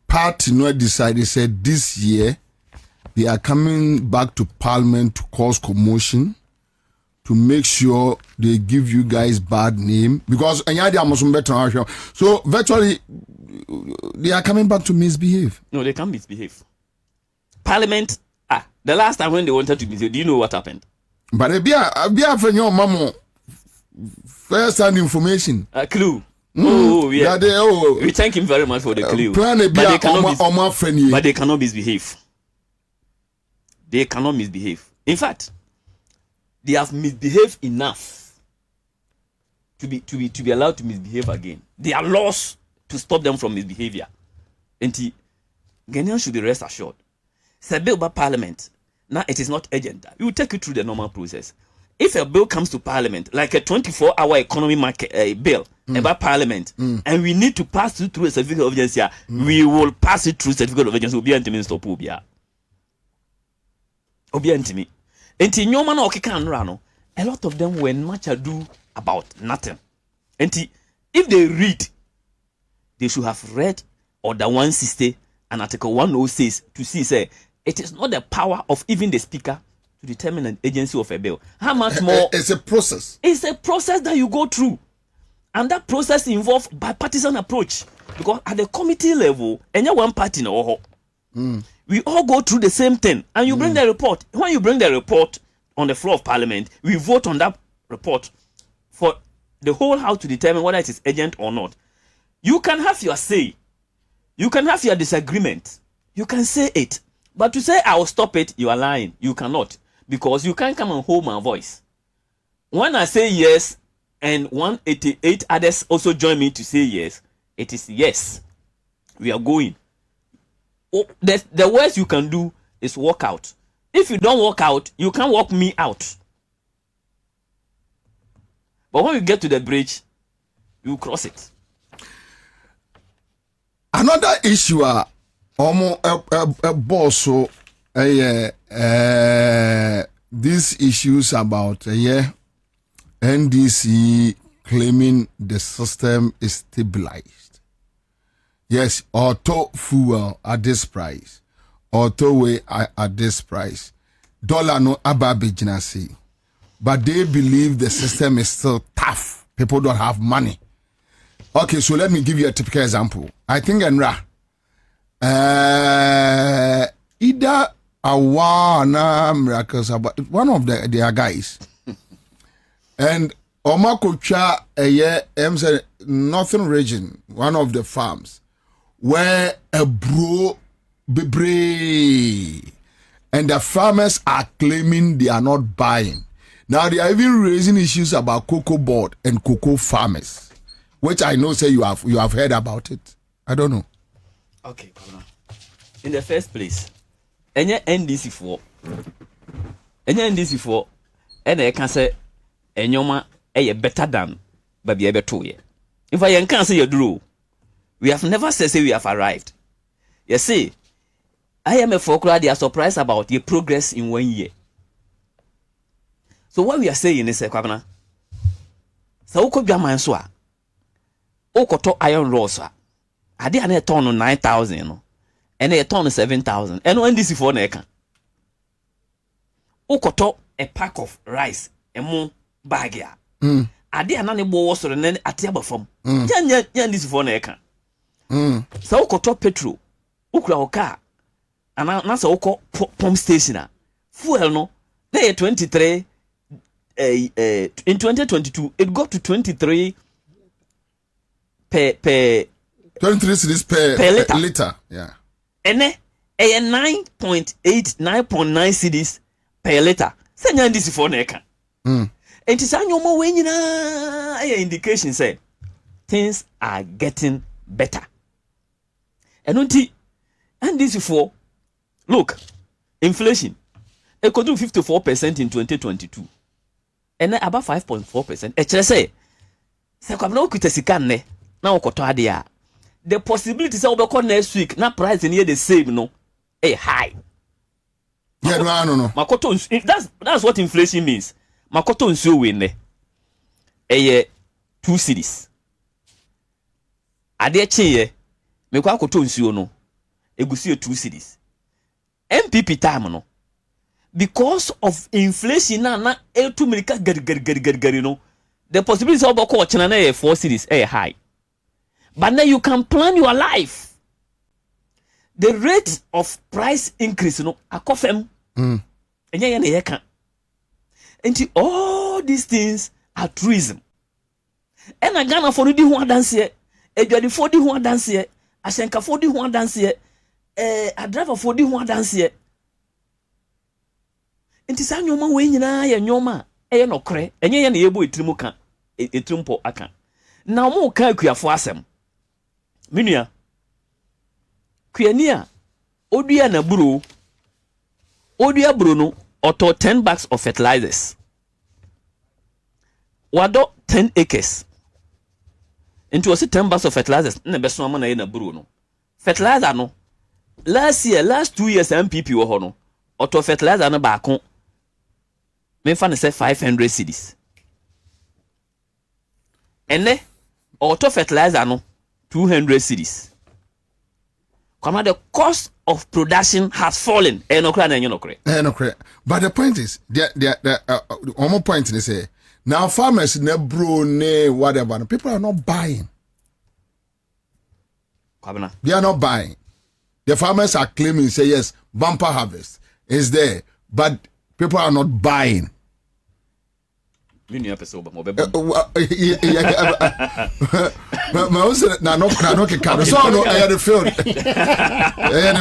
[SPEAKER 2] party no decided said this year they are coming back to Parliament to cause commotion, to make sure they give you guys bad name, because so virtually they are coming back to misbehave.
[SPEAKER 15] No, they can't misbehave. Parliament, the last time when they wanted to misbehave, do you know what happened?
[SPEAKER 2] But first hand information.
[SPEAKER 15] A clue. Oh, yeah. We thank him very much for the clue. But they cannot misbehave. They cannot misbehave. In fact, they have misbehaved enough to be allowed to misbehave again. There are laws to stop them from misbehavior. And Ghanaians should be rest assured. It's a bill by Parliament. Now it is not urgent. We will take you through the normal process. If a bill comes to Parliament, like a 24-hour economy market bill about Parliament, and we need to pass it through a certificate of urgency, we will pass it through certificate of urgency. Obi antimi stop obia. Obi antimi. Enti nyoma na okeka anra no, a lot of them were much ado about nothing. Enti if they read, they should have read Order 160 and Article 106 to see say it is not the power of even the speaker to determine an agency of a bill. How much more?
[SPEAKER 2] It's a process.
[SPEAKER 15] It's a process that you go through. And that process involves bipartisan approach. Because at the committee level, and you're one party no, we all go through the same thing. And you bring the report. When you bring the report on the floor of Parliament, we vote on that report for the whole house to determine whether it is urgent or not. You can have your say. You can have your disagreement. You can say it. But to say I will stop it, you are lying. You cannot. Because you can't come and hold my voice. When I say yes, and 188 others also join me to say yes, it is yes. We are going. Oh, the worst you can do is walk out. If you don't walk out, you can't walk me out. But when you get to the bridge, you cross it.
[SPEAKER 2] Another issue also these issues about NDC claiming the system is stabilized. Yes, auto fuel at this price, auto way at this price. Dollar no ababijinasi. But they believe the system is still tough. People don't have money. Okay, so let me give you a typical example. I think Enra, either Awana Miracles, about one of their guys, and Omakocha, Northern region, one of the farms, where a bro bebre, and the farmers are claiming they are not buying. Now they are even raising issues about cocoa board and cocoa farmers, which I know say you have heard about it. I don't know.
[SPEAKER 15] Okay, in the first place, any NDC for, and I can say, and yoma better than baby ever 2 years. If I can say you drew, we have never said we have arrived. You see, I am a folklore. They are surprised about the progress in 1 year. So what we are saying is, Kwabina, so uko jama nswa, uko to iron rods ade ane ton 9,000 no, ene ton 7,000. Eno NDC for na eka. Uko to a pack of rice, emo bag ya. Ade anane bo wosoro ne ate abafam. Nya NDC for na eka. So uko to petrol, ukura oka, ana na so uko pump station a fuel no, they 23. In 2022, it got to 23 per
[SPEAKER 2] 23 cedis per liter. Yeah.
[SPEAKER 15] And then 9.8, 9.9 cedis per liter. Send this for neka. And it's an indication say things are getting better. And this for look, inflation. It could do 54% in 2022. And then about 5.4%. Actually say Kwabina okuta sika nne na okoto ade a the possibility say obekọ next week na price near the same no high.
[SPEAKER 2] Yeah, no.
[SPEAKER 15] Makoto that's what inflation means. Makoto nsuo we nne 2 cedis. Ade cheye me kwa akoto nsuo no egusi 2 cedis. MPP time no because of inflation na etu milika gari no the possibility of boko china na 4 cities high. But now you can plan your life. The rate of price increase no akofem. Enye na ye kan. And all these things are tourism. And a Ghana for the one dance here, a Jadi for the one dance here, a Shenka for the one dance here, a driver for the one dance here. And it's a new man when you know, and your man, no cray, and ye and the able trimuka, a trumpo aka. Now more calculator for asem. Minia Kuania Odia na buru Odia Bruno auto 10 bags of fertilizers. Wado 10 acres. Into 10 bags of fertilizers. Ne beso amana na Bruno. Fertilizer no. Last 2 years MPP wo ho no. Auto fertilizer no ba kon. Me fa ne say 500 cedis. Ene auto fertilizer no 200 cedis. Come the cost of production has fallen. But
[SPEAKER 2] the point is, one more point they say now farmers ne bro ne whatever. People are not buying.
[SPEAKER 15] Kwabina.
[SPEAKER 2] They are not buying. The farmers are claiming say yes, bumper harvest is there, but people are not buying.
[SPEAKER 15] So the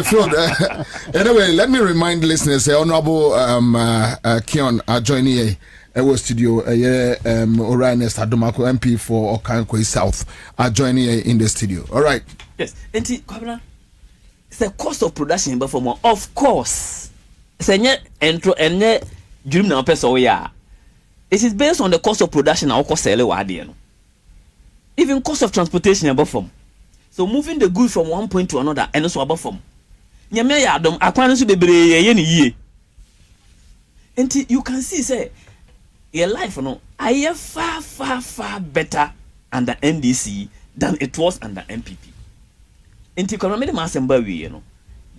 [SPEAKER 2] field. Anyway, let me remind listeners, Honorable Kion joining our studio, Orion Estadomako MP for Okankwe South joining in the studio. All right.
[SPEAKER 15] Yes. And it's the cost of production, but for more, of course. It is based on the cost of production and cost sale. Even cost of transportation above from. So moving the goods from one point to another and also above from. And you can see say your life no I am far better under NDC than it was under MPP.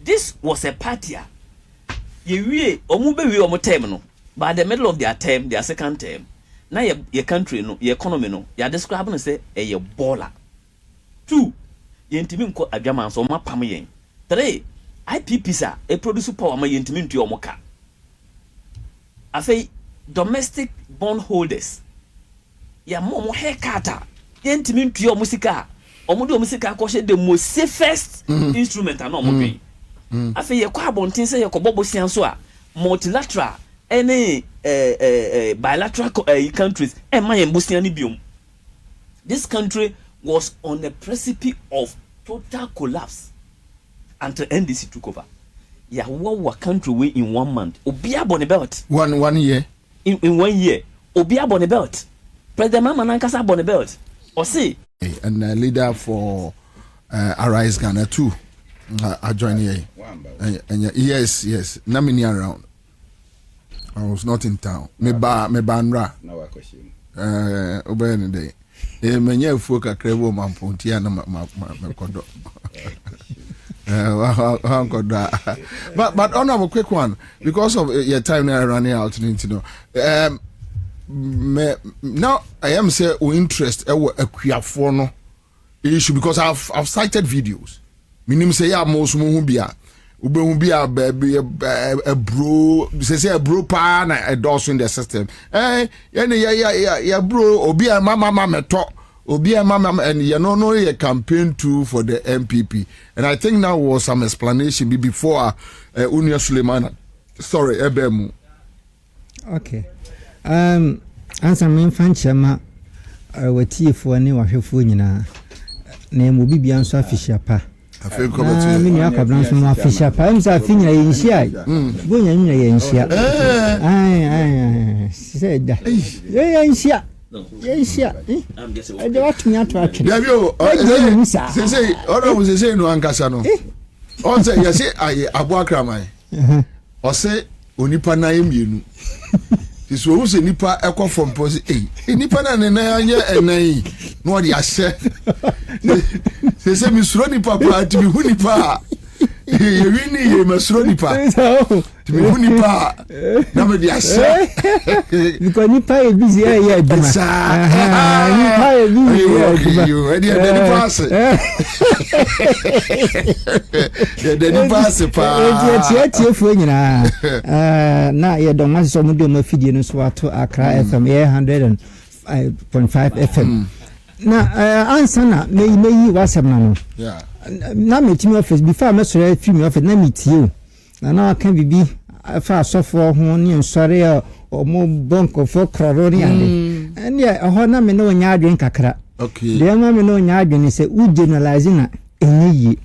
[SPEAKER 15] This was a party. By the middle of their term, their second term, now your country, no, your economy, no, you are describing say a baller. 2, you intimate a German so my pamayen. 3, IPPs a produce power my intimate to your mocha. I say domestic bond holders. Ya more haircutter, you intimate to your musica. Omodo musica caution the most safest instrument and no I say your carbon tin say your cobobo siansoa multilateral. Any bilateral countries and my biome. This country was on the precipice of total collapse until NDC took over. Yeah, what country we in 1 month? Obia Bonnebelt.
[SPEAKER 2] 1 year.
[SPEAKER 15] In 1 year. Obia Bonnebelt. President Mama Nankasa Bonnebelt. Or see.
[SPEAKER 2] And leader for Arise Ghana too. I join here. And yes. Namini around. I was not in town. Me banra.
[SPEAKER 5] Now I question.
[SPEAKER 2] Obey day. Menya fuka krevo mampontia na makodo. But on a quick one because of your time now running out. You know. Now I am say we interest a kuafono issue because I've cited videos. Minim say ya most muhubia. Ube a bro, say a bro pa na a in the system. Ya bro, obi a mama talk, obi a mama, and you know a campaign too for the MPP. And I think now was some explanation before Unia Suleiman. Sorry, Ebemu.
[SPEAKER 19] Okay. Answer me fanchama wati for ni wahwefu nyina. Na mu Bobie Ansah Fisher pa.
[SPEAKER 2] I feel coming
[SPEAKER 19] to you. Kwabina from Fisher pa. I'm say finya yenhia. Bonya nyina yenhia. Said that. Yenhia. Yenhia. I don't want me to atwe.
[SPEAKER 2] Yabio, say ora wo say no ankasa no. On say you say aboakramai. O say onipa na yemienu. This was a nipa echo from Posi. Nipa na anye enai. No, the ashe. They say, Miss Ronnie Papa to be Hunipa. You really you must run nipa. To be nipa. Na me dia say.
[SPEAKER 19] Because nipa e busy here Juma. Nipa e busy here.
[SPEAKER 2] You ready the pass. The pass pa.
[SPEAKER 19] Tie fo nyina. Na ye do ma so mo do ma fidie no so ato Accra FM 100.5 FM. Na answer na me wasam na no.
[SPEAKER 2] Yeah.
[SPEAKER 19] Na me timi office before me sore film office na me tie na kan bibi fa sofo ho ne nsore o mo bank for kraro ne ande ene ho na me no nya adwen kakra.
[SPEAKER 2] Okay.
[SPEAKER 19] De ma me no nya adwen se u generalize na enye yi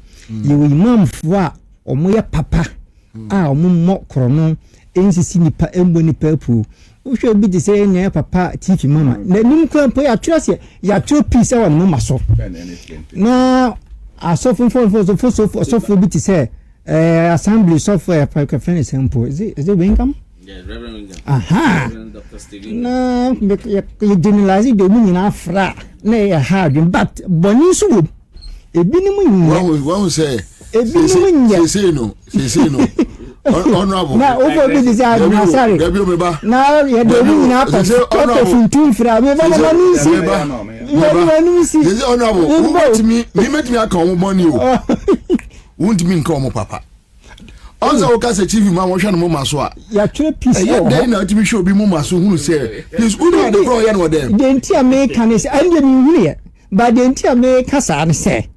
[SPEAKER 19] ye we imam fo a o mo ye papa a o mo mo krono ensisi nipa embo nipa pu uhwe bi de say nya papa tifi mama na nim kwan po ya twase ya tro peace e won mo maso na asofo bi te say assembly software for friend sample is it Wingham?
[SPEAKER 16] Yeah, Reverend Wingham.
[SPEAKER 19] Aha.
[SPEAKER 16] Dr. Stephen.
[SPEAKER 19] Na you generalize the meaning afra na ya hard but boni so wo ebinim nya
[SPEAKER 2] one say
[SPEAKER 19] ebinim nya
[SPEAKER 2] say no honorable
[SPEAKER 19] na over be this na sorry na ya do ni na pa to funtu fra me ba na ni si ya ni si
[SPEAKER 2] this honorable who met me account money o won't mean come papa onza o ka se chief ma wo hwe no mo so a
[SPEAKER 19] ya tire peace
[SPEAKER 2] ya dey na ultimate show bi mo maso hunu say please who know the pro ya no dem
[SPEAKER 19] the ntia me kan say ande mi hunu but the ntia me kasa ne say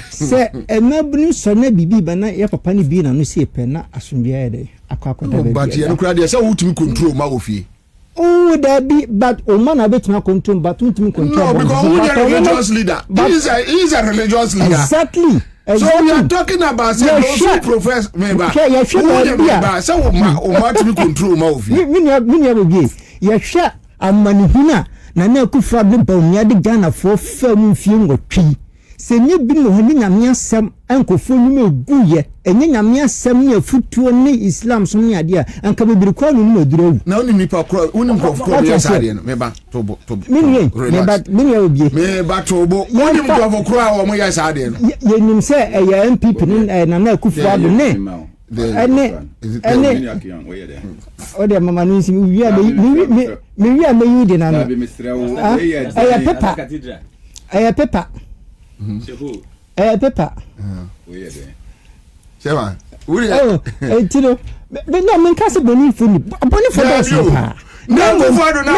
[SPEAKER 19] se emabunu so na bibi ba na ya papa ne bi na no se pe na asombiya ya dey akwakoda be
[SPEAKER 2] but ya no kra dey say wutumi control ma wo fie
[SPEAKER 19] oh that be but o man abetuma control but wutumi control
[SPEAKER 2] no because who is a religious leader he is a religious leader
[SPEAKER 19] exactly.
[SPEAKER 2] So we are talking about say those who profess member. So o to be control ma ofi.
[SPEAKER 19] Me be. Ya hwa amanihuna na na kufa be ba onya de Ghana for fam fie ngotwi. Se nye bi no honi nyame asem ankofo nyum eguye enye nyame asem ne afutuo ne Islam so ne ade a anka be birikwa no no duro.
[SPEAKER 2] Na oni nipa kro oni nkofo ya sade no me ba tobo.
[SPEAKER 19] Me obi.
[SPEAKER 2] Me ba tobo. Oni nkofo kro a wo mo ya sade no.
[SPEAKER 19] Ye nim se ya MPP ne na na kufa ado ne. Ene o de mama no nsi wi a me wi a me yi de na no. Aya pepa. Pepper.
[SPEAKER 2] Sewa. Uri.
[SPEAKER 19] Tino. No, men kase boni for that.
[SPEAKER 2] No go for na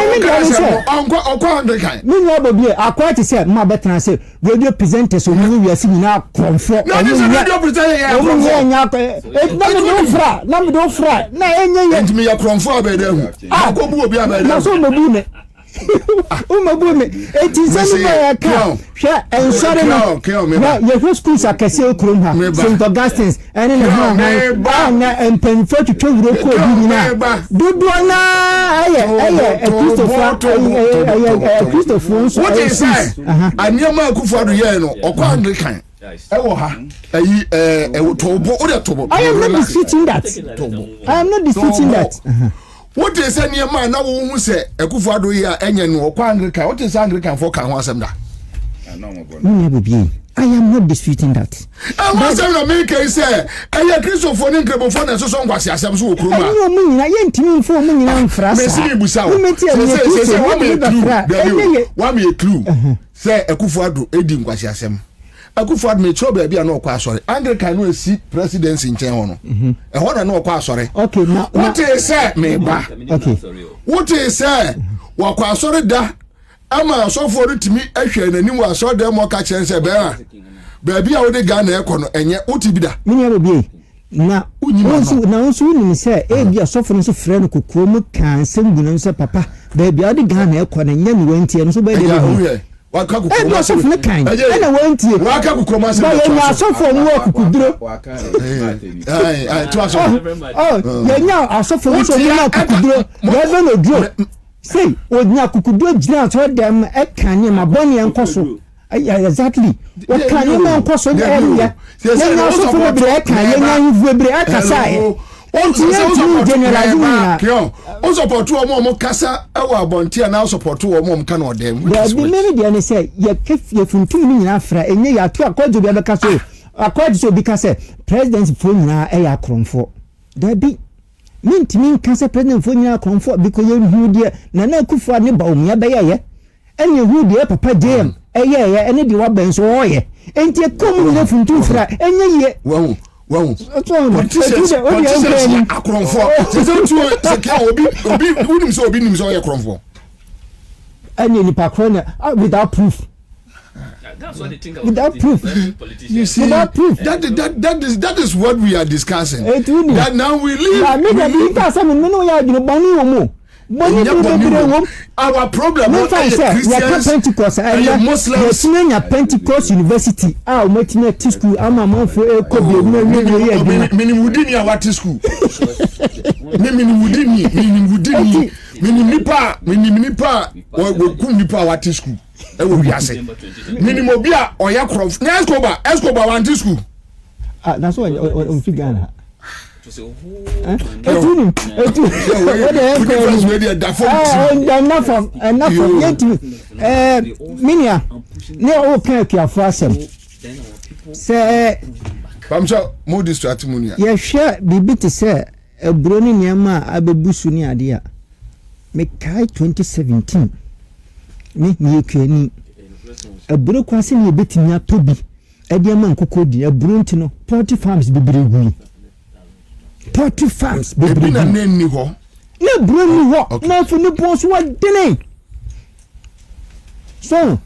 [SPEAKER 2] onko 100 kan.
[SPEAKER 19] Me no Bobie akwa te say ma betran say radio presenter so mu wi asi na konfo.
[SPEAKER 2] No this radio presenter ya konfo.
[SPEAKER 19] Na me do fra. Na enye.
[SPEAKER 2] Ntimi ya konfo abeda hu. Akobu obi abeda.
[SPEAKER 19] Na so mobu ne. Umabume etinse ni ya ka hwe ensore no na ye schools akese okrom ha St Augustine's ene ne ha na empenfo twetwe wuro ko bi na dudu na Christopher
[SPEAKER 2] what is say anyama akufado ye no okwa Anglican ewo ha ayi tobo o de tobo
[SPEAKER 19] I am not disputing that
[SPEAKER 2] what is any man na wo hu se Akufo-Addo ya enye no okwa Anglican what is Anglican for kan ho asem da
[SPEAKER 19] I am not disputing that.
[SPEAKER 2] And what's in America say aya Christopher ne nkrebofo na so so ngwase asem so okroma
[SPEAKER 19] no munyina ye ntimi mfo munyina mfra sa
[SPEAKER 2] me si busa wo wa me clue say Akufo-Addo edi ngwase asem Akufo-Addo me chobe bia na okwa asore Anglican no esi presidency nchen ho no ho na okwa asore
[SPEAKER 19] okay now
[SPEAKER 2] what is say me ba
[SPEAKER 19] okay
[SPEAKER 2] what is say wakwa asore da ama asofo rutimi ahwe nanim asore da mo ka chense be a baabi a wo de Ghana ekono enye utibida
[SPEAKER 19] minya Bobie na unsu nim se e bia asofo no so frɛ no kokoro mu kan sem gunu se papa baabi a wo de Ghana ekono enye no wantie no so be de
[SPEAKER 2] waka kukroma
[SPEAKER 19] se ne kan ene wantie
[SPEAKER 2] waka kukroma se
[SPEAKER 19] ba ye asofo no wa kukuduro
[SPEAKER 2] to aso
[SPEAKER 19] ye nya asofo no so nya kukuduro ye be no duro say odnya kukuduro gina so dem e kan ne maboni enkoso exactly o kan ne enkoso de area ye nya asofo no bre kan ye nya hivu bre akasa e onti generalize na
[SPEAKER 2] o support wo kasa e wa abontia na support wo ka na odem
[SPEAKER 19] bi me dey say ye funtum ni nyina fra enye ya to akojo bi abeka so according to because president for nyina e ya kromfo da bi mintimi kan say president for nyina kromfo because you hu de na Akufo ne ba omia be ye ene hu de papa JM ye ene de wa ben so oye enti kom ne funtu fra enye ye
[SPEAKER 2] wow politicians akromfo obi obi nim so ye kromfo
[SPEAKER 19] ene ni pa krona without proof.
[SPEAKER 16] That's what they think
[SPEAKER 19] without proof.
[SPEAKER 2] You see, without proof. That is what we are discussing. That now we live. Our problem is
[SPEAKER 19] Pentecost. Muslims. Pentecost University. School. School.
[SPEAKER 2] Minimobia or Yakrof. Escobar went to school.
[SPEAKER 19] That's why on Figana. Minia, no okay for us. Say,
[SPEAKER 2] Pamcha, more distraction.
[SPEAKER 19] Yeah, sure, be to say a brony Yama Abebusuni idea. Make 2017. Me keni eburo kwase ne betimi atobi ediama nkokodi eburunti no 40 farms bebregu 40 farms bebregu
[SPEAKER 2] na nenni ho
[SPEAKER 19] na broni ho na fu ni ponso wadene so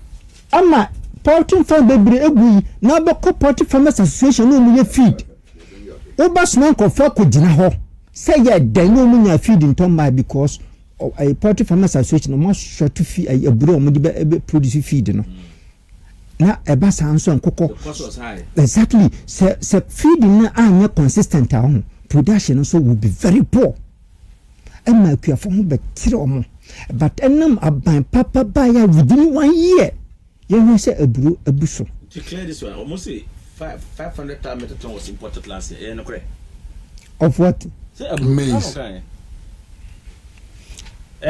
[SPEAKER 19] ama 40 farm bebregu na be ko 40 farmers association no mu ye feed oba sman ko fa ko gina ho say ya dan no mu nya feed nton ma because a party farmers association no short to feed a bro mo de produce feed no na e ba san so nkoko exactly se feeding na anya consistent ahun production so will be very poor and my care for be tire omo but enam aban papa ba ya within 1 year you know say aburo abuso
[SPEAKER 16] to clear this one almost say 500,000 metric ton was imported last year no correct
[SPEAKER 19] of what
[SPEAKER 2] maize
[SPEAKER 19] we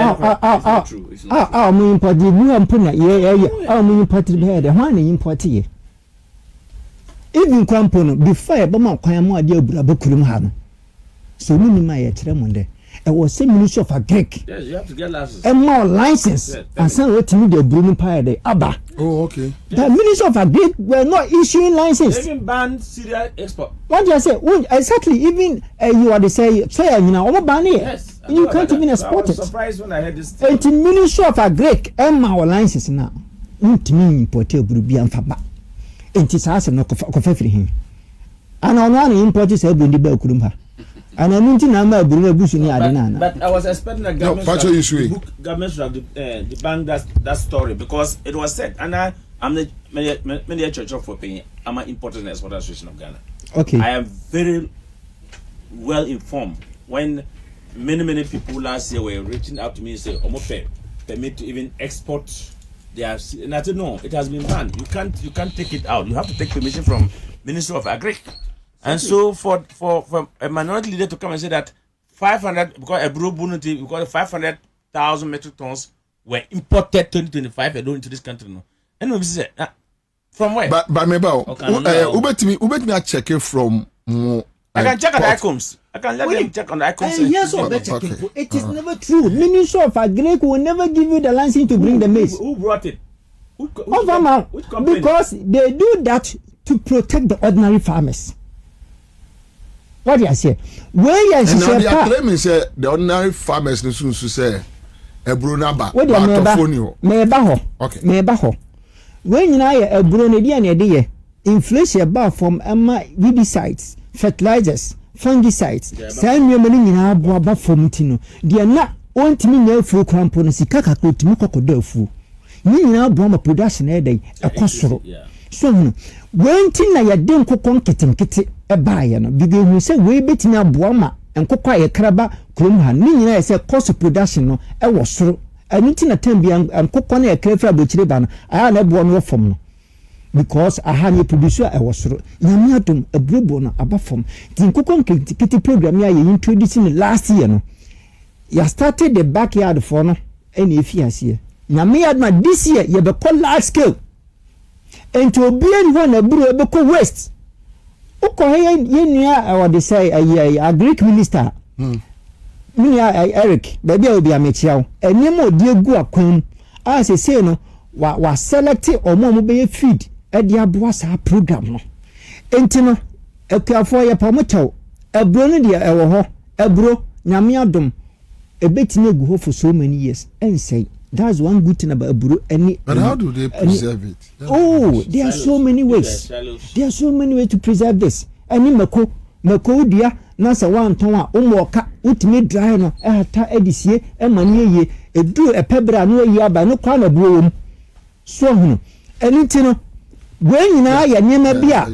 [SPEAKER 19] import the new ampuna we import the head one import here even kwampono before bama kwan mo ade abura bakurum ha no so mini ma ye kire monde e was say ministry of agric
[SPEAKER 16] yes you have to get license
[SPEAKER 19] and more license and some what you the aburu pa de aba
[SPEAKER 2] oh okay
[SPEAKER 19] the ministry of agric were not issuing license
[SPEAKER 16] even banned cereal export
[SPEAKER 19] what do you say exactly even you are the say you know omo ban here
[SPEAKER 16] yes
[SPEAKER 19] you can't even export it.
[SPEAKER 16] I was surprised when I heard this.
[SPEAKER 19] And the Ministry of Agric and my license now. Not me import a Brubian Faba. And it's us no coffee him. And on one import is a Bundi Belkurumha. And I mean to number Bruno Bushini Adana.
[SPEAKER 16] But I was expecting a government should have debunked that story because it was said. And I'm the many church for paying. I'm an important export association of Ghana.
[SPEAKER 19] Okay.
[SPEAKER 16] I am very well informed when many people last year were reaching out to me and say, "Omope, permit to even export." And I said, "No, it has been banned. You can't take it out. You have to take permission from Ministry of Agric." And so for a minority leader to come and say that 500 because a bro bunity because 500,000 metric tons were imported 2025 alone into this country, no. And we say from where?
[SPEAKER 2] But meba, ubetimi a check it from.
[SPEAKER 16] I can check on the icons. I can let them check on the icons.
[SPEAKER 19] Yes, it is never true. Ministry of Agric will never give you the license to bring the maize.
[SPEAKER 16] Who brought it? Which
[SPEAKER 19] because they do that to protect the ordinary farmers. What do you say? Where is
[SPEAKER 2] now they are claiming say the ordinary farmers no soon say ebro na ba.
[SPEAKER 19] Okay. Meba ho. When you know ebro na dia na dey inflation ba from weedicides, fertilizers, fungicides. Say nneema ni nyina abo ba from tino. Dia na ontimi nya afu krampo no sika kakro timi kokodo afu. Ni nyina abo ma production e dey ekosoro. So when tina ya den kokon ketenkete e ba ya no bibe hu say we betimi abo ma enkokwa ye kraba krom ha ni nyina say cost production no e wo soro. Ani tina tambia enkokwa na ye krafra bochire ba no aya na ebo no fom no. Because I have a producer I was soro. Nyamiatum a brobo no aba fom. Tin kokon kete program ya introducing last year no. Ya started the backyard for no any fiasie. Nyamiad this year you be call large scale. And to be one a bro be call west. uko yenia or they say a Greek minister Eric baby obi amechiao enemo die gu akwam a say no wa select omo be feed e dia boa sa program no enti no akuafo ye pamocho ebro no dia ewo ho ebro nyame adom ebetine gu ho for so many years and say that's one good thing about ebro any.
[SPEAKER 2] But how do they preserve it?
[SPEAKER 19] There are so many ways. There are so many ways to preserve this. Any mako dia na se wan ton a umoka utimi dry no ata edisie emane ye edu epebra no yi aba no kwa na buo so hunu enti no we nyina ya nyema bia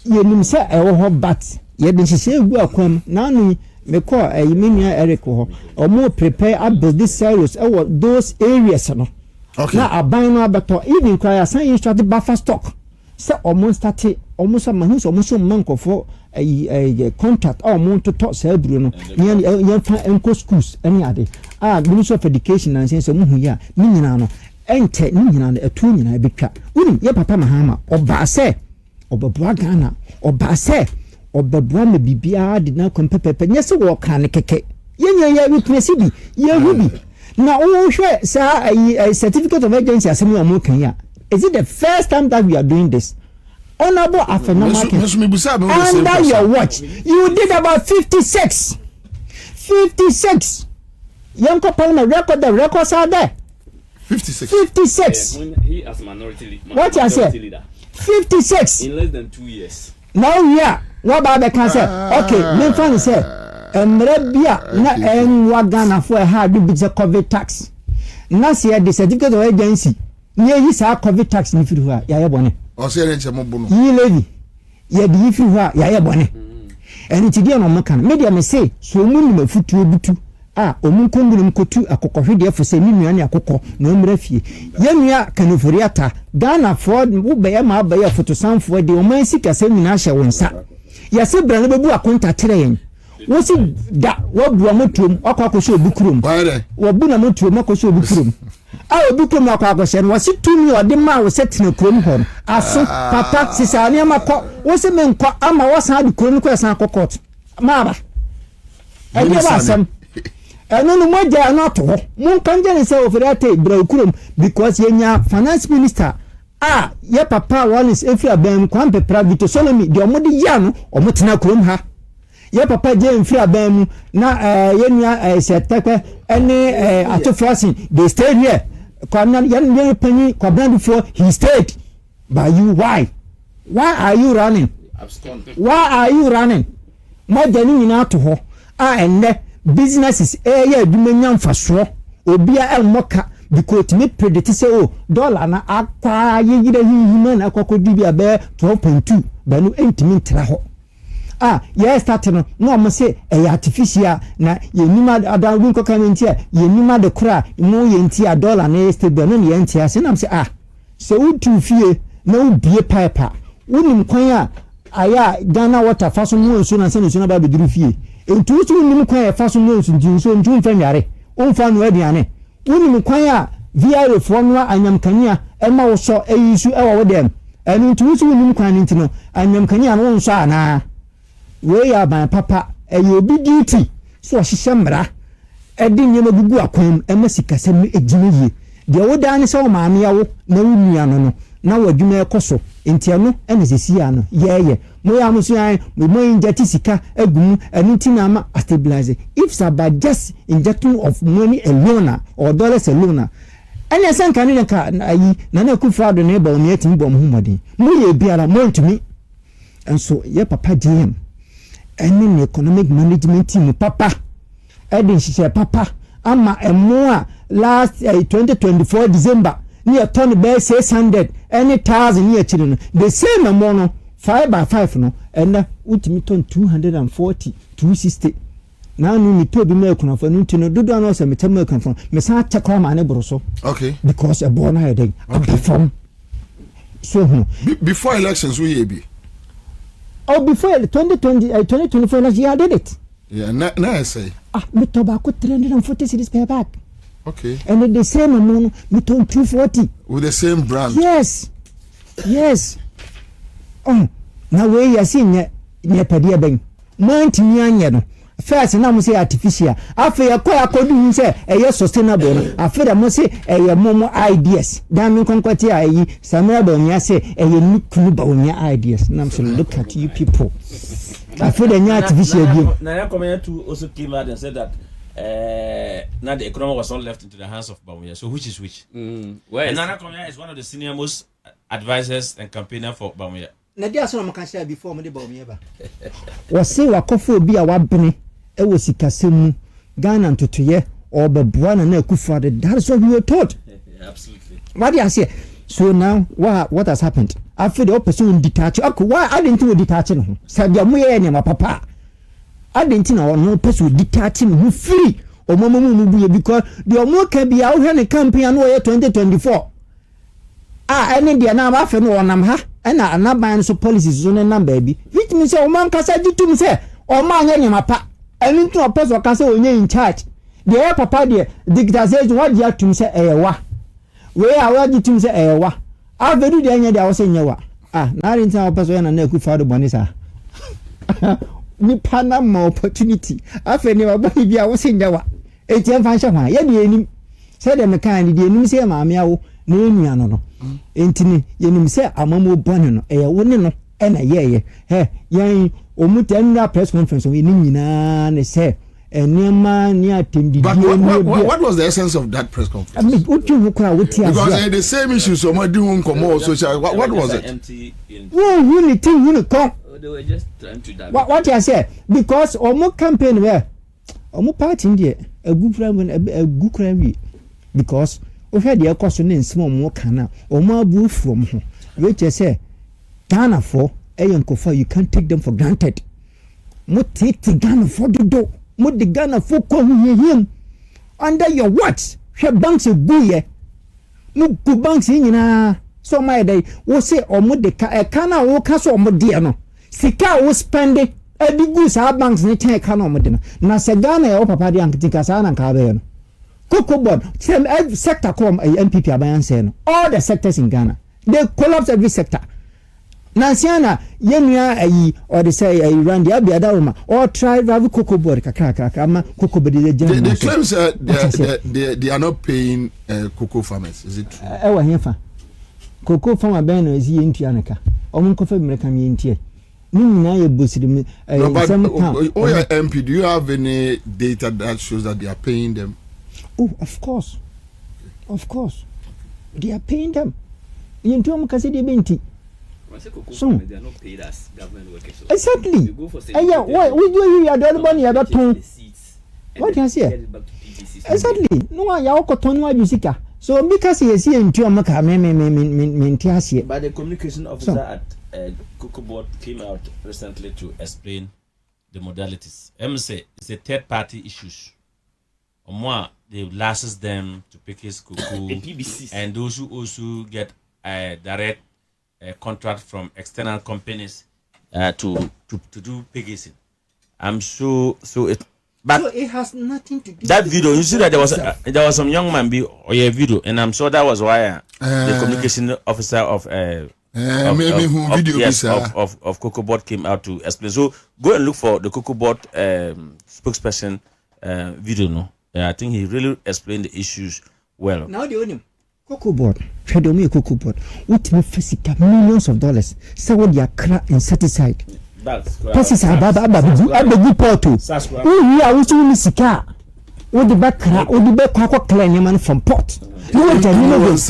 [SPEAKER 19] ye nim se ewo ho bat ye de hihye egu akwam na no me call Menua Eric ho omo prepare about this serious those areas no. Okay. Na aban no abeto even cry asan you start buffer stock say omo start omo so mahu so omo so mankofo contract omo to talk say buru no ye fa enko schools any ade Ministry of Education and say muhu ya ni nyina no ente ni nyina no etu nyina betwa woni ye papa mahama oba say obabua Ghana oba say obabua me bibia de na kompepepe nyese wo kan keke ye witness bi ye hubi na o hwe sa a certificate of agency asemi o mo kan ya. Is it the first time that we are doing this? Honorable Afenama under your watch you did about 56 Yanko Parliament record the records are there 56
[SPEAKER 16] he as minority
[SPEAKER 19] what I said 56
[SPEAKER 16] in less than 2 years
[SPEAKER 19] now yeah what about the cancer okay me fan say Mrebia na enwa Ghana for ha do big COVID tax na say the certificate of agency nye yi sa COVID tax ni firi ho a ya ye bone
[SPEAKER 2] o say renche mo bu no
[SPEAKER 19] yi levi ye di firi ho a ya ye bone eni ti dia no mo kan media me say so mu ni mafutu obutu omun konguru mkotu akokohwede fo say ni nua ne akokɔ na omra fie ye nua kanofori ata Ghana for wo be ya ma ba ya fotosanfo de o man sika se nyina hye wonsa ya se bra no bebu akonta tere yen wo si da wo bua motuom akwakohye obukurom wo bu na motuom akwakohye obukurom obukurom akwakohye no wo si tumi ode ma wo setena kurom ho aso papa sisane amakɔ wo se menkɔ ama wo san de kurom ko san akokɔt maaba ebe ba sam no mo ja na to mo kan je say oferiate braukurum because yenya finance minister ye papa one is efia ban kwampe private solomi de omode ya no omotena kurum ha ye papa je efia ban mu na yenua setekwe ene atofosin they stayed here kwamna yen pani kwabran before he stayed by you why are you running mo ja ni nyina to ho enne businesses ya adwumanya mfaso obia elmoka because me predict say dollar na akwa yigire hihima na akokodi bia be 12.2 banu entimi ntra ho yes start no mo say artificial na yenima adawun ko kan ntia yenima de kura mo yentia dollar na stable no yentia se nam say se utu fie na ubie pipe wonim kwan aya Ghana water faso mo nso na se nso na ba beduru fie entutu nim kwan ya faso no nso nso ntu mfanyare onfa no aduane wonim kwan ya VRF fo no anyamkania ema wo so eyisu ewo wo dem enu entutu nim kwan ntino anyamkania no nso ana we ya ban papa obi duty so hihye mra edi nyema gugu akwam emasika sem ejimiye de wo dan se wo maame yawo na wo nua no na wadwuma ekoso entiano ene sesia no yeye mo ya mo so yan mo inject sika agum enu na ama stabilize if about just injecting of money alone or dollars alone ene sen kan ne ka ayi na kufa do ne ba o ne atim bom humodi mo ye biara mo ntumi enso ye papa GM ene economic management team papa edin hihye papa ama emo a last 2024 December near turn be 600 any 1000 near children the same amount 5x5 no and ultimate turn 240 260 now no to be make na for no to do no say me tell me kan from me sa check am ane broso
[SPEAKER 2] okay
[SPEAKER 19] because a born heading perform so
[SPEAKER 2] before elections we be
[SPEAKER 19] before 2024 last year I did it
[SPEAKER 2] now I say
[SPEAKER 19] me tobacco 340 cities per bag.
[SPEAKER 2] Okay.
[SPEAKER 19] And at the same amount, we turn 240.
[SPEAKER 2] With the same brand.
[SPEAKER 19] Yes. Now we are seeing ne pede ben monti ni anye no first na mo say artificial afa ya kwa akodu say eye sustainable no afa da mo say eye momo ideas dan me konkwati ayi samira ba onya say eye nukunu ba onya ideas na so look at you people afa da nya artificial bi
[SPEAKER 16] na ya comment to also came out and said that now the economy was all left into the hands of Bawumia. So which is which? And Nana Komia is one of the senior most advisors and campaigner for Bawumia.
[SPEAKER 19] Na dia so na maka share before mo de Bawumia ba. Wo say wakofo obi a wabene e wo sikasemu Ghana ntotoye obeboa na akufa de. That is what we were taught.
[SPEAKER 16] Absolutely.
[SPEAKER 19] What do you say? So now what has happened? I feel the person detach. Okay, why I didn't detach no. Said ya mo ye nyama papa. I didn't know no person detaching who free or mama because the more can be out here in the campaign 2024. Any day now after no one ha and I'm not buying so policies on a number baby. Which means oh man can say to me say oh man any mapa and into a person can say when you're in charge. The air papa there dictates what you have to say wa. Where I want you to say wa. I very day I was saying wa. Now in our person and never for the bonisa. Ni pana more opportunity afa ni wabani bia wo senjawa etiem fansha hwan ye de enim se de mekan de enim se maame awo na enua no entini ye nim se amamo bone no e wo ne no e na ye yen omutanura press conference we ni nyina ne se enema ni atendi.
[SPEAKER 2] But what was the essence of that press conference?
[SPEAKER 19] I mean,
[SPEAKER 2] because the same issues so much doing come social. What was it?
[SPEAKER 19] Who ni thing who come.
[SPEAKER 16] They were just trying to divert.
[SPEAKER 19] What I say? Because omo campaign where omo party there a good crime because we had the question in small more kana omo abu from ho which I say Ghana for ayenkofa you can't take them for granted. Mo take Ghana for the do mo the Ghana for ko him under your watch she banks go ye mo go banks nyina so my day we say omo de kana wo ka so omo de no sika wo spend edigu sa banks ne chen ka no mo de na se Ghana e papa de ankitika sa na ka be no cocoa board every sector come MPP aban say no all the sectors in Ghana they collapse every sector na siana yenua ayi or they say run the abia roma or try have cocoa board kakra ama cocoa board
[SPEAKER 2] they claims they are not paying cocoa farmers, is it true?
[SPEAKER 19] Wa hefa cocoa farmer ben no is yentua neka omun kofa America mi yentie ni nyina ye bosiri
[SPEAKER 2] MP, do you have any data that shows that they are paying them?
[SPEAKER 19] Oh, of course they are paying them yentua mukase de benti. So
[SPEAKER 15] they are not paid as government workers. So
[SPEAKER 19] exactly. Yeah, why we do you are the only one you are ton. What can I say? Exactly. No, you are cotton wa bisika. So because he is here in Tuamaka me.
[SPEAKER 16] But the communication officer at Cocoa Board came out recently to explain the modalities. Say it's a third party issues. Or more, they license them to pick his cocoa and those who also get direct contract from external companies to do packaging. I'm so it. But
[SPEAKER 19] so it has nothing to do.
[SPEAKER 16] That video, you see that there was some young man or a video, and I'm sure that was why the communication officer of Cocoa Board came out to explain. So go and look for the Cocoa Board spokesperson video. No, I think he really explained the issues well.
[SPEAKER 19] Now the only Cocoa Board, Tradomi Cocoa Board, what me physical millions of dollars. So what they are crack insecticide.
[SPEAKER 16] That's
[SPEAKER 19] correct. Abagu porto. We are also sika. What the back crack, what the back crack clean man from port. No one tell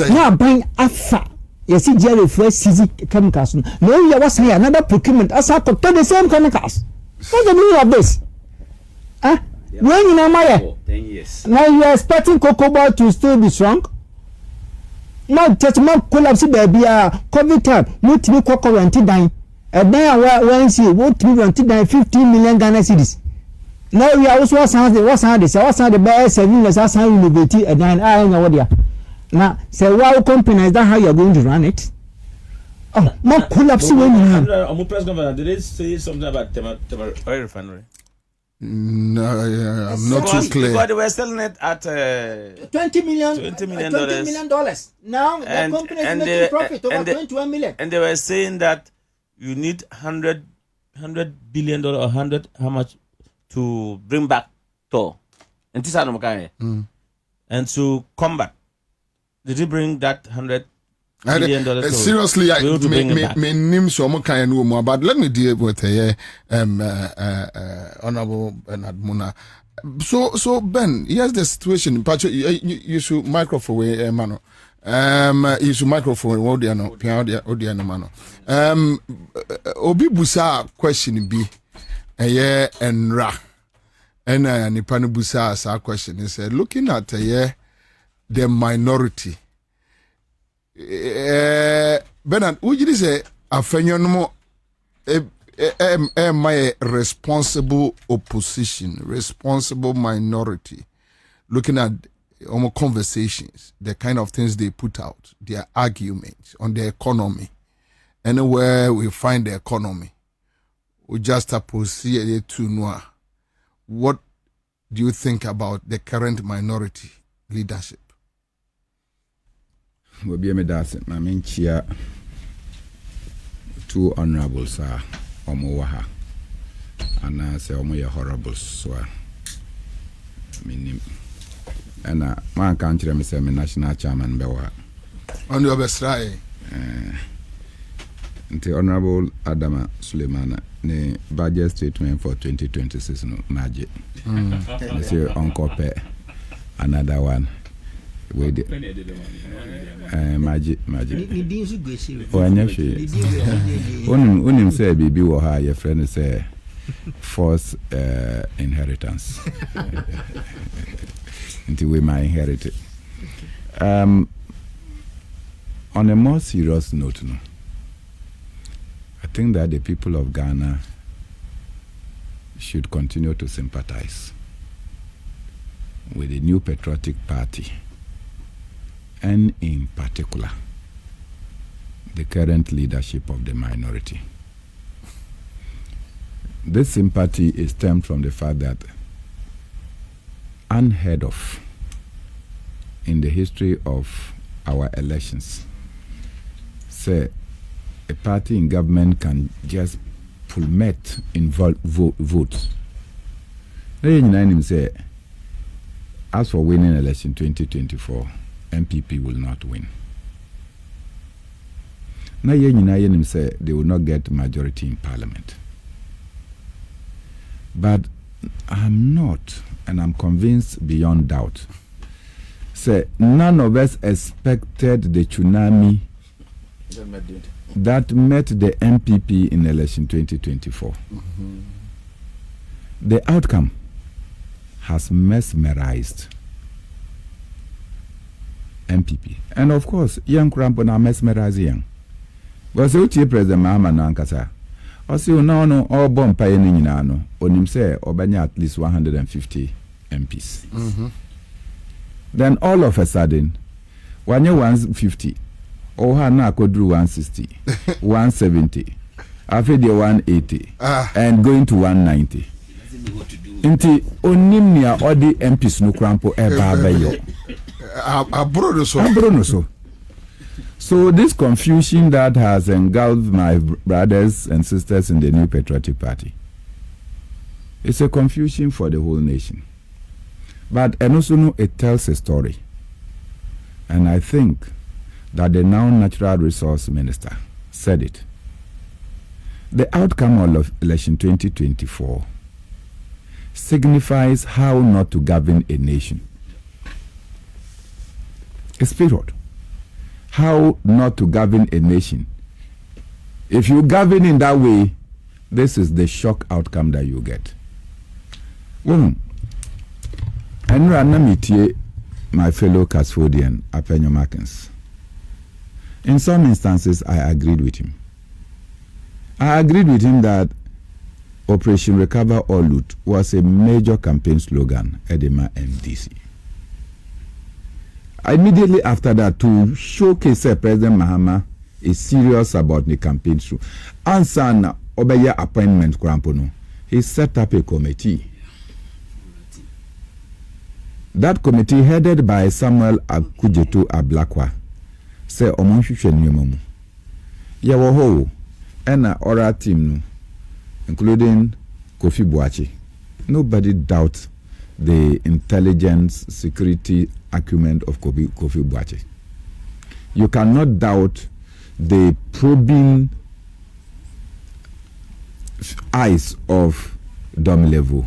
[SPEAKER 19] now buying afa. You see Jerry for CZ chemicals. No, you was here another procurement. As I could the same chemicals. What's the meaning of this? When you know my
[SPEAKER 15] 10 years.
[SPEAKER 19] Now you are expecting Cocoa Board to still be strong? No, just more collapse baby. COVID time, multi cocoa rented dying. And then when see what we rented dying 15 million Ghana cedis. Now we are also what's the best 7 years as I innovate and then I know what they are. Now say wow company is that how you are going to run it? Oh, more collapse when you have.
[SPEAKER 16] Press conference, did they say something about oil refinery?
[SPEAKER 2] No, I'm not too clear.
[SPEAKER 16] Because they were selling it at
[SPEAKER 19] $20 million. Now the company is making profit over 21 million.
[SPEAKER 16] And they were saying that you need 100
[SPEAKER 14] $100 billion or 100 how much to bring back Tor and this and to combat. Did he bring that $100 billion?
[SPEAKER 2] Seriously, I may name some kind of more, but let me deal with Honorable Bernard Muna. So Ben, here's the situation. You should microphone, Mano. You should microphone. Odiano, Mano. Obi Busa question B. And Ra. And Nipanu Busa as our question is looking at the minority. Bernard, would you say a phenomenon my responsible opposition, responsible minority, looking at conversations, the kind of things they put out, their arguments on the economy. Anywhere we find the economy, we just proceed to know. What do you think about the current minority leadership?
[SPEAKER 20] We'll be I mean, chia two honorables are Omowaha, and I say Omoya horrible, so I mean, and my country, I'm saying national chairman, Bewa.
[SPEAKER 2] On your best try.
[SPEAKER 20] The Honorable Adama Suleimana, the budget statement for 2026, no magic. They say Uncle Pe, another one. With magic. Oh, I never see. Unim say baby or her, your friend say forced inheritance. Until we might inherit it. On a more serious note, no. I think that the people of Ghana should continue to sympathize with the new patriotic party, and in particular, the current leadership of the minority. This sympathy is stemmed from the fact that, unheard of in the history of our elections, say a party in government can just plummet in votes. Say, as for winning election 2024, MPP will not win. Now say they will not get majority in parliament. But I'm not, and I'm convinced beyond doubt, say none of us expected the tsunami that met the MPP in election 2024. The outcome has mesmerized MPP. And of course, young Crampon are mesmerizing young. But so President Mahama Nankasa, also no all bomb pioneering no, on him say Obanya at least 150 MPs. Then all of a sudden, when you 150, Ohana could do 160, 170, after the 180, and going to 190. Inti onimnia all the MPs no crampo ever so. So this confusion that has engulfed my brothers and sisters in the New Patriotic Party, it's a confusion for the whole nation. But and also it tells a story. And I think that the now Natural Resource Minister said it. The outcome of election 2024 signifies how not to govern a nation. It's period. How not to govern a nation. If you govern in that way, this is the shock outcome that you get. And my fellow custodian, Apenyo Markins. In some instances, I agreed with him. I agreed with him that Operation Recover or Loot was a major campaign slogan at the MDC. Immediately after that, to showcase President Mahama is serious about the campaign through. Ansah Obeya appointment Krampono, he set up a committee. That committee, headed by Samuel Akujetu Ablakwa, say Omonshushe Nyomomu. Yawoho, ena ora team no. including Kofi Boachi. Nobody doubts the intelligence, security acumen of Kofi Boachi. You cannot doubt the probing eyes of Dom Levo.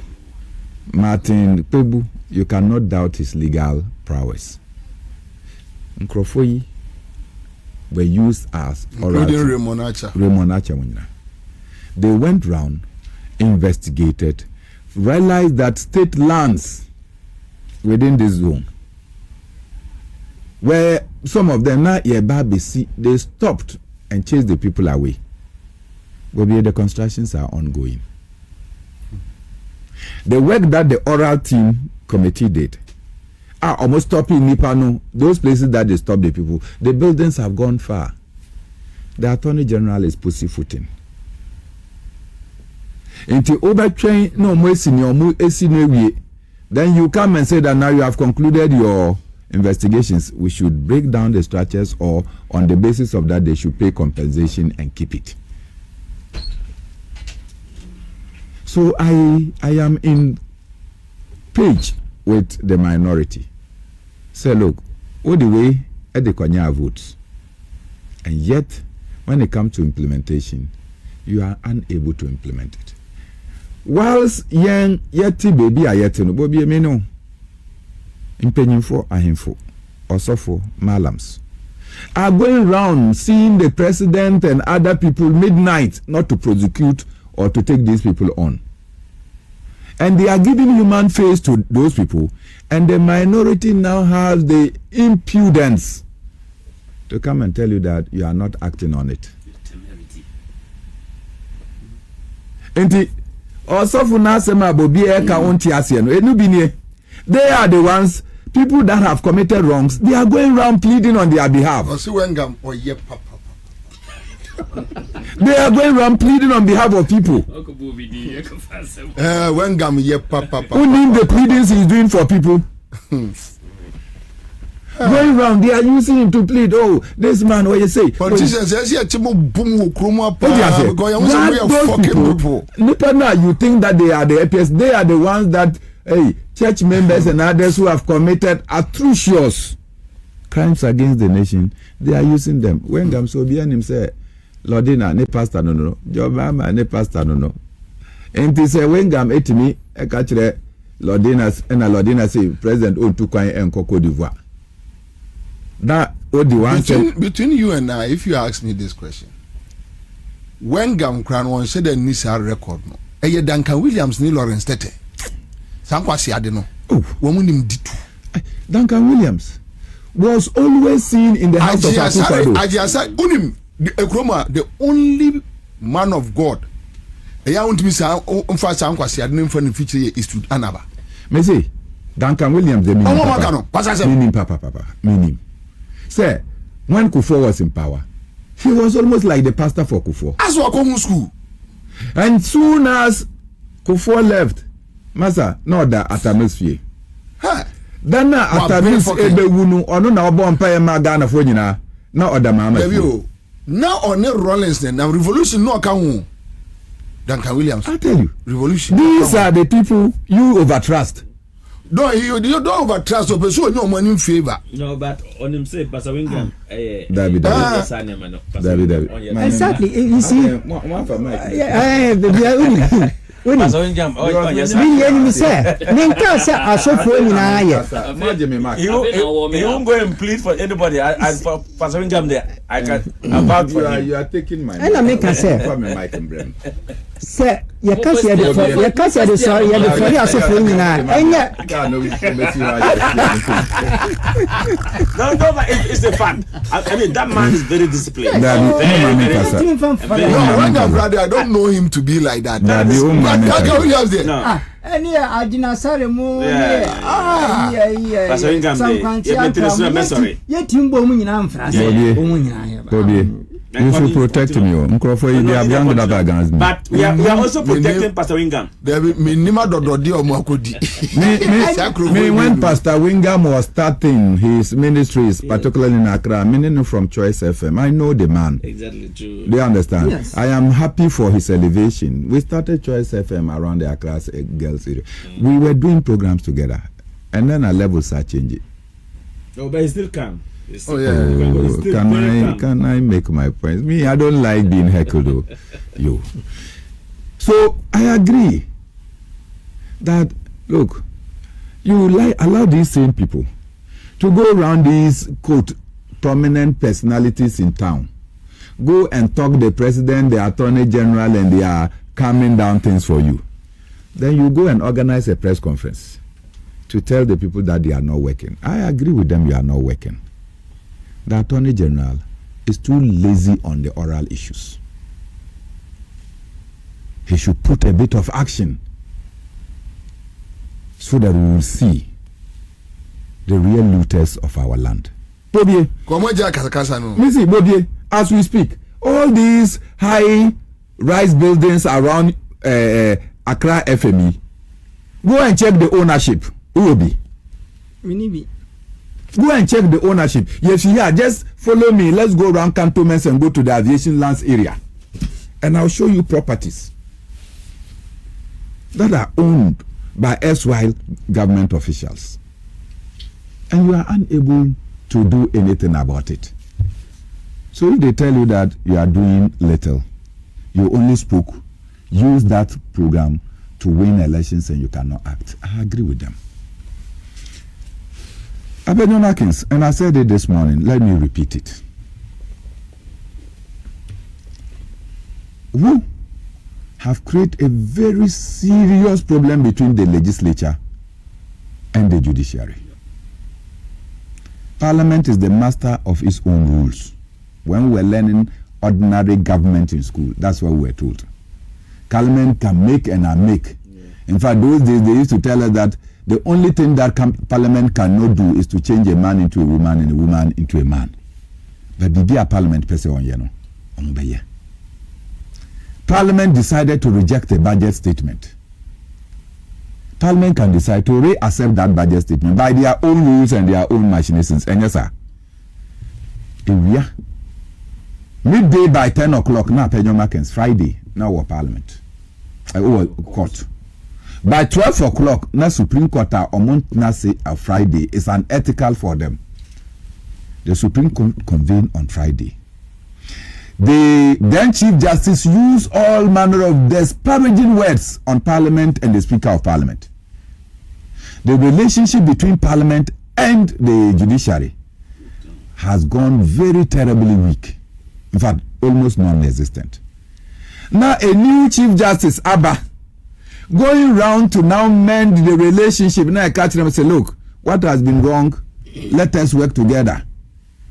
[SPEAKER 20] Martin Pebu, you cannot doubt his legal prowess. Nkrofo were used as
[SPEAKER 2] including Raymond Acha.
[SPEAKER 20] They went round, investigated, realized that state lands within this zone, where some of them now they stopped and chased the people away. But the constructions are ongoing. The work that the oral team committee did are almost stopping Nipano, those places that they stop the people. The buildings have gone far. The Attorney General is pussyfooting. Until overtrain no more senior then you come and say that now you have concluded your investigations. We should break down the structures, or on the basis of that they should pay compensation and keep it. So I am in page with the minority. Say, look, all the way at the Kwanya votes, and yet when it comes to implementation, you are unable to implement it. Whilst young yeti baby are yet no Bobie meno impenyinfo ahemfo osofo malams are going round seeing the president and other people midnight not to prosecute or to take these people on. And they are giving human face to those people, and the minority now has the impudence to come and tell you that you are not acting on it. Also, they are the ones, people that have committed wrongs, they are going around pleading on their behalf. They are going around pleading on behalf of people. Who name the pleadings he is doing for people? Going around, they are using him to plead. Oh, this man, what you say? Politicians, those people. Now you think that they are the happiest? They are the ones that, hey, church members and others who have committed atrocious crimes against the nation. They are using them. When Gamsobian him say, Lordina, ne pastor no, Jobama, ne pastor no. And he say, when Gam ate me, I catch Lordina, and a Lordina say, President Otukwan and Coco d'Ivoire. That
[SPEAKER 2] between you and I, if you ask me this question, when Gam Crown one said the Nisa record no, Duncan Williams ni Lawrence Tete. Sankwasi Adeno. Oh, woman ditu.
[SPEAKER 20] Duncan Williams was always seen in the house of Akufo-Addo.
[SPEAKER 2] Ajasa unim the only man of God. Eya untimi sa umfa Sankwasi Adeno mfa no feature is to Anaba.
[SPEAKER 20] Me say Duncan Williams the meaning papa. Meaning. Say, when Kufuor was in power, he was almost like the pastor for Kufuor.
[SPEAKER 2] As we come school.
[SPEAKER 20] And soon as Kufuor left, Masa, no da atmosphere. Then Atamis Ebewunu, or no obo empire Magana for you now, no other mama.
[SPEAKER 2] Now on the Rollins, then, now revolution no account. Duncan Williams.
[SPEAKER 20] I tell you,
[SPEAKER 2] revolution.
[SPEAKER 20] These are the people you overtrust.
[SPEAKER 2] No, you don't overtrust or pursue no money in favor.
[SPEAKER 16] No, but on him say, Pastor Wingham,
[SPEAKER 20] David.
[SPEAKER 19] Exactly. You see,
[SPEAKER 16] Pastor Wingham,
[SPEAKER 19] me say, Ninka say I so for you now.
[SPEAKER 16] You won't go and plead for anybody. As for Pastor Wingham, there, I can about
[SPEAKER 20] you are taking my.
[SPEAKER 19] And I make a say. Say, you can't say the sorry, you have the so for you now. And yet,
[SPEAKER 16] no, but it's the fact. I mean, that man is very disciplined.
[SPEAKER 2] I don't know him to be like that.
[SPEAKER 19] And yeah, I didn't say more.
[SPEAKER 16] Pastor Wingham,
[SPEAKER 19] yet Timbo in France.
[SPEAKER 20] You should protect me. They have young that against me.
[SPEAKER 17] But we are also protecting Pastor Wingham.
[SPEAKER 20] When Pastor Wingham was starting his ministries, particularly in Accra, meaning from Choice FM, I know the man.
[SPEAKER 17] Exactly true.
[SPEAKER 20] Do you understand?
[SPEAKER 17] Yes.
[SPEAKER 20] I am happy for his elevation. We started Choice FM around the Accra girls area. We were doing programs together, and then our levels are changing.
[SPEAKER 17] No, but he still can.
[SPEAKER 20] Oh yeah. Can I make my points? Me, I don't like being heckled though. You. So I agree that look, you allow these same people to go around these quote prominent personalities in town, go and talk the president, the attorney general, and they are calming down things for you. Then you go and organize a press conference to tell the people that they are not working. I agree with them, you are not working. The Attorney General is too lazy on the oral issues. He should put a bit of action so that we will see the real looters of our land. Bobie, Bobie, as we speak, all these high-rise buildings around Accra FME, go and check the ownership. Who will be? Go and check the ownership. Yes, yeah, just follow me. Let's go around cantonments and go to the aviation lands area. And I'll show you properties that are owned by erstwhile government officials. And you are unable to do anything about it. So if they tell you that you are doing little, you only spoke, use that program to win elections and you cannot act. I agree with them. Abedon Atkins, and I said it this morning, let me repeat it. We have created a very serious problem between the legislature and the judiciary. Parliament is the master of its own rules. When we were learning ordinary government in school, that's what we were told. Parliament can make and unmake. In fact, those days they used to tell us that the only thing that Parliament cannot do is to change a man into a woman and a woman into a man. But the Parliament person on yeno, Parliament decided to reject a budget statement. Parliament can decide to reaccept that budget statement by their own rules and their own machinations. And yes, sir. Midday by 10 o'clock now, Pedro Markins, Friday, now we're Parliament. Court. By 12 o'clock, na Supreme Court on say a Friday is unethical for them. The Supreme Court convened on Friday. The then Chief Justice used all manner of disparaging words on Parliament and the Speaker of Parliament. The relationship between Parliament and the judiciary has gone very terribly weak. In fact, almost non-existent. Now a new Chief Justice, Abba, going round to now mend the relationship. Now I catch them and say, look, what has been wrong? Let us work together.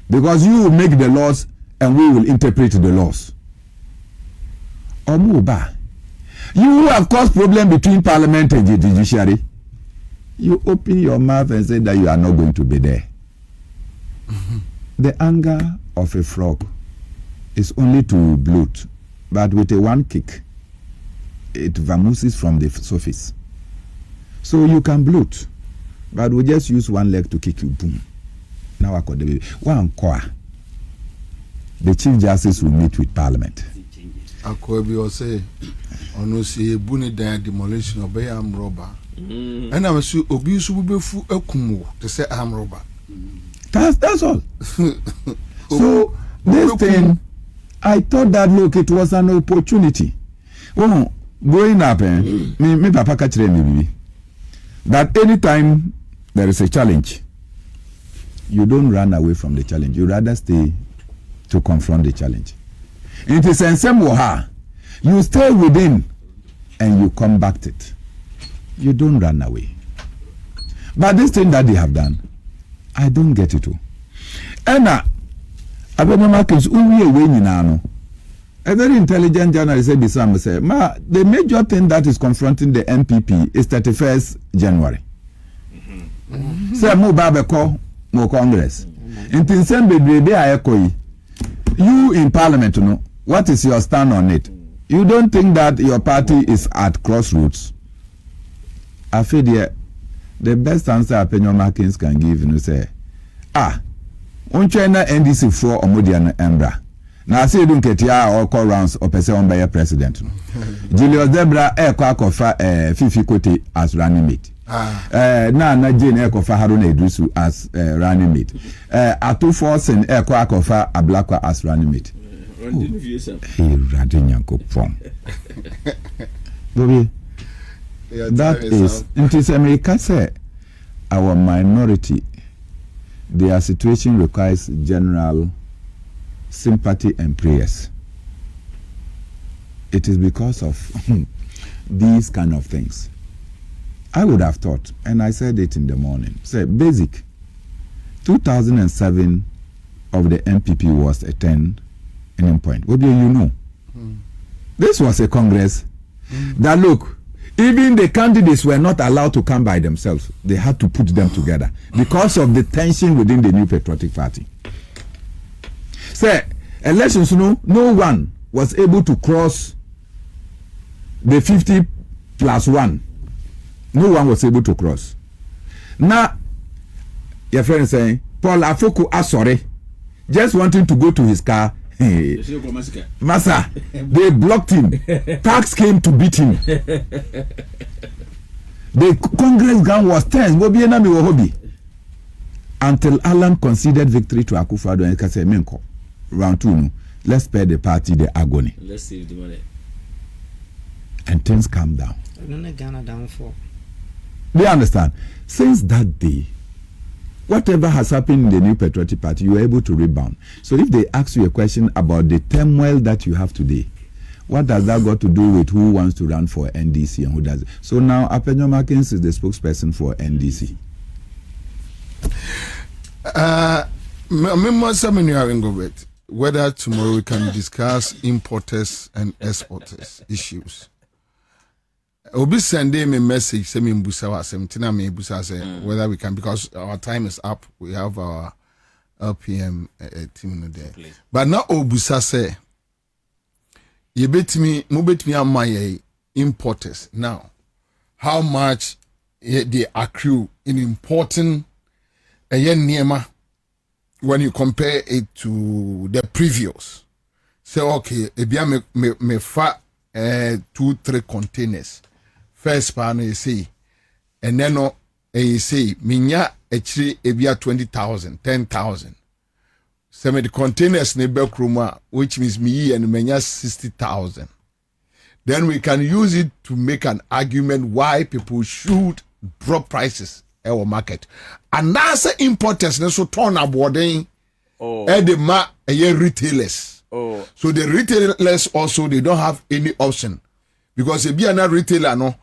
[SPEAKER 20] Because you will make the laws and we will interpret the laws. Omuba, you who have caused problem between Parliament and the judiciary, you open your mouth and say that you are not going to be there. The anger of a frog is only to bloat, but with a one kick, it vamooses from the surface. So you can bloat, but we just use one leg to kick you. Boom. Now I call the baby. One core. The Chief Justice will meet with Parliament.
[SPEAKER 2] Akwabi will say, "Ono si ebuni dan demolition obey arm robber." And I was obi su be fu ekumu to say arm robber.
[SPEAKER 20] That's all. So this thing, I thought that look, it was an opportunity. Oh, growing up, me papa catch me that anytime there is a challenge, you don't run away from the challenge. You rather stay to confront the challenge. It is in same way. You stay within and you combat it. You don't run away. But this thing that they have done, I don't get it. And a very intelligent journalist said this time, the major thing that is confronting the MPP is 31st January. Say mo ba be call mo Congress. In December baby ayekoi. You in parliament, you know, what is your stand on it? You don't think that your party is at crossroads? I feel the best answer Penyo Markins can give, you know, say, on China NDC for Omodian Embra. Now I say don't get or call rounds or person by a president. Julius Debra Kofa Fifi Kote as running mate. Na Jane Kofa Haruna Idrisu as running mate. Atu Forsen Kofa Ablakwa as running mate. Hey, Radinyanko Pom. Bobby, that is, it is America say our minority, their situation requires general sympathy and prayers. It is because of these kind of things. I would have thought, and I said it in the morning, say basic 2007 of the MPP was a 10 point. What do you know? This was a Congress that look, even the candidates were not allowed to come by themselves. They had to put them together because of the tension within the New Patriotic Party. Say, elections, no one was able to cross the 50 plus 1. No one was able to cross. Now, your friend is saying, Paul Afoko Asore, just wanting to go to his car. Hey, Massa, they blocked him. Tax came to beat him. The Congress ground was tense. Until Alan conceded victory to Akufo-Addo and said, Menko, round 2, no, let's spare the party the agony.
[SPEAKER 16] Let's save the money.
[SPEAKER 20] And things calm down.
[SPEAKER 19] Ghana down for.
[SPEAKER 20] Do you understand? Since that day, whatever has happened in the New Patriotic Party, you are able to rebound. So if they ask you a question about the turmoil that you have today, what does that got to do with who wants to run for NDC and who doesn't? So now Apenyo Markins is the spokesperson for NDC.
[SPEAKER 2] Whether tomorrow we can discuss importers and exporters issues. Obi send me a message, send me Mbusawa, whether we can, because our time is up. We have our LPM team there. Please. But now Obusa say, you bet me on my importers now. How much they accrue in importing a yen niema when you compare it to the previous. Say okay, ebia me fa 2-3 containers. First pan you see, and then you say minya actually ebia 20,000, 10,000. Some of the containers neighbor kruma, which means me and menya 60,000. Then we can use it to make an argument why people should drop prices in our market. And that's the importers so turn aboarding retailers.
[SPEAKER 20] Oh.
[SPEAKER 2] So the retailers also, they don't have any option. Because if you are not retailer, no,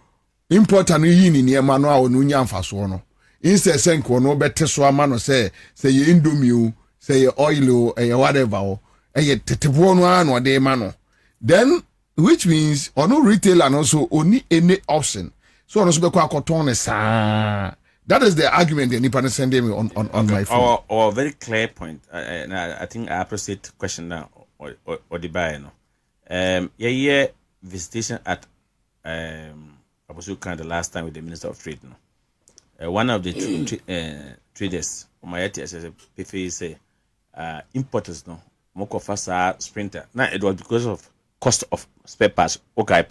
[SPEAKER 2] importer no yini ni ema no a onu nya mfaso no. Instead senko no better so ama no say ye indomie, say ye oil or whatever, ye tetebo no ano de ma no. Then which means ono retailer and also only any option. So ono so be kwa koton sa. That is the argument the Nippon sending me on my phone.
[SPEAKER 16] Or very clear point. I think I appreciate the question now or the buyer no. Yeah, visitation at Abusukan the last time with the Minister of Trade. No? One of the traders, Umayati says, PFA say, importers no, Moko Fasa Sprinter. Now it was because of cost of spare parts, okay,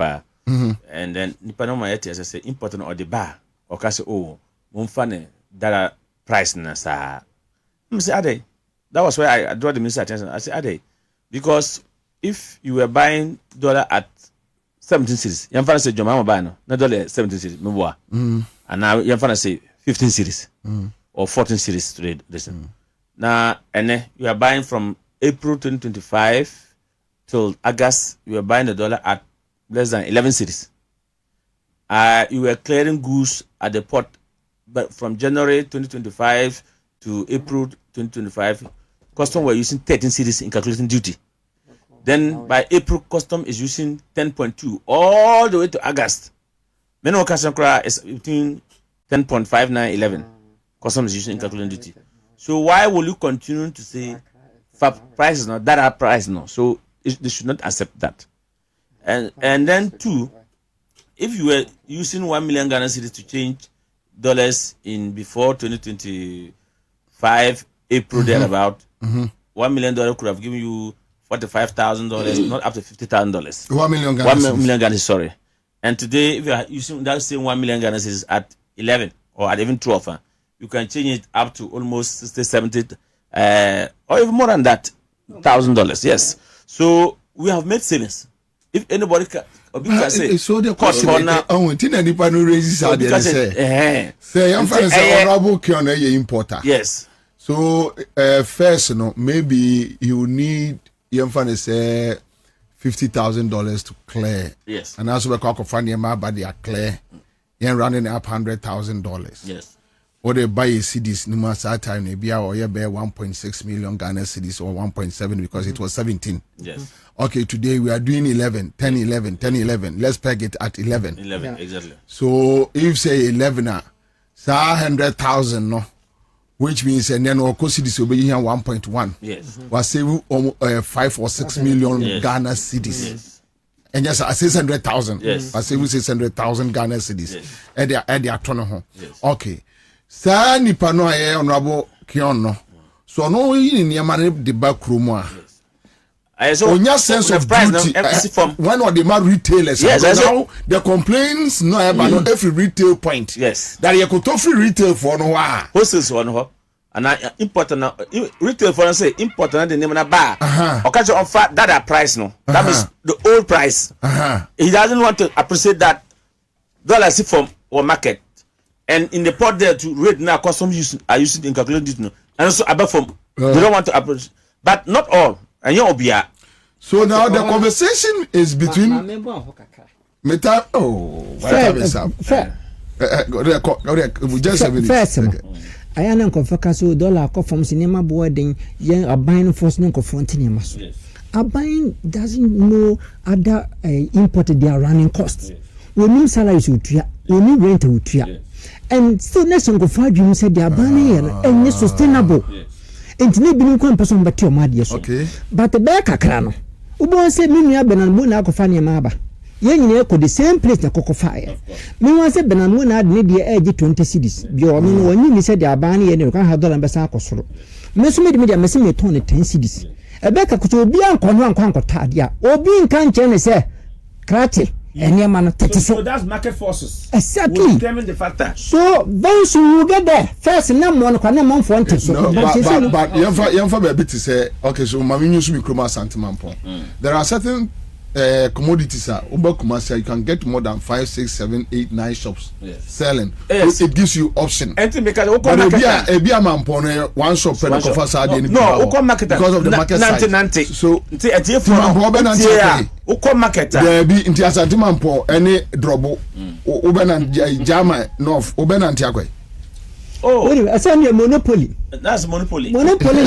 [SPEAKER 16] and then Nippon Umayati as I say, importing or the bar, or Kasi Mumfane, that price na sa. That was why I draw the minister attention. I said, Ade, because if you were buying dollar at 17 cities, you're going to say, Jomama Bano, not dollar 17 cities, and now you're going to say 15 cities or 14 cities today. Listen. Now, and then you are buying from April 2025 till August, you are buying the dollar at less than 11 cities. You were clearing goods at the port, but from January 2025 to April 2025, custom were using 13 cities in calculating duty. Then by April, custom is using 10.2 all the way to August. Many custom is between 10.59, 11. Custom is using in calculating duty. So why will you continue to say
[SPEAKER 14] for prices no that are price no. So they should not accept that. And then two, if you were using 1 million Ghana cedis to change dollars in before 2025 April thereabout, $1 million could have given you $45,000, not up to $50,000.
[SPEAKER 2] 1 million Ghana cedis.
[SPEAKER 14] 1 million Ghana, sorry. And today, if you are using that same 1 million Ghana cedis at 11 or at even 12, you can change it up to almost 60, 70, or even more than that, $1,000. Yes. So we have made savings. If anybody can say,
[SPEAKER 2] so the question say honorable Kion importer.
[SPEAKER 14] Yes.
[SPEAKER 2] So first, maybe you need say $50,000 to clear.
[SPEAKER 14] Yes.
[SPEAKER 2] And also we can find your but they are clear. You're running up $100,000.
[SPEAKER 14] Yes.
[SPEAKER 2] Or they buy a CDs no matter time maybe or you bear 1.6 million Ghana cedis or 1.7 because it was 17.
[SPEAKER 14] Yes.
[SPEAKER 2] Okay, today we are doing 11, 10, 11, 10, 11. Let's peg it at 11.
[SPEAKER 14] 11, exactly.
[SPEAKER 2] So if say 11, 100,000, no, which means and then our cost is over here 1.1.
[SPEAKER 14] Yes.
[SPEAKER 2] Was save 5 or 6 million Ghana cedis.
[SPEAKER 14] Yes.
[SPEAKER 2] And yes, 600,000.
[SPEAKER 14] Yes.
[SPEAKER 2] I say 600,000 Ghana cedis.
[SPEAKER 14] Yes.
[SPEAKER 2] And they are turn home.
[SPEAKER 14] Yes.
[SPEAKER 2] Okay. Sa nipa no aye honorable Kion no. So no in the the back room.
[SPEAKER 14] So
[SPEAKER 2] your sense of duty one of the man retailers.
[SPEAKER 14] Yes,
[SPEAKER 2] now the complaints no about every retail point.
[SPEAKER 14] Yes.
[SPEAKER 2] That you could free retail for no while.
[SPEAKER 14] Wholesale one ho. And important now retail for say important the name na bar. Occasion offer that price no. That means the old price. He doesn't want to appreciate that dollars from our market. And in the pot there to rate now, customs are using in calculating this no. And also above from they don't want to approach, but not all. And you obia.
[SPEAKER 2] So now the conversation is between Meta. Oh,
[SPEAKER 19] first, I am confessing dollar from cinema boarding, young a buying force no confronting us. A buying doesn't know other imported their running costs. We need salaries with we need rent with and still nation go for you said they are buying and sustainable. And maybe no one person but your mad yes.
[SPEAKER 2] Okay.
[SPEAKER 19] But the back a crano. Ubo say Minia Benamuna Kofania Maba. Yen echo the same place the cocoa fire. Meanwhile said Benamuna need the edge 20 cities. Your mean when you said they are buying and you can't have dollar Besako. Messi made me a messy tone 10 cities. A Becca could be on Conquer Tadia or being can't say Crati. So
[SPEAKER 17] that's market forces.
[SPEAKER 19] Exactly.
[SPEAKER 17] Will determine the factor.
[SPEAKER 19] So very soon you get there. First, no one can for
[SPEAKER 2] but you have a bit to say, okay, so Mami used to be Kroma Santimampon. There are certain commodities you can get more than 5, 6, 7, 8, 9 shops selling.
[SPEAKER 14] Yes.
[SPEAKER 2] So it gives you option.
[SPEAKER 14] But
[SPEAKER 2] one shop because of the market size. So
[SPEAKER 14] market
[SPEAKER 2] there be into Asantimampo any drobo Ubenan Jama North Ubenan Tiagwe.
[SPEAKER 19] Oh, it's only a monopoly.
[SPEAKER 14] That's monopoly.
[SPEAKER 19] Monopoly.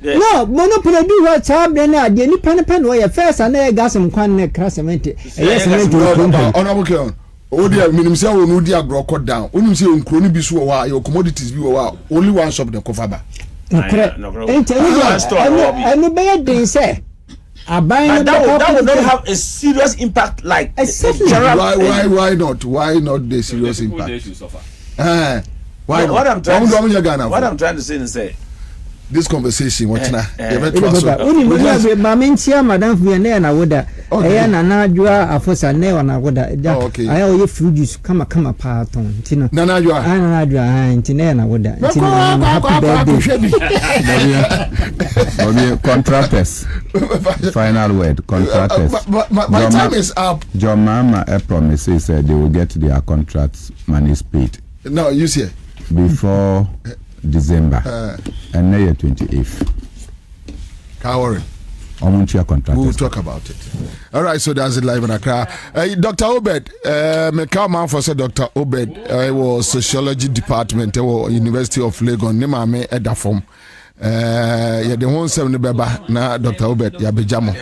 [SPEAKER 19] No, monopoly do what time then the any pen where first and I got some quan crassament. Yes,
[SPEAKER 2] honorable. Oh dear, minimum say we no dia grow down. Only say uncroni bi so wa your commodities bi wa only one shop the cover.
[SPEAKER 19] And no bad thing say.
[SPEAKER 14] That would not have a serious impact like
[SPEAKER 19] exactly.
[SPEAKER 2] Why not? Why not the serious impact? Why
[SPEAKER 14] what I'm trying to say is say
[SPEAKER 2] this conversation what na
[SPEAKER 19] madam Vienne na woda na na jua afosa ne na woda I oye fruit juice kama pa ton ntino
[SPEAKER 2] na jua
[SPEAKER 19] ntine na woda ntino happy birthday
[SPEAKER 20] Bobie contractors final word contractors
[SPEAKER 2] my time is up.
[SPEAKER 20] John Mama promises they will get their contracts money paid.
[SPEAKER 2] No, you see
[SPEAKER 20] before December and now 28th.
[SPEAKER 2] Cowering.
[SPEAKER 20] We'll
[SPEAKER 2] talk about it. All right, so that's it live in Accra. Dr. Obed, me come out for say Dr. Obed. I was sociology department at University of Lagos. Nima me eda form. Ya de won sem ne beba na Dr. Obed ya bejamo.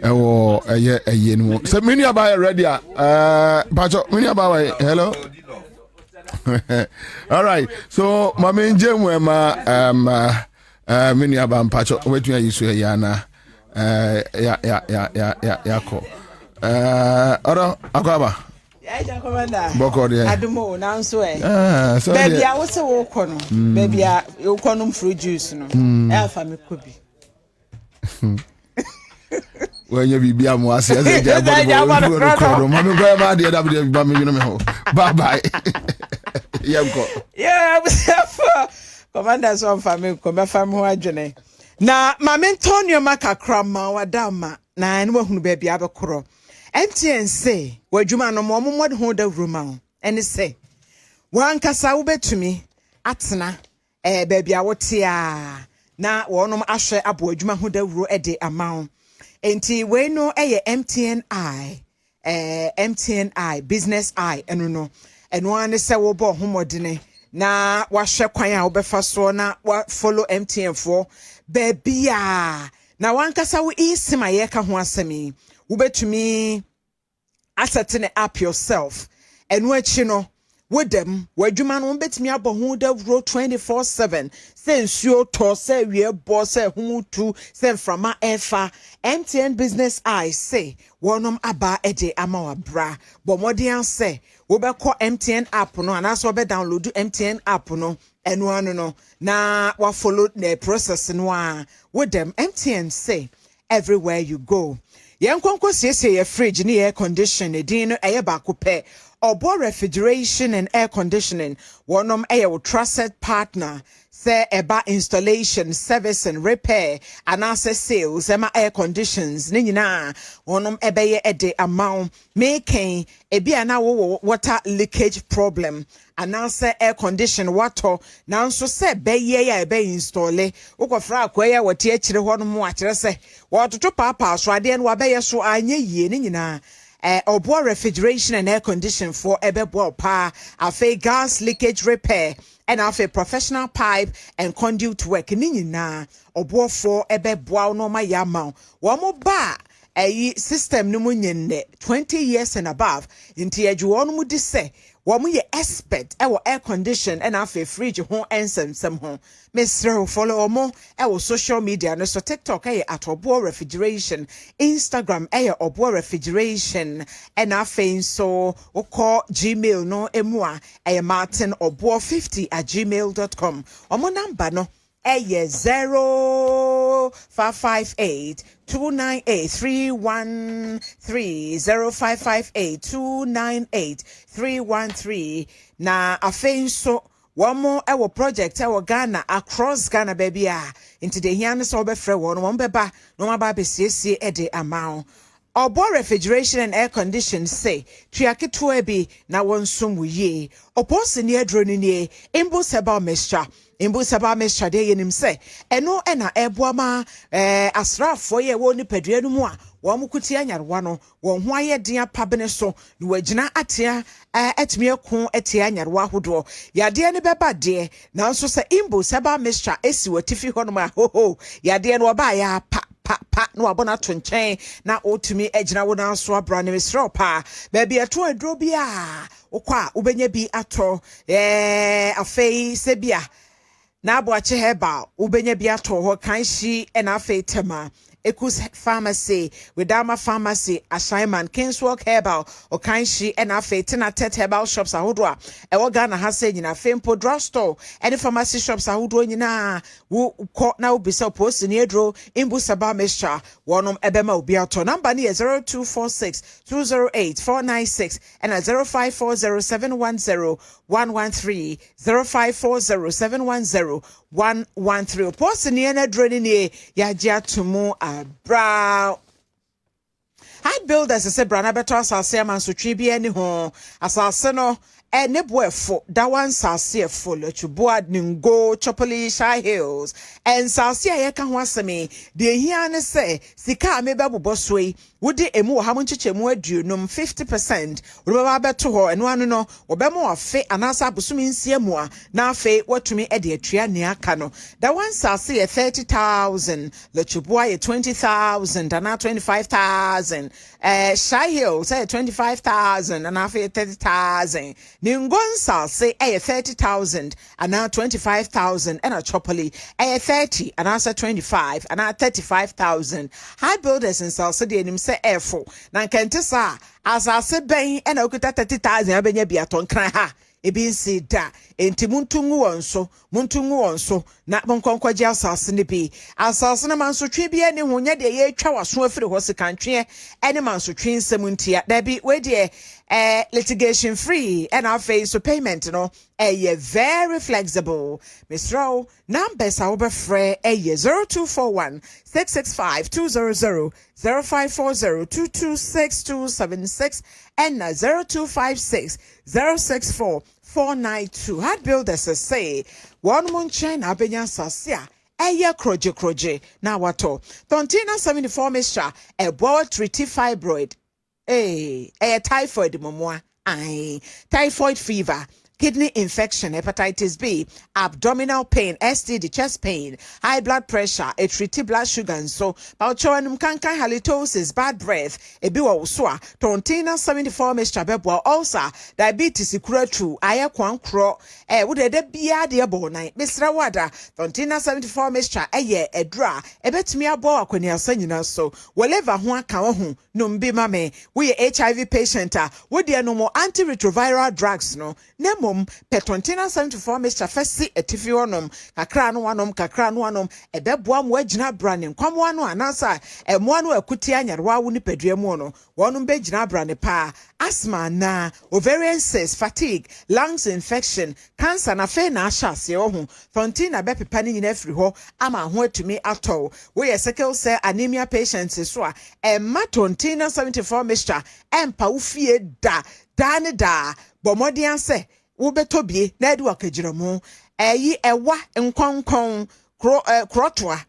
[SPEAKER 2] Ewo eye no. So many about ready. Pacho, many about hello. All right, so my main gem menu aba mpacho wetu ya yisu ya na ya ko oro akwaba
[SPEAKER 21] ya komanda
[SPEAKER 2] boko de
[SPEAKER 21] adumo na nso baby a wo se wo kɔ no baby a wo kɔ no fruit juice no fa me kobi
[SPEAKER 2] wenye bibia mo ase ase ja bodo mami ko ma de da ba me yino me ho bye bye yanko
[SPEAKER 21] yeah commander so family ko me fam ho adwene na mami Antonio makakra ma wadama na ene wahunu ba bia bekoro MTN say wadwuma no mo mod ho da ruma ho ene say wankasa wo betumi atena ba bia wote a na wonom ahwe abo adwuma ho da wuro de amawo enti we no MTNI MTNI business eye eno ane se wo bo homodene na wahwe kwan a wo befa so na wa follow MTN for bebia na wankasa wo isima ye ka ho asemi wo betumi asset up yourself eno achi no wodem wadwuma no betumi abo ho da wuro 24/7 say nsuo to say wie bo say humutu say frama efa MTN business I say wonom aba ede ama wabra bomodian say wo beko MTN app no anaso be download MTN app no eno anu no na wa follow the process no a wodem MTN say everywhere you go yenkonko siesie your fridge ni air condition edin no eye ba ko pe Obo refrigeration and air conditioning wonom eye trusted partner say eba installation service and repair and access sales ema air conditions ni nyina wonom ebeye ede amount making ebia na wo water leakage problem and answer air condition water na nso say beye ya ebe install ukofra akoya wote akire honom akire say wototo papa so ade no abeye so anye yie ni nyina Obo refrigeration and air condition for ebebo pa afe gas leakage repair and afe professional pipe and conduit work ni nyina obo for ebebo no ma yama wo mo ba system no mu nyenne 20 years and above inti adwo no mu di say wo mo ye expert e wo air condition and afe fridge ho ensem ho Mr. follow mo social media no so TikTok at Obo refrigeration, Instagram Obo refrigeration and afe so o call Gmail no emua Martin obo50@gmail.com omo number no 0558 298 313 0558 298 313 na afe so one more our project our Ghana across Ghana baby into the here so be free one beba no maba be sie ede amount Obo refrigeration and air condition say triaketo ebi na wonsum ye oposi ne adroni ne imbu seba mestra de yenim say eno na eboama asrafo ye wo ni padua no mu a wo mukuti anyarwa no wo ho ayedin apabene so no wagina atia etimi ako etia anyarwa hodo yade ne beba de na nso say imbu seba mestra esi watifi ho no ma ho yade no ba ya pa no abona to nchen na otumi agina wo na so abra ne mesro pa baby ato adro bia okwa ubenya bi ato afei sebia na aboache heba ubenya bi ato ho kanshi na afei tema Ekus Pharmacy, Widama Pharmacy, assignment, Kingswalk Herbal, Okanshi, and Afe, Tet Herbal Shops, Ahudwa, Ewagana Hase, in a Fempo drugstore, and pharmacy shops, Ahudwa, Nina, who caught now be supposed in Yedro, Imbusaba Mesha, one Ebema Biato, number near 0246 208 496, and at 0540 710 113, 0540 710 113. Post near Nedreni, Yaja Tumu. Brow high builders say brana beto asase man so twi bi ani ho asase no ne boefo da wan sase fo lechuboa ningo chopoli shy hills and sase ayeka ho aseme de hia ne say sika me bebo soi wodi emu wo hamu nchechemu aduonum 50% wo beba beto ho eno anu no wo be mo afe anasa abusumi nsia mu a na afe watumi e de atua ne aka no da wan sase 30,000 lechuboa 20,000 and 25,000 Shy Hill say 25,000 and after 30,000. Ningonsa say 30,000 and now 25,000 and a Chopoli 30 and answer 25 and now 35,000. High builders in South City and him say airful. Nan kentisa as I say bang and okuta 30,000 abenya biaton kran ha. Ebi nsi da enti muntungu wonso na bonkonkwaje asase ne bi asase na mansotwe bi ene honya de ye twa waso afiri ho sekantwe ene mansotwe nsem ntia da bi we de litigation free and our face so payment no very flexible Mr. Numbers are over free 0241 665 200 0540 226 276 and 0256 064 492. Hard builders say one moon chain abenya sasia. Kroje na wato. Tontina 74 mixture a boil treaty fibroid. Typhoid momoa. Typhoid fever. Kidney infection, hepatitis B, abdominal pain, STD, chest pain, high blood pressure, a treaty blood sugar and so, pauchoanum kankai halitosis, bad breath, a biwa uswa, tontina 74 mixture bebwa ulcer, diabetes ikuru, aya kwankro, would a debia diabo night, Mr. Wada, tontina 74 mixture, a dra, a bet me a boa when you're saying so, whatever one kawahu, numbi mame, we HIV patient, would there no more antiretroviral drugs, no, nemo. Petontina 74 Mr. Fesi etifionom kakra no wanom ebeboam wagina branding kwamwano anasa emwano akuti anyarwa wo ni peduamu no wonum begina brande pa asthma na ovarian cyst fatigue lungs infection cancer na fe na ahase ohun tontina bepepa ni nyina firi ho ama ho atumi atɔ we sickle cell anemia patients so a tontina 74 Mr. empa wo fie da bomodian se Ubetobie, Ned Wakajiramu, ewa nkonkon krotwa.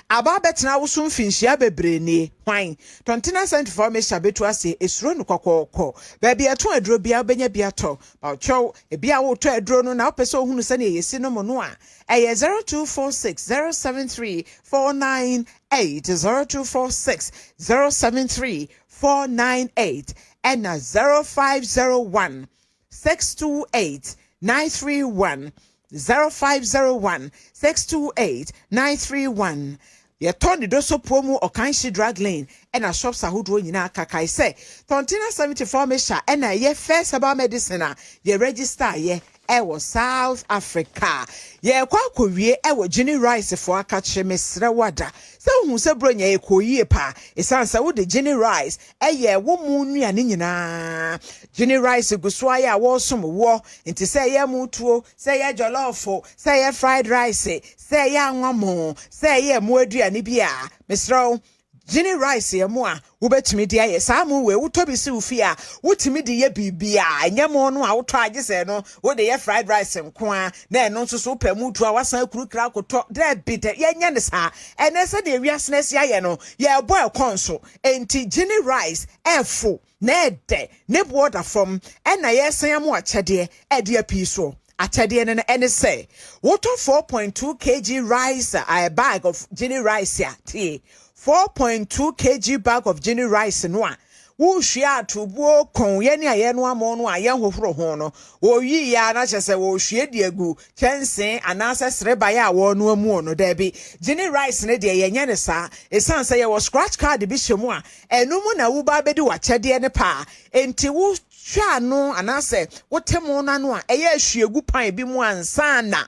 [SPEAKER 21] Ababet na wusun finshi abebrene hwan 2974 mesha betu ase esuro no kokoko baby ato aduro bia benya bia to ba chow e bia wo to aduro no na opese ohunu se na yesi no mo no a 0246 073 498 0246 073 498 and 0501 628 931 0501 628 931. Ye turn the doso promo or kanshi drag lane and a shops ahodo nyina kakai say tontina 74 mesha and a ye first about medicine ye register ye ewo South Africa ye kwa kowie ewo Jenny Rice for akache mesre wada se hu se bronya ye koyie pa esansa wo de Jenny Rice ye wo mu nuane nyina Jenny Rice guswa ya wo som wo nti se ye mutuo se ye jollof se ye fried rice se ye anwamo se ye mu aduane bia mesro Jenny Rice ye mo a wobetumi dia ye samu we wutobi si ufi a wutimi di ye bibia anyamo no a wotɔ agese no wo de ye fried rice nko a na eno nso so pamutu a wasan kurukura kotɔ da bi de ye nya ne sa ene se de wiasness ya ye no ye boy konso enti Jenny Rice efo na ede ne border from ena ye san mo akyede ede api so atade ne ene say wotɔ 4.2 kg rice a bag of Jenny Rice ya tie 4.2 kg bag of Jenny Rice no a wo hwia atobo kon ye ne aye no amo no aye hohoro ho no wo yi ya na kyese wo hwie di agu kyensen anase sreba ya wo no amu no da bi Jenny Rice ne de ye nya ne sa esan say ye wo scratch card bi hyemu a enum na wo ba bedi wa kyede ne pa enti wo hwa no anase wo temo na no a eye ahwiegu pan bi mu ansa na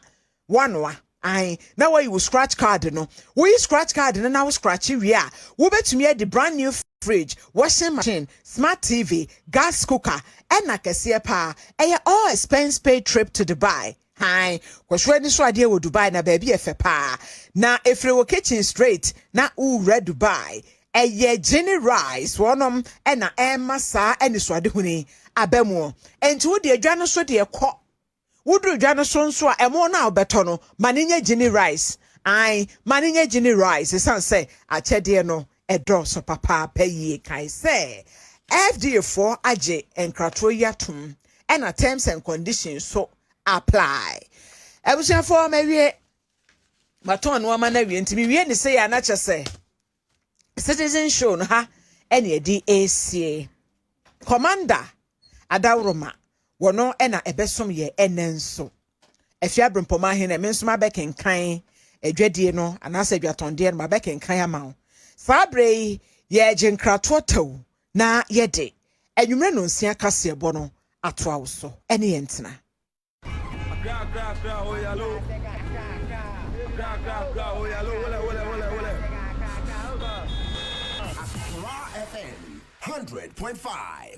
[SPEAKER 21] wanoa now why you scratch card no we scratch card no now scratch we are we betumi the brand new fridge washing machine smart TV gas cooker and na kese pa all expense paid trip to Dubai kwashwe ni so ade wo Dubai na baby efe pa na efre wo kitchen straight na u red Dubai Jenny Rice wonom na emma sa eni so ade huni abemu enti wo de adwa no so de ekọ Wudru jana sonso a emo na obeto no maninya Jenny Rice maninya Jenny Rice san say achede no edo so papa payi kai say FDA4 age enkrato yatum and terms and conditions so apply ebusia for mawie baton no ma na wie ntimi wie ni say ya na che say citizen show no ha ene di AC commander Adawroma wono ena ebesom ye enenso efia brempoma he na mensoma bekenkan adwadie no anase adwatonde no bekenkan ama fabre ye jenkrato taw na yede enwumre no nsia kase ebo no ato awso ene yentena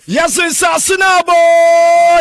[SPEAKER 2] Yes, it's Asinabo.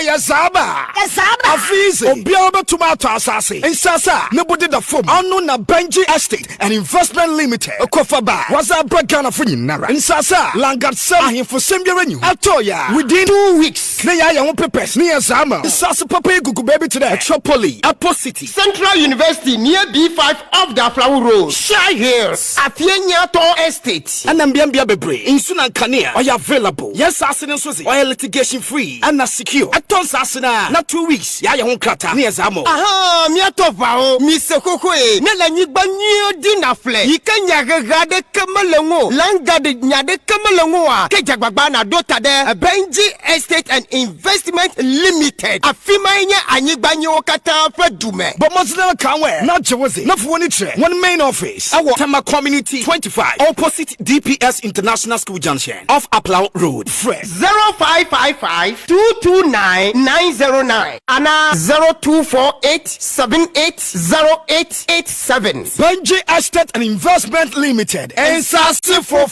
[SPEAKER 2] Yes, Abba.
[SPEAKER 1] Yes, Abba.
[SPEAKER 2] Afizi. Obiara tomato asasi. Insasa. Nobody the form. Anu na Benji Estate and Investment Limited. Okofaba. Waza Bragana Funyi Nara. Insasa. Langatsam. Ahimfo Sembia Renew. Atoya. Within 2 weeks. Neya ya pepes. Neya Zama. Insasa Papa Gugu baby today. Metropoli. Apo City.
[SPEAKER 22] Central University near B5 off the Flower Road. Shy Hills. Afienya To Estate.
[SPEAKER 2] Anambiambia Bebre. Insuna Kania. Are available. Yes, Asina Suzi. Oil litigation free. And not secure. Aton Asina. Not 2 weeks. Ya won't krata. Near Zamo.
[SPEAKER 22] Aha, miato vao. Mr. Kokwe. Nela nyibanyo dinafle. Yikanya gade kamalongo. Langade nyade kamalongoa. Kejagbana dota de. Benji Estate and Investment Limited. Afima inya anyibanyo kata fedume.
[SPEAKER 2] But Muslim Kanwe. Not Jawazi. Not for one tre. One main office. Our Tama Community 25. Opposite DPS International School Junction. Off Aplau Road. Fresh.
[SPEAKER 22] 0555-229-909. Ana 0248-780887.
[SPEAKER 2] Benji Estate and Investment Limited. And Sassi for.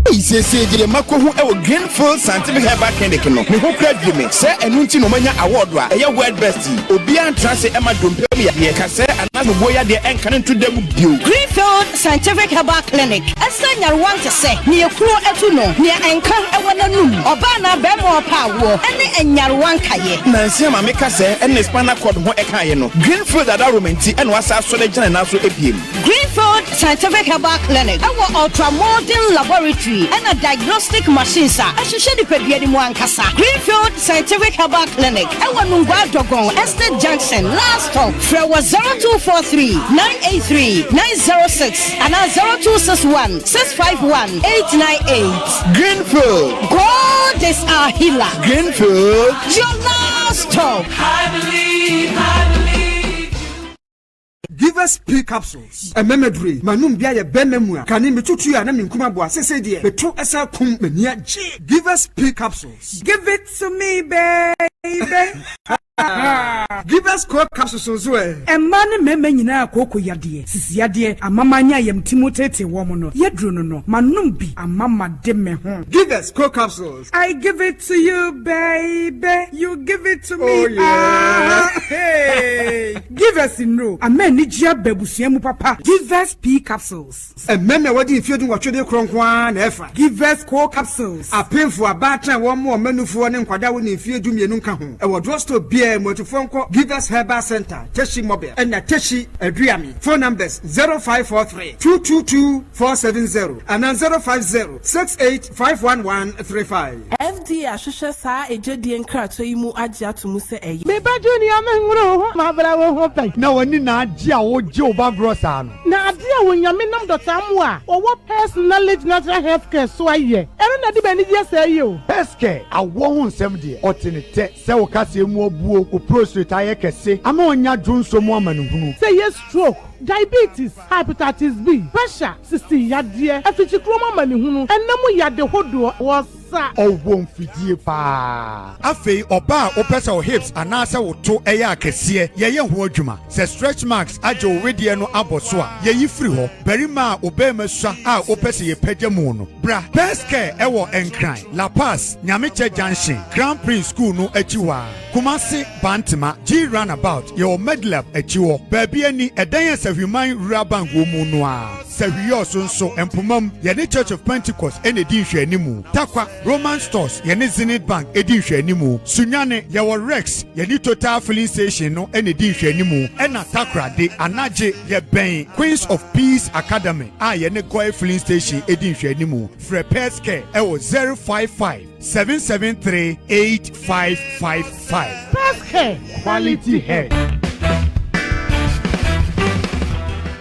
[SPEAKER 2] Say the Mako who Greenfield Scientific Herbal Clinic no. Me who credit me. Say enunti no manya award wa. Eya world best. Obi an transe Emma Dompemi ye ka say anazo boya de enkan to dem bio.
[SPEAKER 1] Greenfield Scientific Herbal Clinic. Asa nyarwan te say ne ekuro etu no. Ne enkan ewana num. Oba na be mo pa wo. Ene enyarwan kaye.
[SPEAKER 2] Na nsia ma me ka say ene spinal cord ho ekaye no. Greenfield adaromenti ene wasa so de gina na so ebiem.
[SPEAKER 1] Greenfield Scientific Herbal Clinic. Our ultramodern laboratory and a diagnostic machine sir. Ashushe di pediani mu ankasa. Greenfield Scientific Herbal Clinic. Ewa nungwa dogon Estate Junction last stop. Frewa 0243-983-906 and 0261-651-898.
[SPEAKER 2] Greenfield.
[SPEAKER 1] God is our healer.
[SPEAKER 2] Greenfield.
[SPEAKER 1] Your last stop.
[SPEAKER 23] I believe.
[SPEAKER 24] Give us P capsules. A memory. Manum bia ye benmua. Kani mitutu ya na minkuma bua sese die. Betu esa kum menia G. Give us P capsules.
[SPEAKER 21] Give it to me, baby.
[SPEAKER 24] Give us core capsules we.
[SPEAKER 21] E man meme nyina akoko yade. Sisi yade amamanya yem timotete wo mo no. Yedru no manum bi amama de me ho.
[SPEAKER 24] Give us core capsules.
[SPEAKER 21] I give it to you, baby. You give it to me.
[SPEAKER 24] Oh yeah.
[SPEAKER 21] Hey. Give us in no. Amen ni jia bebusia mu papa. Give us P capsules.
[SPEAKER 24] E meme wadi ifiedu watwede kronkwa na efa.
[SPEAKER 21] Give us core capsules.
[SPEAKER 24] Apemfo abatra wo mo manufo ne nkwada wo na ifiedu mienu nka ho. E wo drosto bia Motufonko Give Us Herbal Center, Teshi Mobile, and Teshi Adriami. Phone numbers 0543-222-470 and 050-68-51135.
[SPEAKER 25] FD Ashusha Sa Ejedi Enkrato Imu Aja to Muse A.
[SPEAKER 26] Beba Junior Mengro, Mabra Hope. No one in Adia or Joe Bagrosan. Now, dear, when you mean the Tamwa, or what personal knowledge natural health care so I ye. Erin at the Benny say you. Peske, I won't 70 or 10 so Cassie more boo or prostrate I can say. I'm on your drone so woman who say yes, stroke. Diabetes, hepatitis B, pressure, 60 yadia, a future chroma money who, and no more yard the whole door was. Oh, won't fit you pa. Afe oba opesa o hips anasa wo to eya akese ye ho adwuma se stretch marks ajo wedi no aboso a ye yi free ho berima obema sua a opesa ye pagyamu no bra best care ewo enkran La Paz Nyameche Junction Grand Prince School no achiwa Kumasi Bantima G Runabout your medlab achiwo baby ani edan Sahuman Rural wo mu no a Sahuyo so empomam ye ne Church of Pentecost ene di hwe animu takwa Roman Stores yene Zenith Bank edi hwe animu Sunyane yawo Rex yene Total Filling Station no ene di hwe animu ena takrade anaje ye ben Queens of Peace Academy a yene Goy Filling Station edi hwe animu Fre Peske ewo 055-773-8555 Peske quality hair.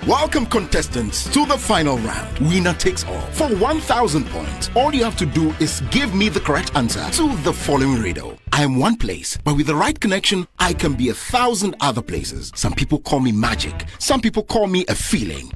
[SPEAKER 3] Welcome contestants to the final round. Winner takes all. For 1,000 points, all you have to do is give me the correct answer to the following riddle. I am one place, but with the right connection, I can be 1,000 other places. Some people call me magic. Some people call me a feeling.